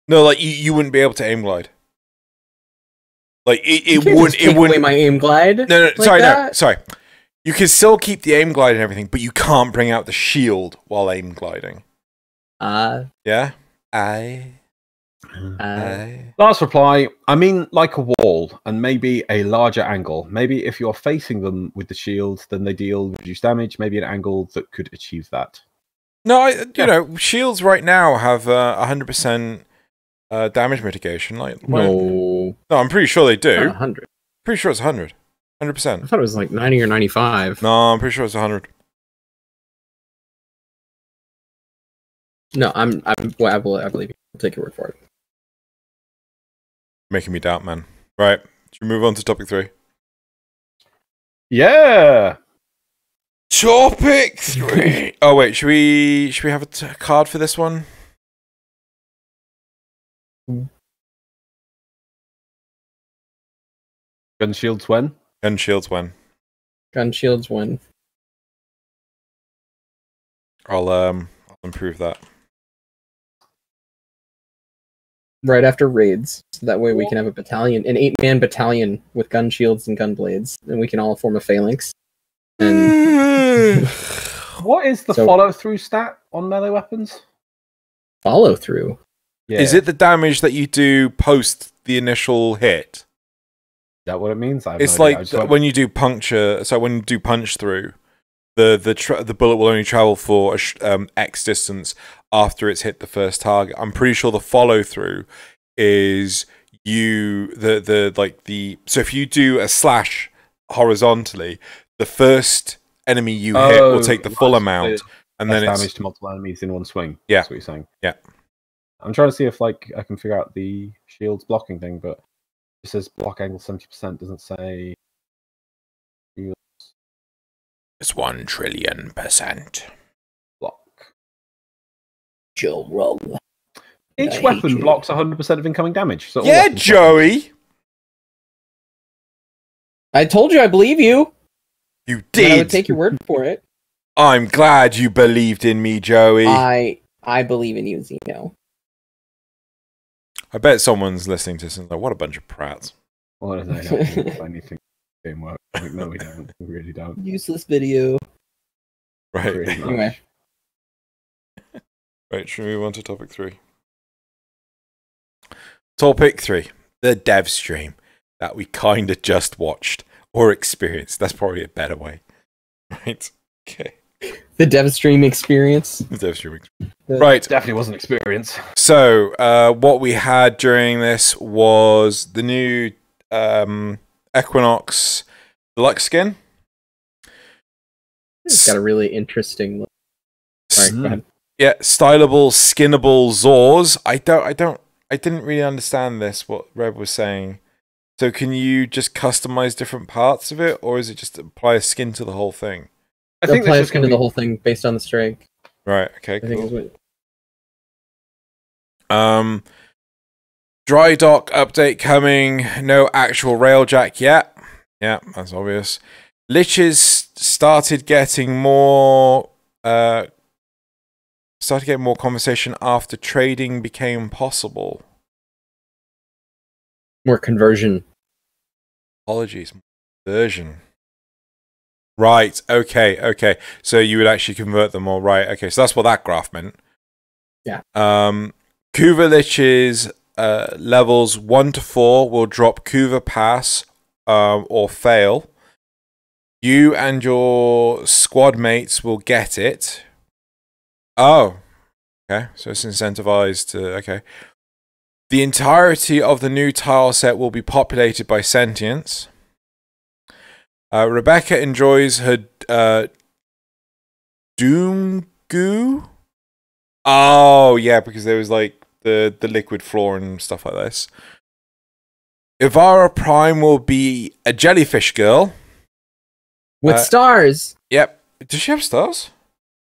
S3: No, like you wouldn't be able to aim glide. Like it
S1: You
S3: wouldn't.
S1: take away my aim glide.
S3: No,
S1: like
S3: sorry,
S1: that?
S3: no, sorry. You can still keep the aim glide and everything, but you can't bring out the shield while aim gliding. Yeah.
S2: Last reply. I mean, like a wall, and maybe a larger angle. Maybe if you're facing them with the shield, then they deal reduced damage. Maybe an angle that could achieve that.
S3: No, you know, shields right now have 100% damage mitigation. Like,
S1: No,
S3: I'm pretty sure they do.
S1: 100.
S3: Pretty sure it's 100. 100%.
S1: I thought it was like 90 or 95.
S3: No, I'm pretty sure it's 100.
S1: No, I believe you. I'll take your word for it.
S3: Making me doubt, man. Right, should we move on to topic 3?
S2: Yeah.
S3: Topic 3. Oh wait, should we have a card for this one?
S2: Gun shields when?
S3: Gun shields when?
S1: Gun shields when?
S3: I'll improve that.
S1: Right after raids, so that way we can have a battalion, an 8-man battalion with gun shields and gun blades, and we can all form a phalanx. And
S2: what is the follow-through stat on melee weapons?
S1: Follow through.
S2: Yeah.
S3: Is it the damage that you do post the initial hit?
S2: Is that what it means?
S3: It's like when you do puncture. So when you do punch through, the bullet will only travel for X distance after it's hit the first target. I'm pretty sure the follow through is so if you do a slash horizontally, the first enemy you hit will take the full amount, and then it's
S2: damage to multiple enemies in one swing.
S3: Yeah,
S2: that's what you're saying.
S3: Yeah,
S2: I'm trying to see if I can figure out the shields blocking thing, but it says block angle 70%. Doesn't say.
S3: It's 1,000,000,000,000%.
S2: Block.
S1: Joe wrong.
S2: Each weapon blocks 100% of incoming damage. So
S3: yeah, Joey.
S1: I told you I believe you.
S3: You did.
S1: I would take your word for it.
S3: I'm glad you believed in me, Joey.
S1: I believe in you, Xeno.
S3: I bet someone's listening to this and like, what a bunch of prats.
S2: Well, I don't think anything game work. I think, no, we don't. We really don't.
S1: Useless video.
S3: Right.
S1: Anyway.
S3: Right, should we move on to topic 3? Topic 3. The dev stream that we kind of just watched or experienced. That's probably a better way. Right? Okay.
S1: The dev stream experience.
S3: The dev stream experience. Right.
S2: Definitely wasn't experience.
S3: So, what we had during this was the new Equinox Deluxe skin.
S1: It's got a really interesting look. Sorry, go ahead.
S3: Yeah, stylable, skinnable Zors. I didn't really understand this, what Reb was saying. So can you just customize different parts of it, or is it just apply a skin to the whole thing?
S2: I think
S1: apply a skin to the whole thing based on the strike.
S3: Right, okay,
S1: I think is what...
S3: Dry dock update coming. No actual railjack yet. Yeah, that's obvious. Liches started getting more conversation after trading became possible.
S1: More conversion.
S3: Apologies. Conversion. Right, okay. So you would actually convert them all, right? Okay, so that's what that graph meant.
S1: Yeah.
S3: Kuva Liches levels 1 to 4 will drop Kuva Pass or fail. You and your squad mates will get it. Oh, okay. So it's incentivized to, okay. The entirety of the new tile set will be populated by sentients. Rebecca enjoys her Doom Goo. Oh, yeah, because there was like the liquid floor and stuff like this. Ivara Prime will be a jellyfish girl.
S1: With stars.
S3: Yep. Does she have stars?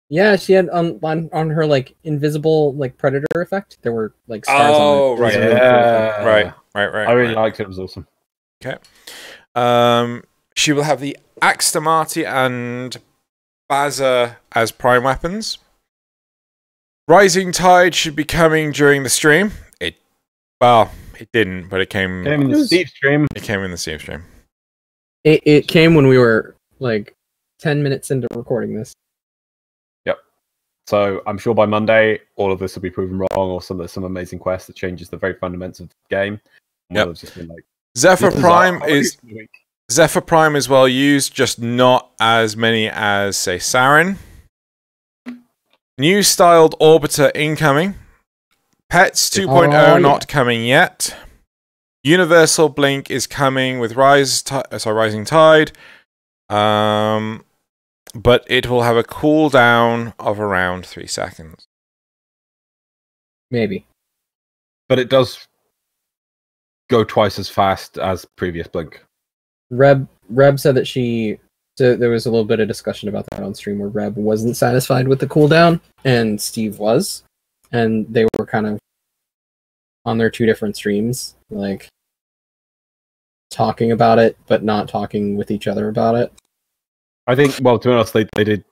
S1: Yeah, she had on her like invisible like predator effect. There were like stars on it.
S3: Oh, right.
S2: Yeah.
S3: Right.
S2: I really liked it. It was awesome.
S3: Okay. She will have the Axtamati and Baza as prime weapons. Rising Tide should be coming during the stream. It didn't, but it came.
S2: Came in the Steam stream.
S3: It came in the Steam stream.
S1: It came when we were like 10 minutes into recording this.
S2: Yep. So I'm sure by Monday all of this will be proven wrong, or some amazing quest that changes the very fundamentals of the game.
S3: Yep.
S2: We'll just been like,
S3: Zephyr Prime is well used, just not as many as say Sarin. New styled orbiter incoming. Pets 2.0 not coming yet. Universal Blink is coming with Rising Tide. But it will have a cooldown of around 3 seconds.
S1: Maybe.
S2: But it does go twice as fast as previous Blink.
S1: Reb said that so there was a little bit of discussion about that on stream where Reb wasn't satisfied with the cooldown and Steve was. And they were kind of on their two different streams, like talking about it, but not talking with each other about it.
S2: I think, well, to be honest, they did.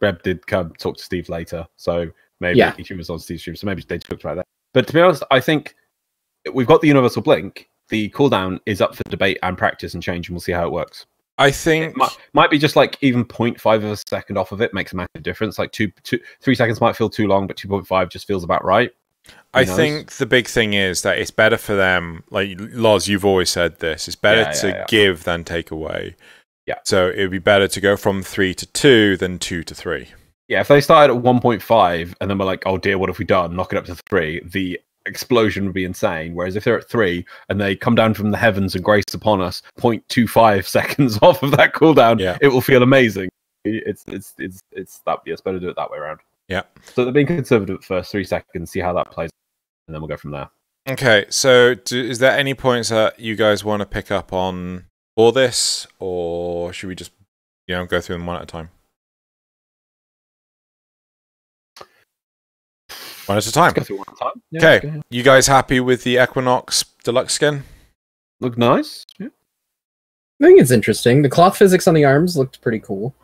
S2: Reb did come talk to Steve later, so maybe he was on Steve's stream, so maybe they talked about that. But to be honest, I think we've got the Universal Blink. The cooldown is up for debate and practice and change, and we'll see how it works.
S3: I think
S2: it might be just like even 0.5 of a second off of it makes a massive difference. Like 3 seconds might feel too long, but 2.5 just feels about right.
S3: I think the big thing is that it's better for them. Like Loz, you've always said this. It's better to give than take away.
S2: Yeah.
S3: So it would be better to go from 3 to 2 than 2 to 3.
S2: Yeah, if they started at 1.5 and then we're like, oh dear, what have we done? Knock it up to 3. The explosion would be insane. Whereas if they're at 3 and they come down from the heavens and grace upon us 0.25 seconds off of that cooldown, it will feel amazing. It's better to do it that way around.
S3: Yeah.
S2: So they're being conservative at first, 3 seconds, see how that plays, and then we'll go from there.
S3: Okay, so is there any points that you guys want to pick up on for this, or should we just, go through them one at a time? One at a time.
S2: Let's go through one at a time.
S3: Yeah, okay, you guys happy with the Equinox Deluxe skin?
S2: Look nice. Yeah.
S1: I think it's interesting. The cloth physics on the arms looked pretty cool.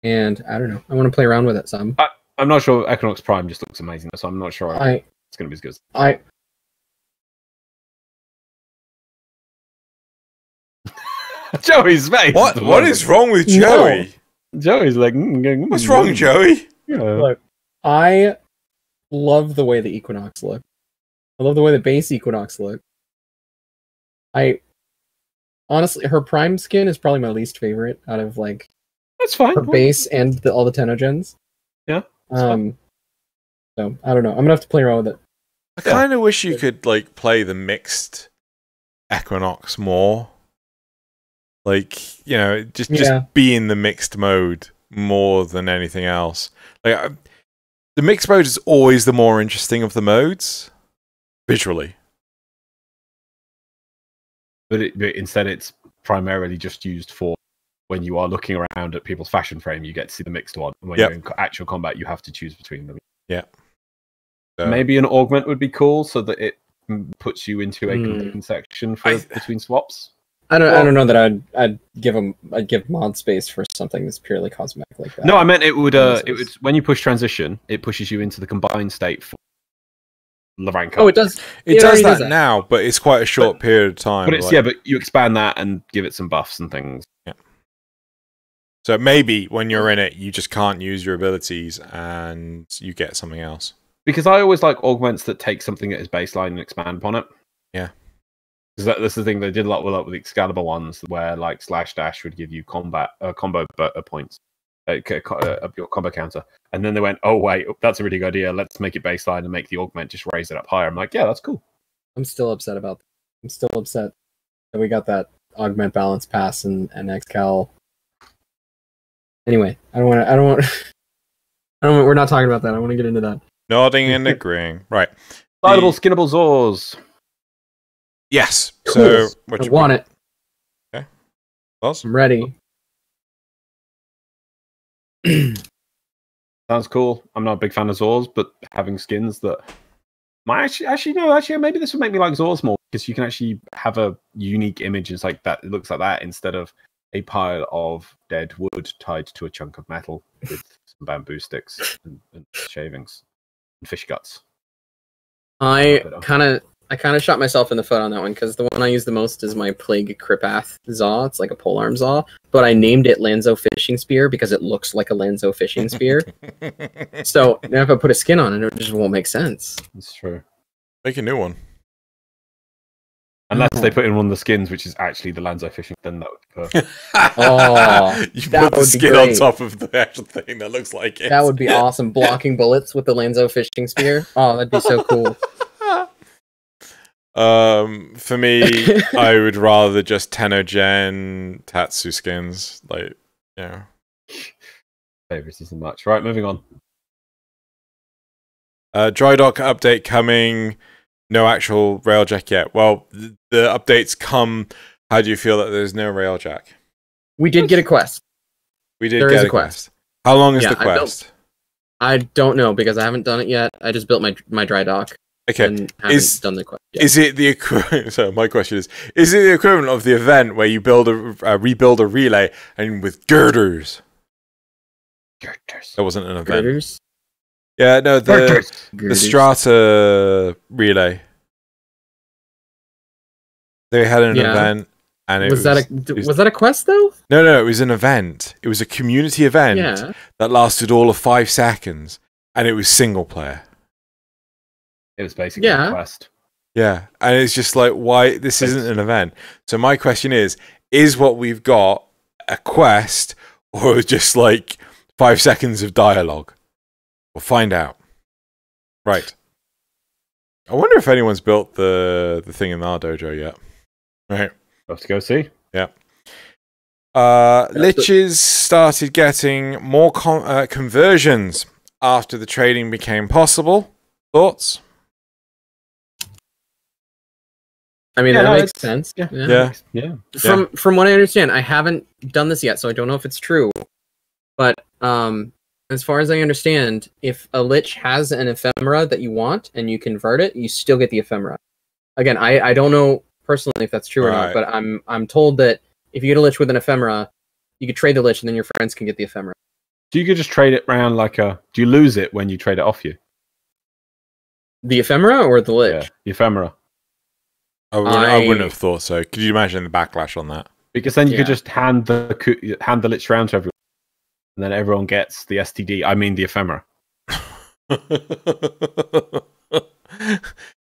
S1: And I don't know. I want to play around with it some.
S2: I'm not sure. Equinox Prime just looks amazing, so I'm not sure it's going to be as good. Joey's face.
S3: What is wrong with Joey?
S2: No. Joey's like,
S3: what's wrong, Joey?
S2: Yeah.
S1: Look, I love the way the Equinox look. I love the way the base Equinox look. Honestly, her Prime skin is probably my least favorite out of like.
S2: That's fine.
S1: Her base and all the Tenno gens.
S2: Yeah.
S1: So I don't know. I'm gonna have to play around with it.
S3: I kind of wish you could like play the mixed Equinox more. Like, just be in the mixed mode more than anything else. Like the mixed mode is always the more interesting of the modes visually.
S2: But instead it's primarily just used for when you are looking around at people's fashion frame, you get to see the mixed one. When you're in actual combat, you have to choose between them.
S3: Yeah.
S2: So maybe an augment would be cool, so that it puts you into a contained section between swaps.
S1: I don't know that I'd give mod space for something that's purely cosmetic like that.
S2: No, I meant it would when you push transition, it pushes you into the combined state for the rank up.
S1: Oh, it does.
S3: It does that now, but it's quite a short period of time.
S2: But it's but you expand that and give it some buffs and things.
S3: Yeah. So maybe when you're in it, you just can't use your abilities and you get something else.
S2: Because I always like augments that take something at its baseline and expand upon it.
S3: Yeah.
S2: Because that's the thing they did a lot with the Excalibur ones, where like Slash Dash would give you combo points, your combo counter. And then they went, oh wait, that's a really good idea. Let's make it baseline and make the augment just raise it up higher. I'm like, yeah, that's cool.
S1: I'm still upset about that. I'm still upset that we got that augment balance pass and Excal. Anyway, we're not talking about that. I want to get into that.
S3: Nodding and agreeing. Right.
S2: Slidable, skinnable Zors.
S3: Yes.
S1: Cool.
S3: So what
S1: I
S3: you
S1: want it.
S3: Okay. Loz?
S1: I'm ready.
S2: Sounds cool. I'm not a big fan of Zors, but having skins that might actually maybe this would make me like Zors more, because you can actually have a unique image. It's like that. It looks like that instead of a pile of dead wood tied to a chunk of metal with some bamboo sticks and shavings and fish guts.
S1: I kind of shot myself in the foot on that one, because the one I use the most is my Plague Kripath Zaw. It's like a polearm Zaw, but I named it Lanzo Fishing Spear because it looks like a Lanzo Fishing Spear. So now if I put a skin on it, it just won't make sense.
S2: That's true.
S3: Make a new one.
S2: Unless they put in one of the skins, which is actually the Lanzo Fishing, then that would be perfect.
S1: Oh,
S3: You
S1: that
S3: put the
S1: would be
S3: skin on
S1: great.
S3: top of the actual thing that looks like it.
S1: That would be awesome. Blocking bullets with the Lanzo Fishing Spear. Oh, that'd be so cool.
S3: For me, I would rather just Tenno Gen Tatsu skins. Like, yeah.
S2: Favorites isn't much. Right, moving on.
S3: Dry dock update coming. No actual railjack yet. Well, the updates come. How do you feel that there's no railjack?
S1: We did get a quest.
S3: We did
S1: There
S3: get
S1: is
S3: a
S1: a quest.
S3: How long is
S1: Yeah,
S3: the quest?
S1: I don't know, because I haven't done it yet. I just built my dry dock
S3: Okay.
S1: and haven't done the quest yet.
S3: Is it the equivalent? So my question is it the equivalent of the event where you build rebuild a relay and with girders?
S2: Girders.
S3: That wasn't an event.
S1: Girders?
S3: Yeah, no, the Strata relay. They had an event, and it was
S1: that a quest though?
S3: No, it was an event. It was a community event that lasted all of 5 seconds, and it was single player.
S2: It was basically a quest.
S3: Yeah, and it's just like, why this isn't an event? So my question is what we've got a quest or just like 5 seconds of dialogue? We'll find out. Right. I wonder if anyone's built the thing in our dojo yet. Right.
S2: We'll have to go see.
S3: Yeah. Liches started getting more conversions after the trading became possible. Thoughts?
S1: I mean, that makes sense.
S2: Yeah.
S1: From what I understand, I haven't done this yet, so I don't know if it's true. But as far as I understand, if a lich has an ephemera that you want and you convert it, you still get the ephemera. Again, I don't know personally if that's true or not, but I'm told that if you get a lich with an ephemera, you could trade the lich and then your friends can get the ephemera.
S2: Do you could just trade it around like a... Do you lose it when you trade it off you?
S1: The ephemera or the lich?
S2: Yeah, the ephemera.
S3: I wouldn't have thought so. Could you imagine the backlash on that? Because
S2: then you could just hand the lich round to everyone, and then everyone gets the STD. I mean, the ephemera.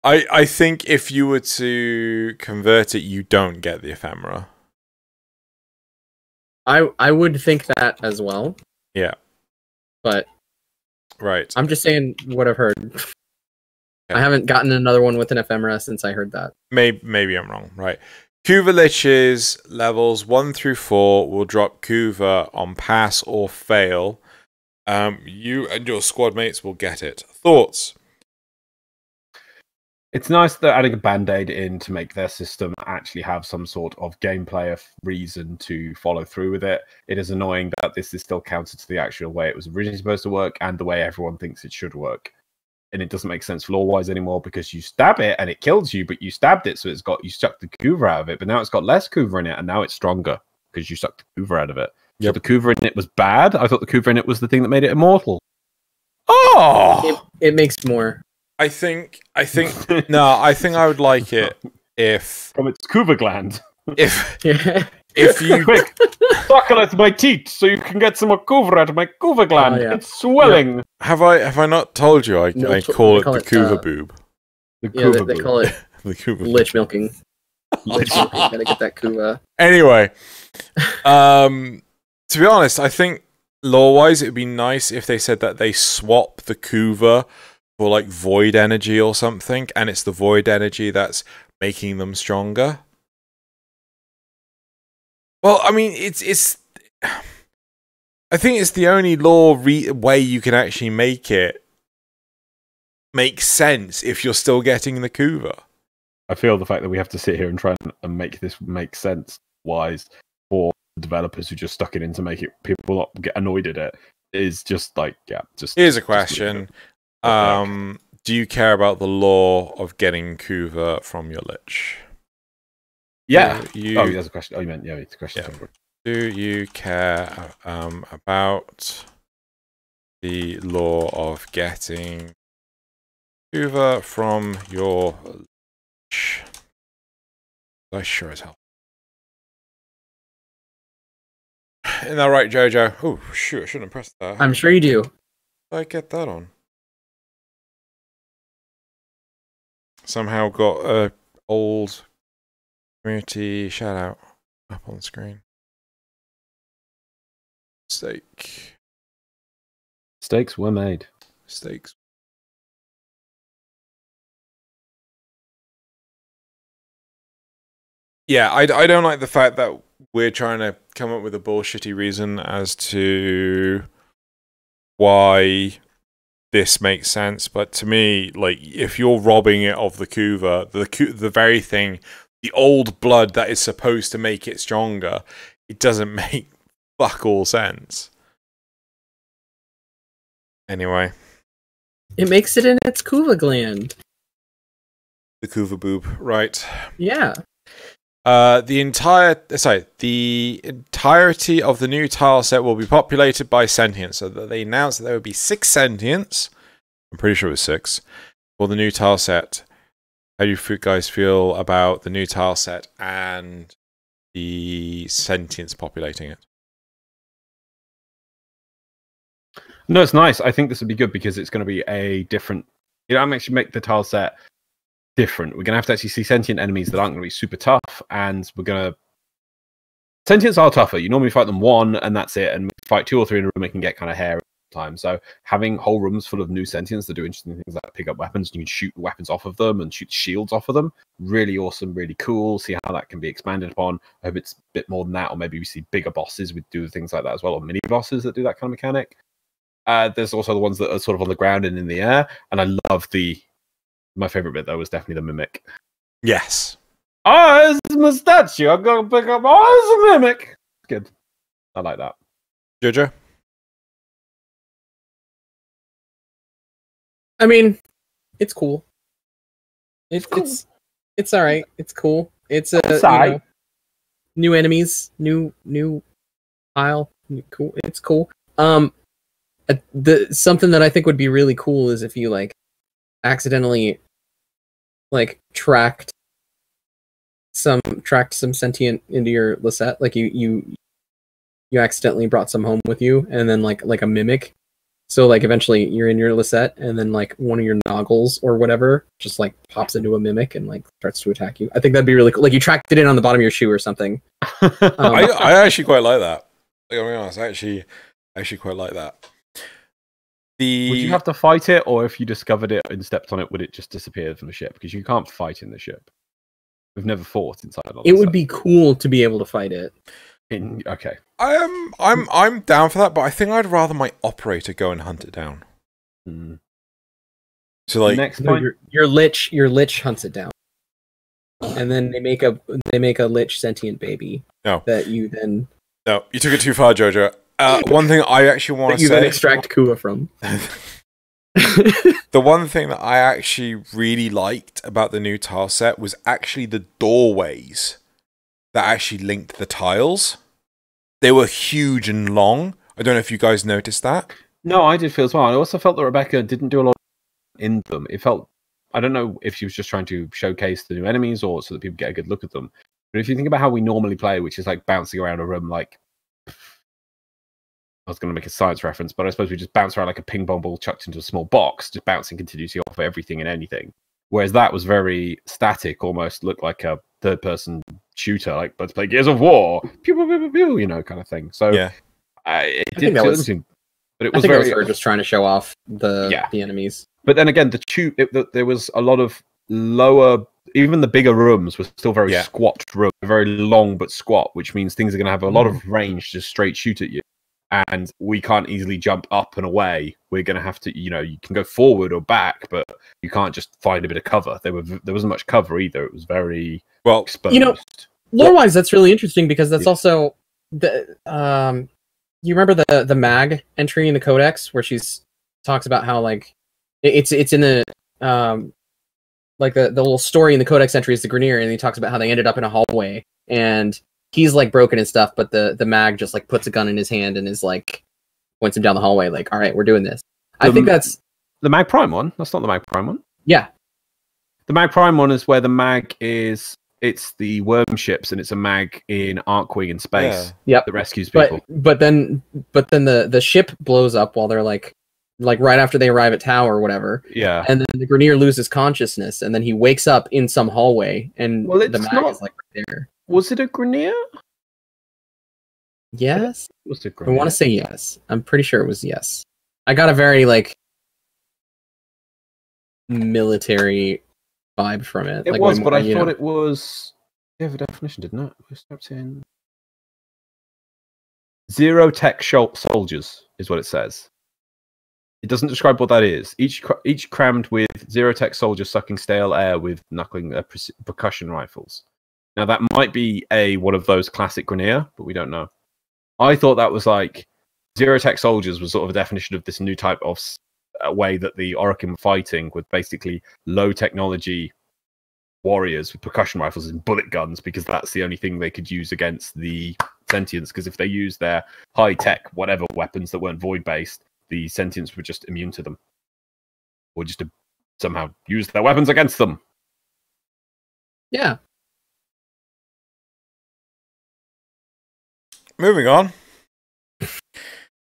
S3: I think if you were to convert it, you don't get the ephemera.
S1: I would think that as well.
S3: Yeah.
S1: But
S3: right.
S1: I'm just saying what I've heard. I haven't gotten another one with an ephemera since I heard that.
S3: Maybe I'm wrong. Right. Kuva Liches levels 1 through 4 will drop Kuva on pass or fail. You and your squad mates will get it. Thoughts?
S2: It's nice they're adding a band-aid in to make their system actually have some sort of gameplay reason to follow through with it. It is annoying that this is still counter to the actual way it was originally supposed to work and the way everyone thinks it should work. And it doesn't make sense lore-wise anymore because you stab it and it kills you, but you stabbed it, so you sucked the Kuva out of it, but now it's got less Kuva in it, and now it's stronger because you sucked the Kuva out of it. Yep. So the Kuva in it was bad. I thought the Kuva in it was the thing that made it immortal. Oh!
S1: It makes more.
S3: I think no, I think I would like it if
S2: from its Kuva gland.
S3: If you
S2: quick succulate my teeth so you can get some more Kuva out of my Kuva gland. It's swelling.
S3: Yeah. Have I not told you I call it the Kuva boob?
S2: The Kuva boob.
S1: They call it
S3: the Kuva
S1: lich milking. Lich milking. Gotta get that Kuva.
S3: Anyway, to be honest, I think lore-wise it'd be nice if they said that they swap the Kuva for like void energy or something, and it's the void energy that's making them stronger. Well, I mean, it's. I think it's the only lore way you can actually make it make sense if you're still getting the Kuva.
S2: I feel the fact that we have to sit here and try and make this make sense wise for developers who just stuck it in to make it people not get annoyed at it is just like, yeah. Just
S3: here's a question: do you care about the lore of getting Kuva from your Lich?
S2: Yeah. Oh, that's a question. Oh, you meant it's a question.
S3: Yeah. Do you care about the lore of getting Kuva from your Lich? I sure as hell. Isn't that right, Jojo? Oh, shoot, I shouldn't have pressed that.
S1: I'm sure you do.
S3: Did I get that on? Somehow got a old community shout out up on the screen.
S2: Mistakes were made.
S3: Mistakes. Yeah, I don't like the fact that we're trying to come up with a bullshitty reason as to why this makes sense. But to me, like, if you're robbing it of the Kuva, the very thing, the old blood that is supposed to make it stronger, it doesn't make fuck all sense. Anyway.
S1: It makes it in its Kuva gland.
S3: The Kuva boob, right.
S1: Yeah.
S3: The entirety of the new tile set will be populated by sentients. So that they announced that there would be 6 sentients. I'm pretty sure it was 6 for the new tile set. How do you guys feel about the new tile set and the sentients populating it?
S2: No, it's nice. I think this would be good because it's going to be a different. I'm actually make the tile set different. We're going to have to actually see sentient enemies that aren't going to be super tough, and we're going to. Sentients are tougher. You normally fight them one, and that's it. And fight 2 or 3 in a room, it can get kind of hairy time. So having whole rooms full of new sentients that do interesting things like pick up weapons, and you can shoot weapons off of them and shoot shields off of them. Really awesome, really cool. See how that can be expanded upon. I hope it's a bit more than that, or maybe we see bigger bosses with do things like that as well, or mini bosses that do that kind of mechanic. There's also the ones that are sort of on the ground and in the air, and I love my favorite bit though was definitely the mimic.
S3: Yes.
S2: Oh, it's my statue. I'm gonna pick up. Oh, it's a mimic. Good. I like that.
S3: Jojo?
S1: I mean, it's cool. It's all right. It's cool. It's new enemies, new pile. Cool. It's cool. Something that I think would be really cool is if you like accidentally like tracked some sentient into your Lisette, like you accidentally brought some home with you, and then like a mimic. So like eventually you're in your Lisette, and then like one of your noggles or whatever just like pops into a mimic and like starts to attack you. I think that'd be really cool. Like you tracked it in on the bottom of your shoe or something.
S3: I actually quite like that. Like, I'll be honest, I actually quite like that.
S2: Would you have to fight it, or if you discovered it and stepped on it, would it just disappear from the ship? Because you can't fight in the ship. We've never fought inside.
S1: It would be cool to be able to fight it.
S2: Okay.
S3: I'm down for that, but I think I'd rather my operator go and hunt it down.
S2: Hmm.
S3: So like
S2: next point,
S1: your lich hunts it down, and then they make a lich sentient baby.
S3: No.
S1: That you then.
S3: No, you took it too far, Jojo. One thing I actually want to say...
S1: You then extract Kuva from.
S3: The one thing that I actually really liked about the new tile set was actually the doorways that actually linked the tiles. They were huge and long. I don't know if you guys noticed that.
S2: No, I did feel as well. I also felt that Rebecca didn't do a lot in them. It felt... I don't know if she was just trying to showcase the new enemies or so that people get a good look at them. But if you think about how we normally play, which is like bouncing around a room like... I was going to make a science reference, but I suppose we just bounce around like a ping pong ball chucked into a small box, just bouncing continuously off of everything and anything. Whereas that was very static, almost looked like a third-person shooter, like let's play Gears of War, pew pew pew pew, pew, you know, kind of thing. So
S3: yeah,
S2: it did feel interesting, but it was very.
S1: They were just trying to show off the enemies.
S2: But then again, there was a lot of lower. Even the bigger rooms were still very squat rooms, very long but squat, which means things are going to have a lot of range to straight shoot at you. and we can't easily jump up and away. We're going to have to, you can go forward or back, but you can't just find a bit of cover. There wasn't much cover either. It was very exposed.
S1: Lore-wise, that's really interesting because that's also the you remember the mag entry in the codex where she's talks about how like it's in the like the little story in the codex entry is the Grineer, and he talks about how they ended up in a hallway and he's like broken and stuff, but the mag just like puts a gun in his hand and is like points him down the hallway like, all right, we're doing this. I think that's
S2: the Mag Prime one. That's not the Mag Prime one.
S1: Yeah.
S2: The Mag Prime one is where the mag it's the worm ships and it's a mag in Arcwing in space.
S1: Yeah. Yep.
S2: That rescues people.
S1: But then the ship blows up while they're like right after they arrive at Tau or whatever.
S2: Yeah.
S1: And then the Grineer loses consciousness and then he wakes up in some hallway and the mag is like right there.
S2: Was it a Grineer?
S1: Yes.
S2: Was it
S1: I want to say yes. I'm pretty sure it was yes. I got a very like military vibe from it.
S2: It
S1: like,
S2: was, but I thought it was. You have a definition, didn't it? We stepped in. Zero tech soldiers is what it says. It doesn't describe what that is. Each crammed with zero tech soldiers sucking stale air with knuckling percussion rifles. Now that might be one of those classic Grineer, but we don't know. I thought that was like zero tech soldiers was sort of a definition of this new type of way that the Orokin were fighting with basically low technology warriors with percussion rifles and bullet guns, because that's the only thing they could use against the sentients. Because if they used their high tech whatever weapons that weren't void based, the sentients were just immune to them, or just to somehow use their weapons against them.
S1: Yeah.
S3: Moving on.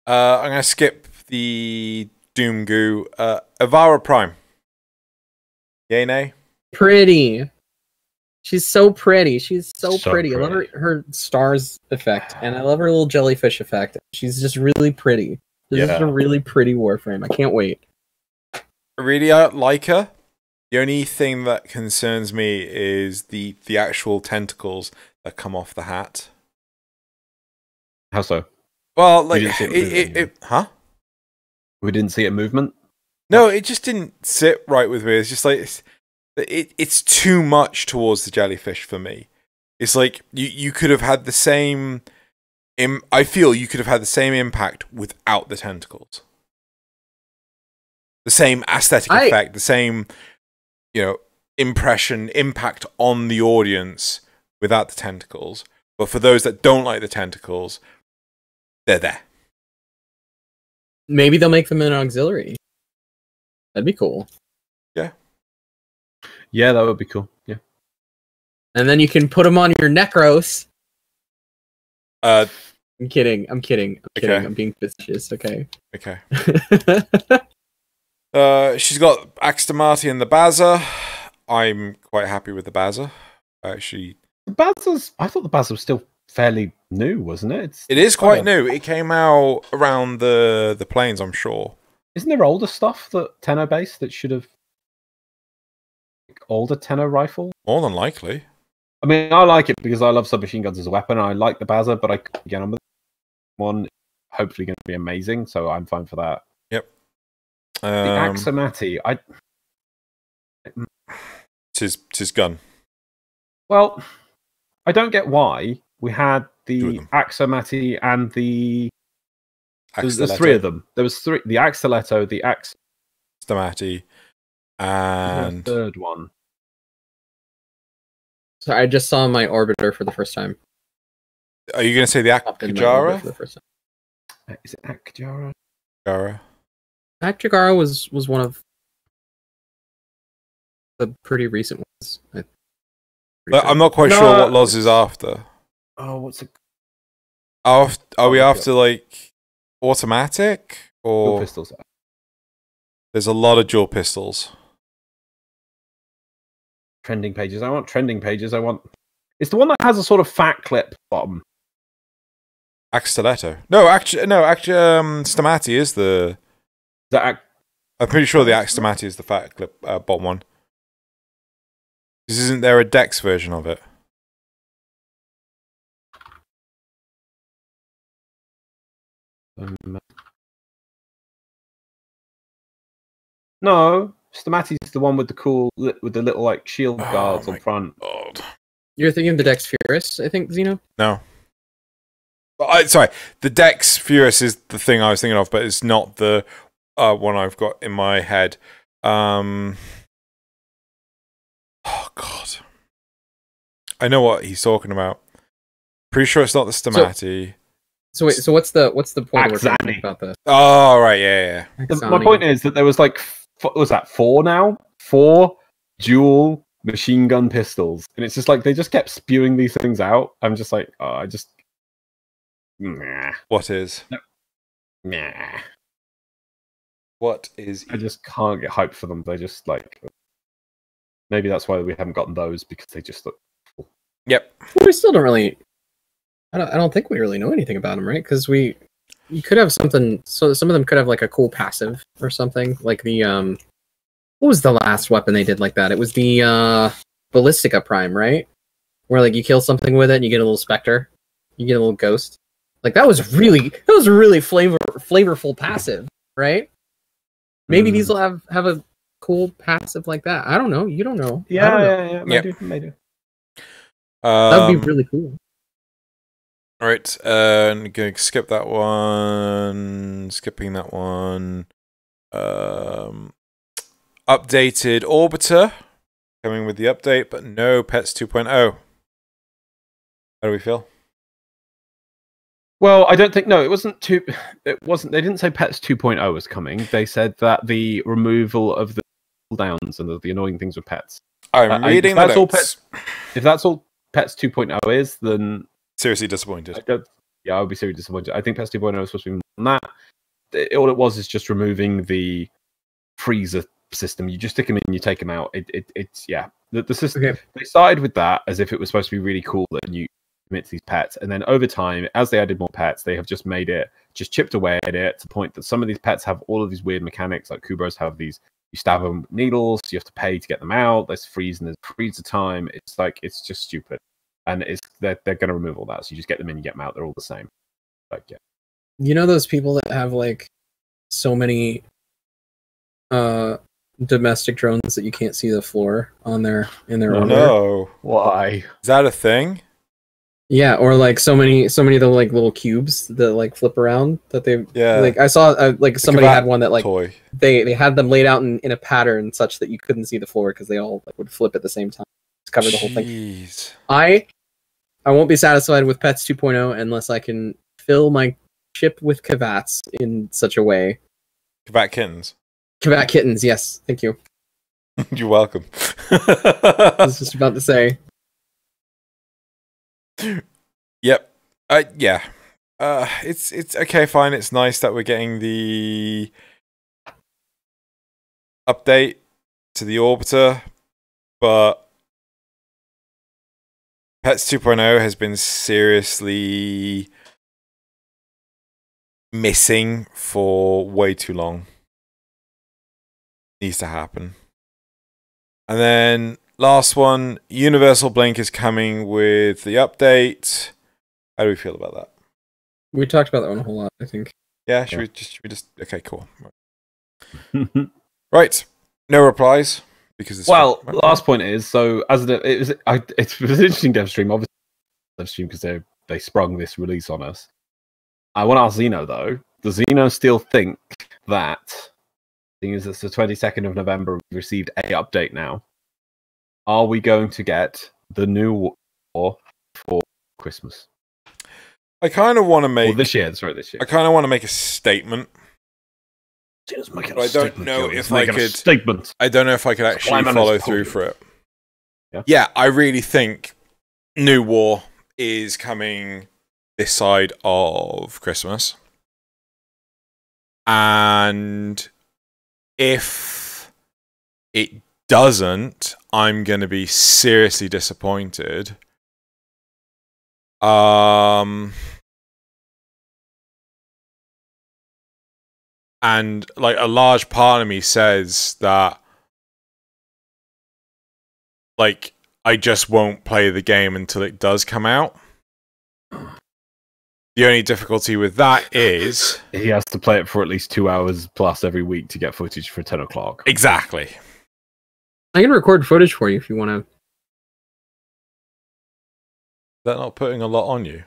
S3: I'm going to skip the Doom Goo. Avara Prime. Yay, nay?
S1: Pretty. She's so pretty. She's so pretty. I love her stars effect, and I love her little jellyfish effect. She's just really pretty. This is a really pretty Warframe. I can't wait.
S3: I really like her. The only thing that concerns me is the actual tentacles that come off the hat.
S2: How so?
S3: Well, like
S2: huh? We didn't see a movement.
S3: No, it just didn't sit right with me. It's just like it's too much towards the jellyfish for me. It's like you could have had the same. I feel you could have had the same impact without the tentacles. The same aesthetic effect, the same, impact on the audience without the tentacles. But for those that don't like the tentacles, they're there.
S1: Maybe they'll make them an auxiliary. That'd be cool.
S3: Yeah.
S2: Yeah, that would be cool. Yeah.
S1: And then you can put them on your Necros.
S3: I'm
S1: kidding. I'm kidding.
S3: Okay.
S1: I'm being facetious. Okay.
S3: Okay. She's got Axtamati and the Baza. I'm quite happy with the Baza. Actually,
S2: the Baza's. I thought the Baza was still fairly new, wasn't it?
S3: It is quite new. It came out around the planes, I'm sure.
S2: Isn't there older stuff that Tenno based that should have older Tenno rifle?
S3: More than likely.
S2: I mean, I like it because I love submachine guns as a weapon. I like the Baza, but I can't get on with one. Hopefully, going to be amazing. So I'm fine for that.
S3: Yep.
S2: The Axamati,
S3: Tis gun.
S2: Well, I don't get why we had the Axamati and the. There's three of them. There was three: the Axoletto, the
S3: Axtamati, and
S2: the third one.
S1: So I just saw my orbiter for the first time.
S3: Are you going to say the Akjara?
S2: Is it Akjara?
S1: Akjara was one of the pretty recent ones.
S3: I'm not quite sure what Loz is after.
S2: Oh, what's it?
S3: Are we after like automatic or
S2: dual pistols?
S3: There's a lot of dual pistols.
S2: Trending pages. I want trending pages. It's the one that has a sort of fat clip bottom.
S3: Axtiletto. No, actually, Stamati is the. I'm pretty sure the Axtamati is the fat clip bottom one. Because isn't there a Dex version of it?
S2: No, Stomati's the one with the cool, with the little like shield guards on front.
S3: God.
S1: You're thinking of the Dex Furus, I think, Xeno?
S3: No. Sorry, the Dex Furus is the thing I was thinking of, but it's not the one I've got in my head. Oh God, I know what he's talking about. Pretty sure it's not the Stomati.
S1: So wait, so what's the point we're
S2: Axani.
S1: talking about this?
S3: Oh right, yeah.
S2: My point is that there was like, what was that, 4 now? 4 dual machine gun pistols, and it's just like they just kept spewing these things out. I'm just like, oh, I just, nah.
S3: What is?
S2: Nah.
S3: What is?
S2: I just can't get hyped for them. They just like, maybe that's why we haven't gotten those, because they just look cool.
S3: Yep.
S1: Well, we still don't really. I don't think we really know anything about them, right? Because you could have something. So some of them could have like a cool passive or something, like the What was the last weapon they did like that? It was the Ballistica Prime, right? Where like you kill something with it and you get a little specter, you get a little ghost. Like that was really flavorful passive, right? Maybe these will have a cool passive like that. I don't know. You don't know.
S2: Yeah. Maybe.
S1: That would be really cool.
S3: All right, I'm going to skip that one. Skipping that one. Updated Orbiter coming with the update, but no Pets 2.0. How do we feel?
S2: Well, I don't think, no, it wasn't. They didn't say Pets 2.0 was coming. They said that the removal of the cooldowns and the annoying things with pets.
S3: I'm reading the notes.
S2: If that's all Pets 2.0 is, then
S3: seriously disappointed.
S2: I would be seriously disappointed. I think Pets 2.0 is supposed to be more than that. All it was is just removing the freezer system. You just stick them in, you take them out. It's yeah. The system. Okay. They started with that as if it was supposed to be really cool that you commit to these pets, and then over time, as they added more pets, they have just made it, just chipped away at it to the point that some of these pets have all of these weird mechanics. Like Kubros have these. You stab them with needles. You have to pay to get them out. There's freeze time. It's like it's just stupid. And they're going to remove all that. So you just get them in, you get them out. They're all the same. Like, yeah.
S1: You know those people that have like so many domestic drones that you can't see the floor on in their order?
S3: No.
S2: Why?
S3: Is that a thing?
S1: Yeah, or like so many of the like little cubes that like flip around that they like I saw like somebody had one that like
S3: toy.
S1: They had them laid out in a pattern such that you couldn't see the floor because they all like would flip at the same time. Just cover the whole thing. I won't be satisfied with Pets 2.0 unless I can fill my ship with Kavats in such a way.
S3: Kavat kittens.
S1: Kavat kittens, yes. Thank you.
S3: You're welcome.
S1: I was just about to say.
S3: Yep. Yeah. It's okay, fine. It's nice that we're getting the update to the Orbiter, but Pets 2.0 has been seriously missing for way too long. Needs to happen. And then last one, Universal Blink is coming with the update. How do we feel about that?
S1: We talked about that one a whole lot, I think.
S3: Yeah, should we just okay, cool. Right. No replies. Because
S2: last point is, so as it was an interesting dev stream, obviously dev stream because they sprung this release on us. I want to ask Xeno though, does Xeno still think that, seeing as it's the 22nd of November, we've received a update now, are we going to get the new War for Christmas?
S3: I kind of want to make
S2: this year.
S3: I kind of want to make a statement. I don't know if I could. I don't know if I could actually follow through for it. Yeah, I really think New War is coming this side of Christmas, and if it doesn't, I'm going to be seriously disappointed. And like a large part of me says that like I just won't play the game until it does come out. The only difficulty with that is
S2: he has to play it for at least 2 hours plus every week to get footage for 10 o'clock.
S3: exactly.
S1: I can record footage for you if you want to.
S3: That not putting a lot on you.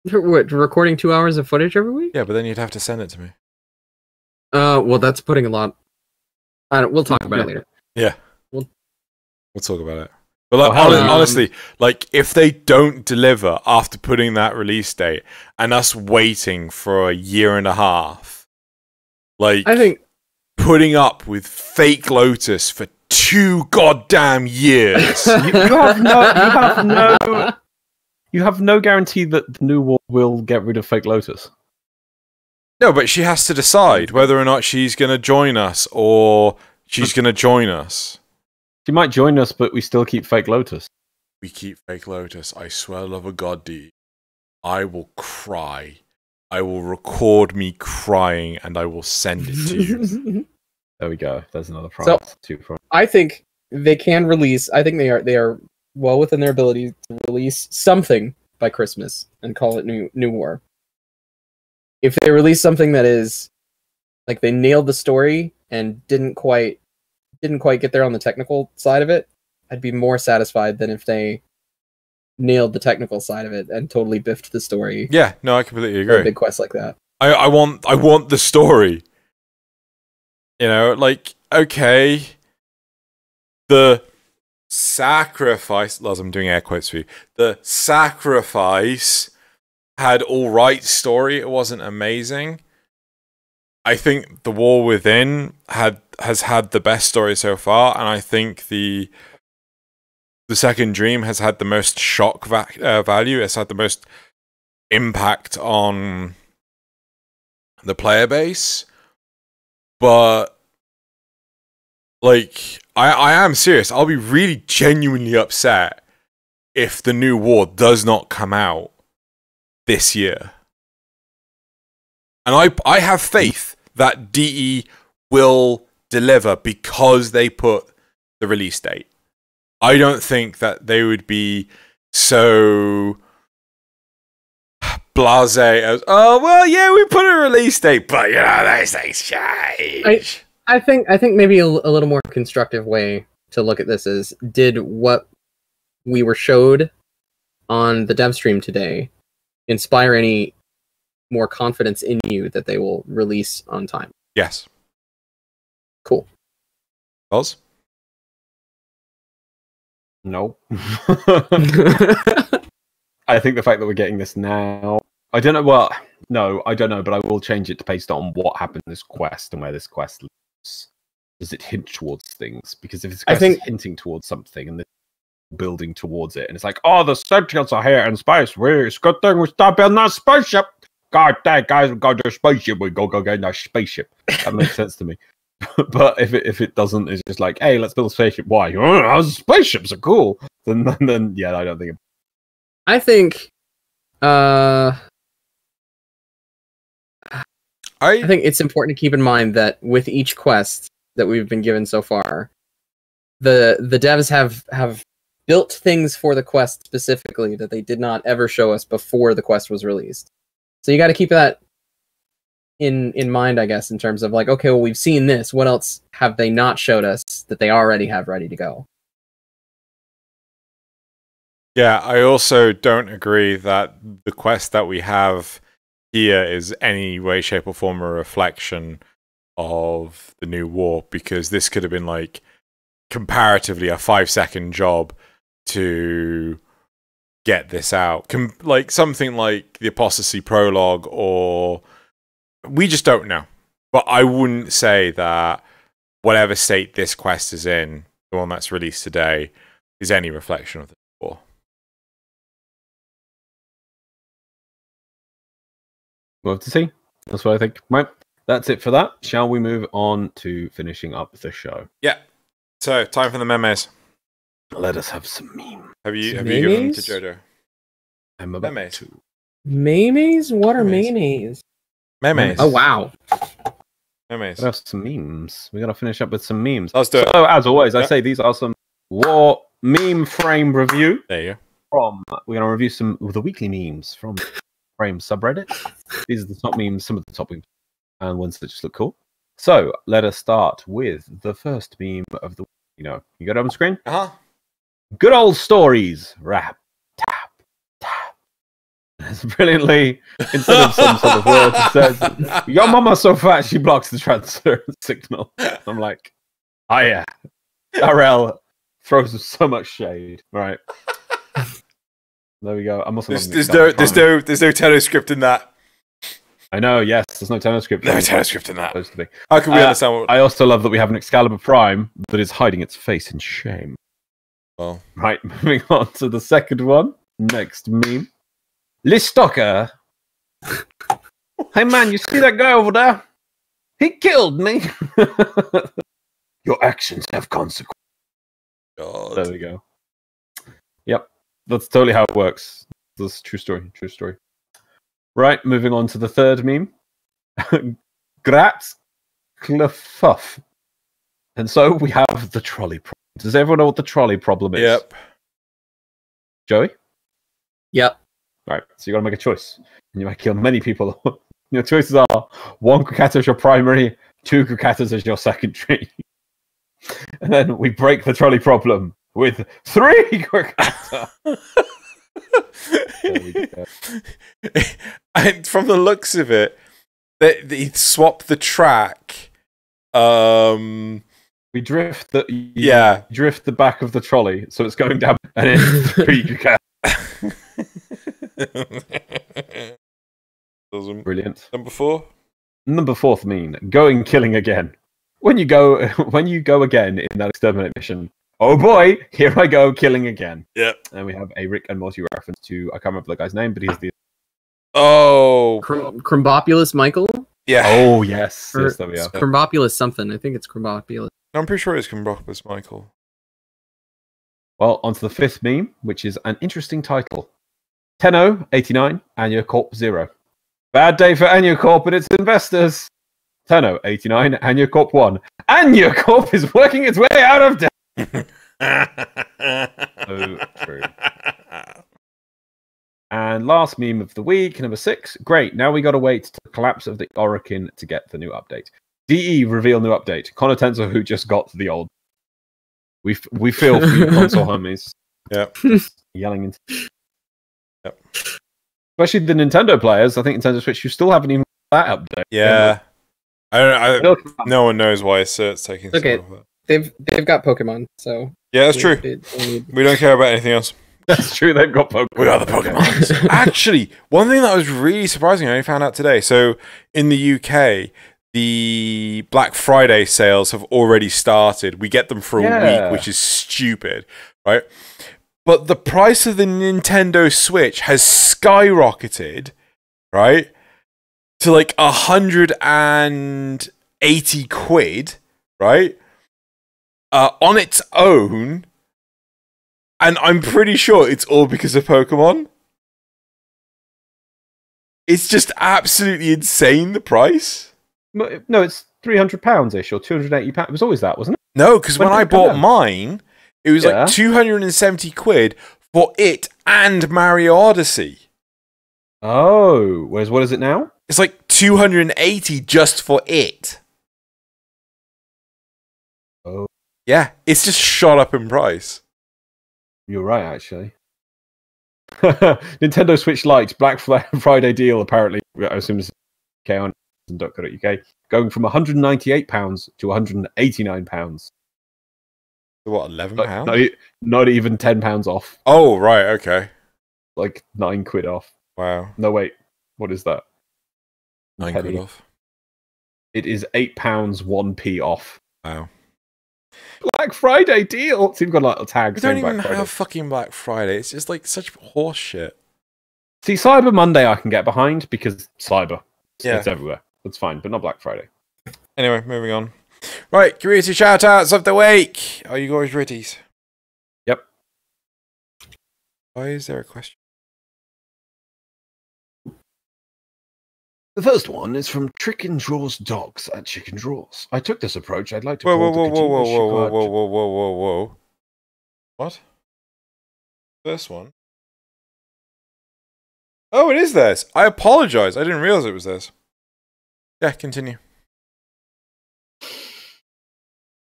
S1: What, recording 2 hours of footage every week?
S3: Yeah, but then you'd have to send it to me.
S1: Well, that's putting a lot. We'll talk about it later.
S3: Yeah,
S1: We'll
S3: talk about it. But like,
S1: Oh,
S3: honestly, like if they don't deliver after putting that release date and us waiting for a year and a half, like
S1: I think
S3: putting up with fake Lotus for 2 goddamn years.
S2: You have no guarantee that the new war will get rid of fake Lotus.
S3: No, but she has to decide whether or not she's going to join us or she's going to join us.
S2: She might join us, but we still keep fake Lotus.
S3: We keep fake Lotus. I swear, love of God, D. I will cry. I will record me crying and I will send it to you.
S2: There we go. There's another promise.
S1: I think they can release. I think they are well within their ability to release something by Christmas and call it New War. If they release something that is like they nailed the story and didn't quite get there on the technical side of it, I'd be more satisfied than if they nailed the technical side of it and totally biffed the story.
S3: Yeah, no, I completely
S1: For a
S3: agree.
S1: big quest like that.
S3: I want the story. You know, like, okay, the sacrifice, Loz, I'm doing air quotes for you. The sacrifice had all right story. It wasn't amazing. I think The War Within has had the best story so far, and I think the Second Dream has had the most shock value. It's had the most impact on the player base. But like, I am serious. I'll be really genuinely upset if the new war does not come out this year. And I have faith that DE will deliver because they put the release date. I don't think that they would be so blasé as, oh, well, yeah, we put a release date, but, you know, those things change.
S1: I think maybe a little more constructive way to look at this is, did what we were showed on the dev stream today inspire any more confidence in you that they will release on time?
S3: Yes.
S1: Cool.
S3: Oz?
S2: No. I think the fact that we're getting this now, I don't know. Well, no, I don't know, but I will change it based on what happened in this quest and where this quest leads. Does it hint towards things? Because if this quest is hinting towards something and they're building towards it, and it's like, oh, the sentients are here in space. It's a good thing we stop building that spaceship. God dang, guys, we got their spaceship. We go get that spaceship. That makes sense to me. But if it doesn't, it's just like, hey, let's build a spaceship. Why? Oh, spaceships are cool. Then yeah, I don't think.
S1: I think it's important to keep in mind that with each quest that we've been given so far, the devs have built things for the quest specifically that they did not ever show us before the quest was released. So you got to keep that in mind, I guess, in terms of like, okay, well, we've seen this. What else have they not showed us that they already have ready to go?
S3: Yeah, I also don't agree that the quest that we have here is any way, shape, or form a reflection of the new war, because this could have been like comparatively a 5-second job to get this out. Like something like the Apostasy Prologue, or we just don't know. But I wouldn't say that whatever state this quest is in, the one that's released today, is any reflection of the war.
S2: We'll have to see. That's what I think. Right, that's it for that. Shall we move on to finishing up the show?
S3: Yeah. So, time for the memes.
S2: Let us have some memes.
S3: Have you given them to Jojo?
S2: I'm about
S3: memes.
S2: to.
S1: Memes? What are memes?
S3: Memes.
S1: Oh, wow.
S3: Memes.
S2: We have some memes. We gotta finish up with some memes.
S3: Let's do it.
S2: So, as always, I say these are some War meme frame review.
S3: There you go.
S2: We're going to review some of the weekly memes from Frame subreddit. These are the top memes, some of the top memes, and ones that just look cool. So let us start with the first meme of the week. You got it on the screen? Good old stories. Rap, tap, tap. It's brilliantly, instead of some sort of word, it says, "Your mama's so fat she blocks the transfer signal." I'm like, oh yeah. RL throws so much shade. Right. There we go. I'm also
S3: there's no Tenno script in that.
S2: I know, yes, there's no Tenno script.
S3: No Tenno script in that.
S2: Supposed to be.
S3: How can we understand what...
S2: I also love that we have an Excalibur Prime that is hiding its face in shame.
S3: Well.
S2: Right, moving on to the second one. Next meme. Listocker. Hey man, you see that guy over there? He killed me. Your actions have consequences.
S3: God.
S2: There we go. Yep, that's totally how it works. That's true story. True story. Right, moving on to the third meme. Grat Glyph. And so we have the trolley problem. Does everyone know what the trolley problem is?
S3: Yep.
S2: Joey?
S1: Yep.
S2: Right, so you got to make a choice. And you might kill many people. Your choices are 1 Kukata as your primary, 2 Kukatas as your secondary. And then we break the trolley problem with 3 Kukata.
S3: And from the looks of it, they swap the track.
S2: We drift the drift the back of the trolley, so it's going down, and it's 3 Kukata. Brilliant.
S3: Number 4.
S2: Number 4th meme: going killing again. When you go again in that exterminate mission. Oh boy, here I go killing again.
S3: Yep.
S2: And we have a Rick and Morty reference to, I can't remember the guy's name, but he's the...
S1: Oh! Crimbopulous Michael?
S3: Yeah.
S2: Oh, yes. Yes, there we are.
S1: Crimbopulous something. I think it's Crimbopulous.
S3: I'm pretty sure it's Crimbopulous Michael.
S2: Well, on to the 5th meme, which is an interesting title. Tenno, 89, Anya Corp 0. Bad day for Anya Corp and its investors. Tenno, 89, Anya Corp 1. Anya Corp is working its way out of debt. So true. And last meme of the week, number 6. Great, now we gotta wait to the collapse of the Orokin to get the new update. DE reveal new update. Connor Tensor, who just got the old. We feel for you console homies.
S3: Yep.
S2: Yelling into.
S3: Yep.
S2: Especially the Nintendo players. I think Nintendo Switch, you still haven't even got that update.
S3: Yeah. No one knows why it's taking so long.
S1: They've got Pokemon, so
S3: yeah, that's true. We don't care about anything else.
S2: That's true. They've got Pokemon.
S3: We are the Pokemon. Actually, one thing that was really surprising, I only found out today. So in the UK, the Black Friday sales have already started. We get them for a week, which is stupid, right? But the price of the Nintendo Switch has skyrocketed, right, to like 180 quid, right? On its own, and I'm pretty sure it's all because of Pokemon. It's just absolutely insane, the price.
S2: No, it's £300-ish or £280. It was always that, wasn't it?
S3: No, because when I bought mine, it was like 270 quid for it and Mario Odyssey.
S2: Oh, whereas what is it now?
S3: It's like 280 just for it.
S2: Oh.
S3: Yeah, it's just shot up in price.
S2: You're right, actually. Nintendo Switch Lite Black Friday deal, apparently, I assume it's UK on .co.uk, going from £198 to £189.
S3: What, £11?
S2: Not even £10 off.
S3: Oh, right, okay.
S2: Like 9 quid off.
S3: Wow.
S2: No, wait. What is that?
S3: 9 quid off.
S2: It is £8 1p off.
S3: Wow.
S2: Black Friday deal. So you've got like a tag.
S3: We don't even have fucking Black Friday. It's just like such horse shit.
S2: See, Cyber Monday I can get behind because Cyber.
S3: Yeah.
S2: It's everywhere. That's fine, but not Black Friday.
S3: Anyway, moving on. Right, community shoutouts of the week. Are you guys ready?
S2: Yep.
S3: Why is there a question?
S2: The first one is from Trick and Draws Dogs at Chicken Draws. I took this approach. I'd like to.
S3: Whoa. What? First one. Oh, it is theirs. I apologize. I didn't realize it was theirs. Yeah, continue.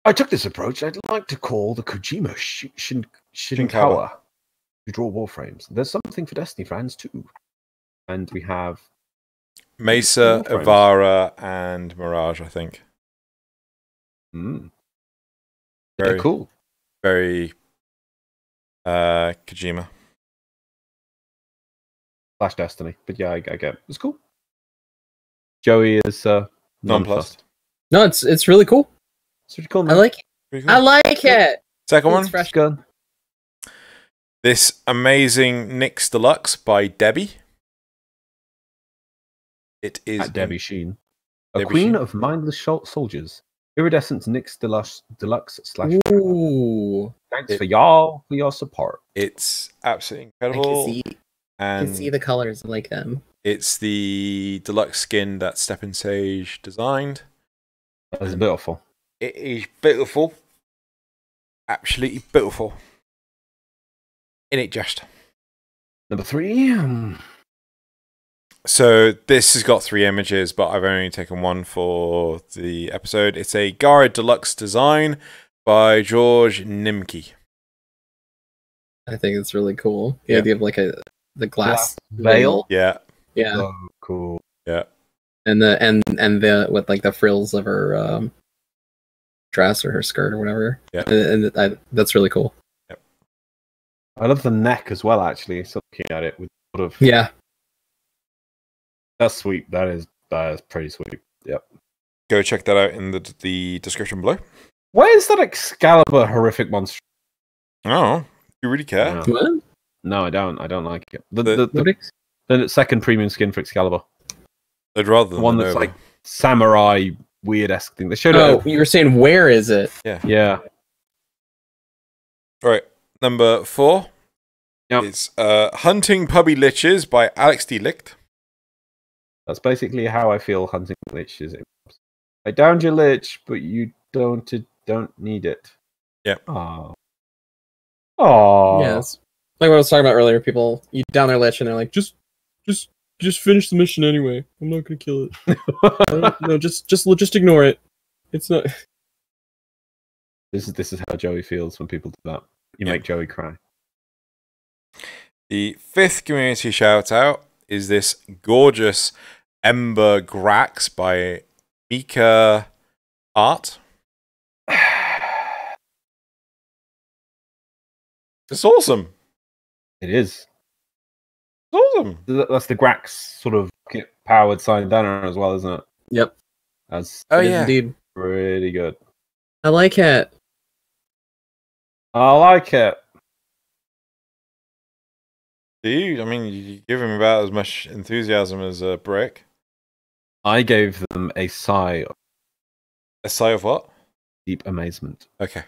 S2: I took this approach. I'd like to call the Kojima Shinkawa to draw Warframes. There's something for Destiny fans too. And we have
S3: Mesa,
S2: Warframes.
S3: Ivara, and Mirage, I think.
S2: They're cool.
S3: Very Kojima.
S2: Slash Destiny. But yeah, I get it. It's cool. Joey is nonplussed.
S1: No, it's really cool.
S2: It's pretty cool,
S1: I
S2: man.
S1: like it.
S3: Pretty cool.
S1: I like it.
S3: Second one.
S1: It's fresh.
S2: Gun.
S3: This amazing Nyx Deluxe by Debbie. It is
S2: At Debbie Sheen. A
S3: Debbie
S2: queen
S3: Sheen.
S2: of mindless soldiers. Iridescent Nyx Deluxe slash.
S1: Ooh.
S2: Thanks for y'all for your support.
S3: It's absolutely
S1: I
S3: incredible.
S1: can see the colors. I like them.
S3: It's the deluxe skin that Steppen Sage designed.
S2: That's beautiful.
S3: It is beautiful. Absolutely beautiful. In it just.
S2: Number 3.
S3: So this has got 3 images, but I've only taken one for the episode. It's a Gara Deluxe design by George Nimke.
S1: I think it's really cool. The
S3: Yeah.
S1: idea of like the glass
S2: veil.
S3: Yeah.
S1: Yeah.
S2: Oh, cool.
S3: Yeah.
S1: And the with like the frills of her dress or her skirt or whatever.
S3: Yeah.
S1: And that's really cool.
S2: I love the neck as well, actually. So looking at it with sort of
S1: Yeah.
S2: that's sweet. That is pretty sweet. Yep.
S3: Go check that out in the description below.
S2: Where is that Excalibur horrific monster?
S3: Oh, you really care?
S2: No.
S1: What?
S2: No, I don't. I don't like it.
S1: What?
S2: The second premium skin for Excalibur.
S3: I'd rather
S2: The
S3: than
S2: one
S3: the
S2: that's
S3: Nova.
S2: like samurai weird-esque thing. They showed
S1: Oh,
S2: it.
S1: you were saying where is it?
S2: Yeah.
S3: All right, number 4
S2: Yep.
S3: is Hunting Puppy Liches by Alex D. Licht.
S2: That's basically how I feel hunting liches. I downed your lich, but you don't need it.
S3: Yep.
S2: Oh. Oh.
S1: Yes. Like what I was talking about earlier, people you down their lich and they're like, just finish the mission anyway. I'm not gonna kill it. No, just ignore it. It's not.
S2: This is how Joey feels when people do that. You make Joey cry.
S3: The 5th community shout out is this gorgeous Ember Grax by Mika Art. It's awesome.
S2: It is.
S3: It's awesome.
S2: That's the Grax sort of powered sign banner as well, isn't it?
S1: Yep.
S2: That's
S3: Oh
S1: It is
S3: yeah.
S1: indeed.
S2: pretty good.
S1: I like it.
S2: I like it.
S3: Do you? I mean, you give him about as much enthusiasm as a Brick.
S2: I gave them a sigh of
S3: A sigh of what?
S2: deep amazement.
S3: Okay.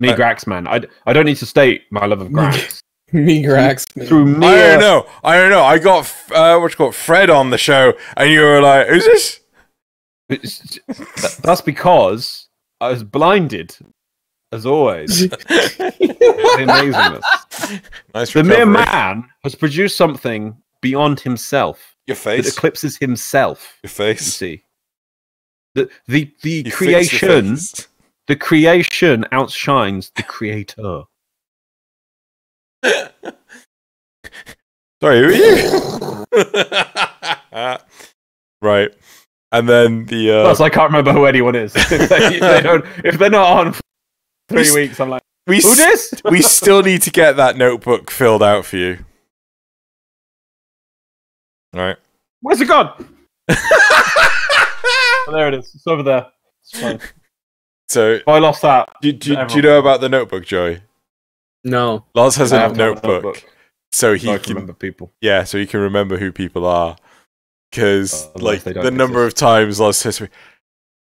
S2: Me, Grax, man. I don't need to state my love of Grax.
S1: Me Grax.
S2: Through me.
S3: I don't know. I got Fred on the show, and you were like, "Who's this?"
S2: That's because I was blinded, as always. The amazingness.
S3: Nice
S2: The
S3: recovery.
S2: mere man has produced something beyond himself
S3: Your
S2: that
S3: face.
S2: eclipses himself.
S3: Your
S2: You
S3: face.
S2: see, the
S3: You fix your
S2: creation,
S3: face.
S2: the creation outshines the creator.
S3: Sorry, who are you? Right, and then the.
S2: Plus, I can't remember who anyone is. If they're not on for 3 weeks, I'm like, who this?
S3: We still need to get that notebook filled out for you. All right.
S2: Where's it gone? Oh, there it is. It's over there. It's fine.
S3: So,
S2: Oh, I lost that.
S3: do you know about the notebook, Joey?
S1: No.
S3: Loz has
S2: I
S3: a
S2: have to have a
S3: notebook, so he
S2: So I can
S3: can
S2: remember people.
S3: yeah, so he can remember who people are. Because
S2: Unless
S3: like
S2: they
S3: the
S2: don't
S3: number
S2: exist.
S3: of times Loz says to me,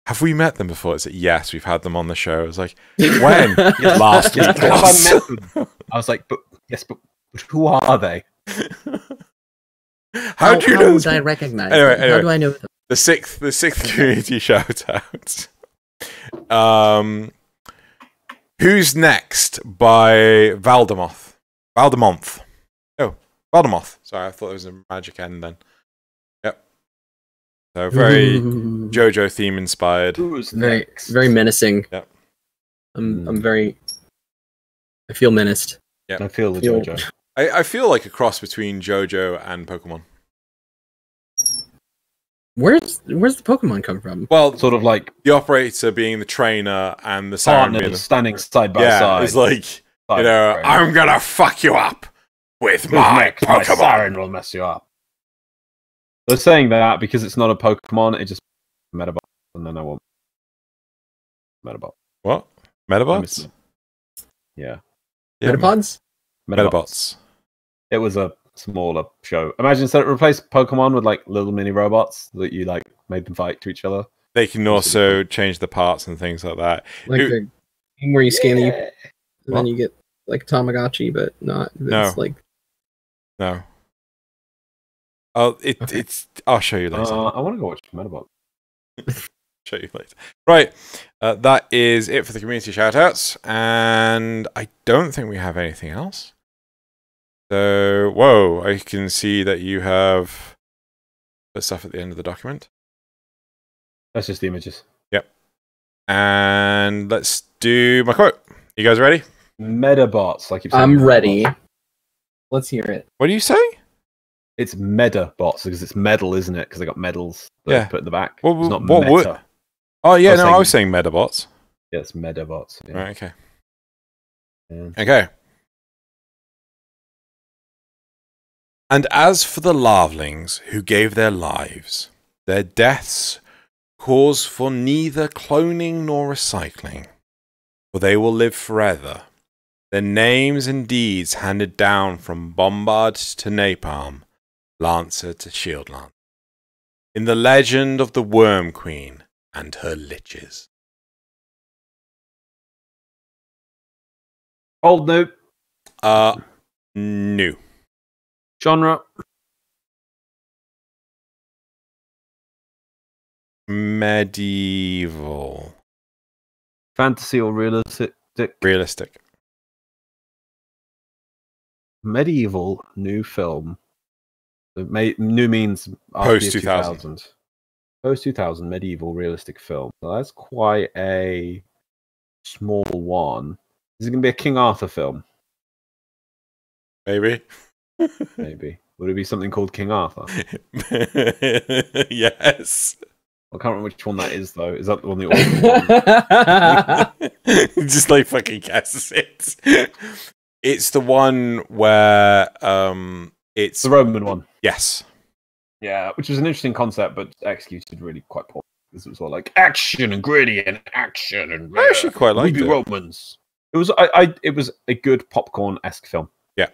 S3: "Have we met them before?" It's like, yes, we've had them on the show. I was like, when? Last week.
S2: Have I
S3: Loz.
S2: met them? I was like, but who are they?
S3: How do you know?
S1: would I recognize
S3: Anyway,
S1: them? How
S3: anyway.
S1: do I know them?
S3: The sixth community shout out. Who's Next by Valdemonth. Baldamoth. Sorry, I thought it was a magic end then. Yep. So very JoJo theme inspired.
S1: Very menacing.
S3: Yep.
S1: I'm very. I feel menaced.
S3: Yeah,
S2: I feel the JoJo.
S3: I feel like a cross between JoJo and Pokemon.
S1: Where's the Pokemon come from?
S3: Well,
S2: Sort of like
S3: the operator being the trainer and the siren being
S2: standing side by
S3: yeah,
S2: side.
S3: it's like, you know, I'm gonna fuck you up with my Pokemon.
S2: My siren will mess you up. They're saying that because it's not a Pokemon, it just Metabot, and then I want Metabot.
S3: What? Metabots?
S2: Yeah.
S1: Metapods?
S3: Metabots.
S2: It was a smaller show. Imagine instead of replace Pokemon with like little mini robots that you like made them fight to each other.
S3: They can also change the parts and things like that.
S1: Like the game where you scan the and
S3: What?
S1: then you get like Tamagotchi, but not.
S3: No.
S1: It's like
S3: No. Oh, it's. I'll show you later.
S2: I want to go watch Metabot.
S3: Show you later. Right. That is it for the community shoutouts, and I don't think we have anything else. So, whoa! I can see that you have put stuff at the end of the document.
S2: That's just the images.
S3: Yep. And let's do my quote. You guys ready?
S2: Metabots, like you've said.
S1: I'm ready. Let's hear it.
S3: What do you say?
S2: It's Medabots because it's medal, isn't it? Because they got medals that
S3: Yeah.
S2: they put at the back.
S3: What
S2: It's not
S3: would?
S2: meta.
S3: Oh yeah,
S2: I
S3: I
S2: was
S3: was saying Metabots.
S2: Yeah, it's Medabots. Yeah.
S3: Right. Okay.
S2: Yeah.
S3: Okay. And as for the larvalings who gave their lives, their deaths cause for neither cloning nor recycling, for they will live forever, their names and deeds handed down from Bombard to Napalm, Lancer to Shieldlancer, in the legend of the Worm Queen and her liches.
S2: Old new
S3: New.
S2: genre.
S3: Medieval.
S2: Fantasy or realistic?
S3: Realistic.
S2: Medieval new film. New means
S3: Post 2000.
S2: Post 2000 medieval realistic film. So that's quite a small one. Is it going to be a King Arthur film?
S3: Maybe.
S2: Maybe. Would it be something called King Arthur?
S3: Yes.
S2: I can't remember which one that is, though. Is that the one the orphan one?
S3: Just like fucking guesses it. It's the one where it's
S2: The Roman one.
S3: yes.
S2: Yeah, which was an interesting concept, but executed really quite poor. This was all like action and gritty and action and
S3: I actually quite liked
S2: movie
S3: it.
S2: Romans. It was it was a good popcorn-esque film.
S3: Yeah.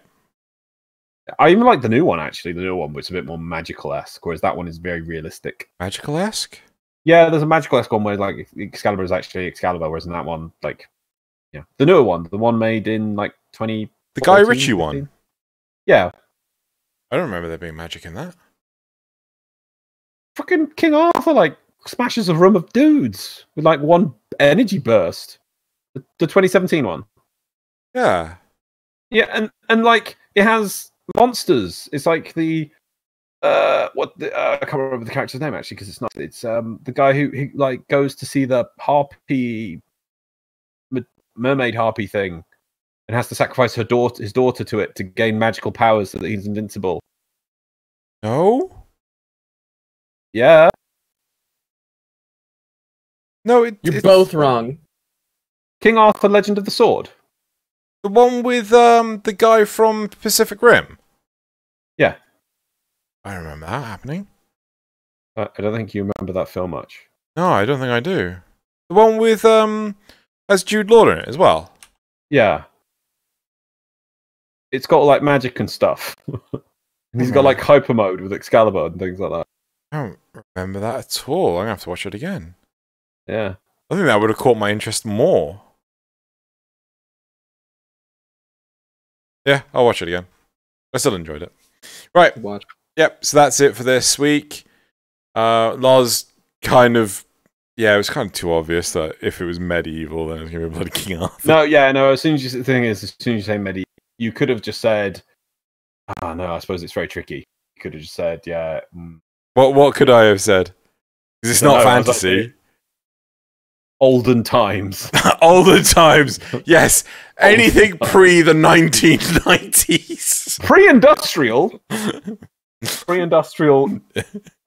S2: I even like the new one actually. The new one, which is a bit more magical-esque, whereas that one is very realistic.
S3: Magical-esque?
S2: Yeah, there's a magical-esque one where like Excalibur is actually Excalibur, whereas in that one, like, yeah, the newer one, the one made in like 20.
S3: The Guy Ritchie one.
S2: Yeah,
S3: I don't remember there being magic in that.
S2: fucking King Arthur like smashes a room of dudes with like one energy burst. The 2017 one.
S3: Yeah.
S2: Yeah, and like it has monsters. It's like the I can't remember the character's name actually because it's not. It's the guy who like goes to see the harpy mermaid harpy thing and has to sacrifice his daughter to it to gain magical powers so that he's invincible.
S3: No?
S2: Yeah.
S3: No,
S1: You're
S3: it's
S1: both wrong.
S2: King Arthur, Legend of the Sword.
S3: the one with the guy from Pacific Rim.
S2: Yeah.
S3: I remember that happening.
S2: I don't think you remember that film much.
S3: No, I don't think I do. The one with has Jude Law in it as well.
S2: Yeah. It's got like magic and stuff. And he's got like hyper mode with Excalibur and things like that.
S3: I don't remember that at all. I'm gonna have to watch it again.
S2: Yeah.
S3: I think that would have caught my interest more. Yeah, I'll watch it again. I still enjoyed it. Right.
S1: Watch.
S3: Yep, so that's it for this week. Loz kind of... Yeah, it was kind of too obvious that if it was medieval, then it was going to be bloody King Arthur.
S2: No, yeah, no, as soon as you say medieval, you could have just said Oh no, I suppose it's very tricky. You could have just said, yeah.
S3: What could I have said? Because it's not fantasy.
S2: Olden times.
S3: Olden times. Yes. Anything pre the 1990s.
S2: Pre-industrial. Pre-industrial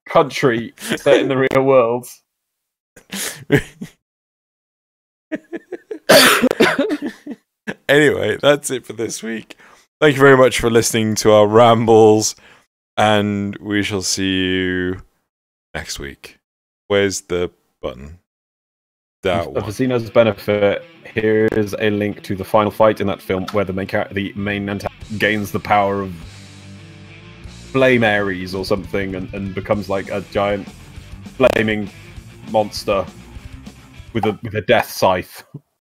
S2: country set in the real world.
S3: Anyway, that's it for this week. Thank you very much for listening to our rambles, and we shall see you next week. Where's the button? That one.
S2: For Xeno's benefit, here's a link to the final fight in that film where the main antagonist gains the power of Flame Ares or something and becomes like a giant flaming monster with a death scythe.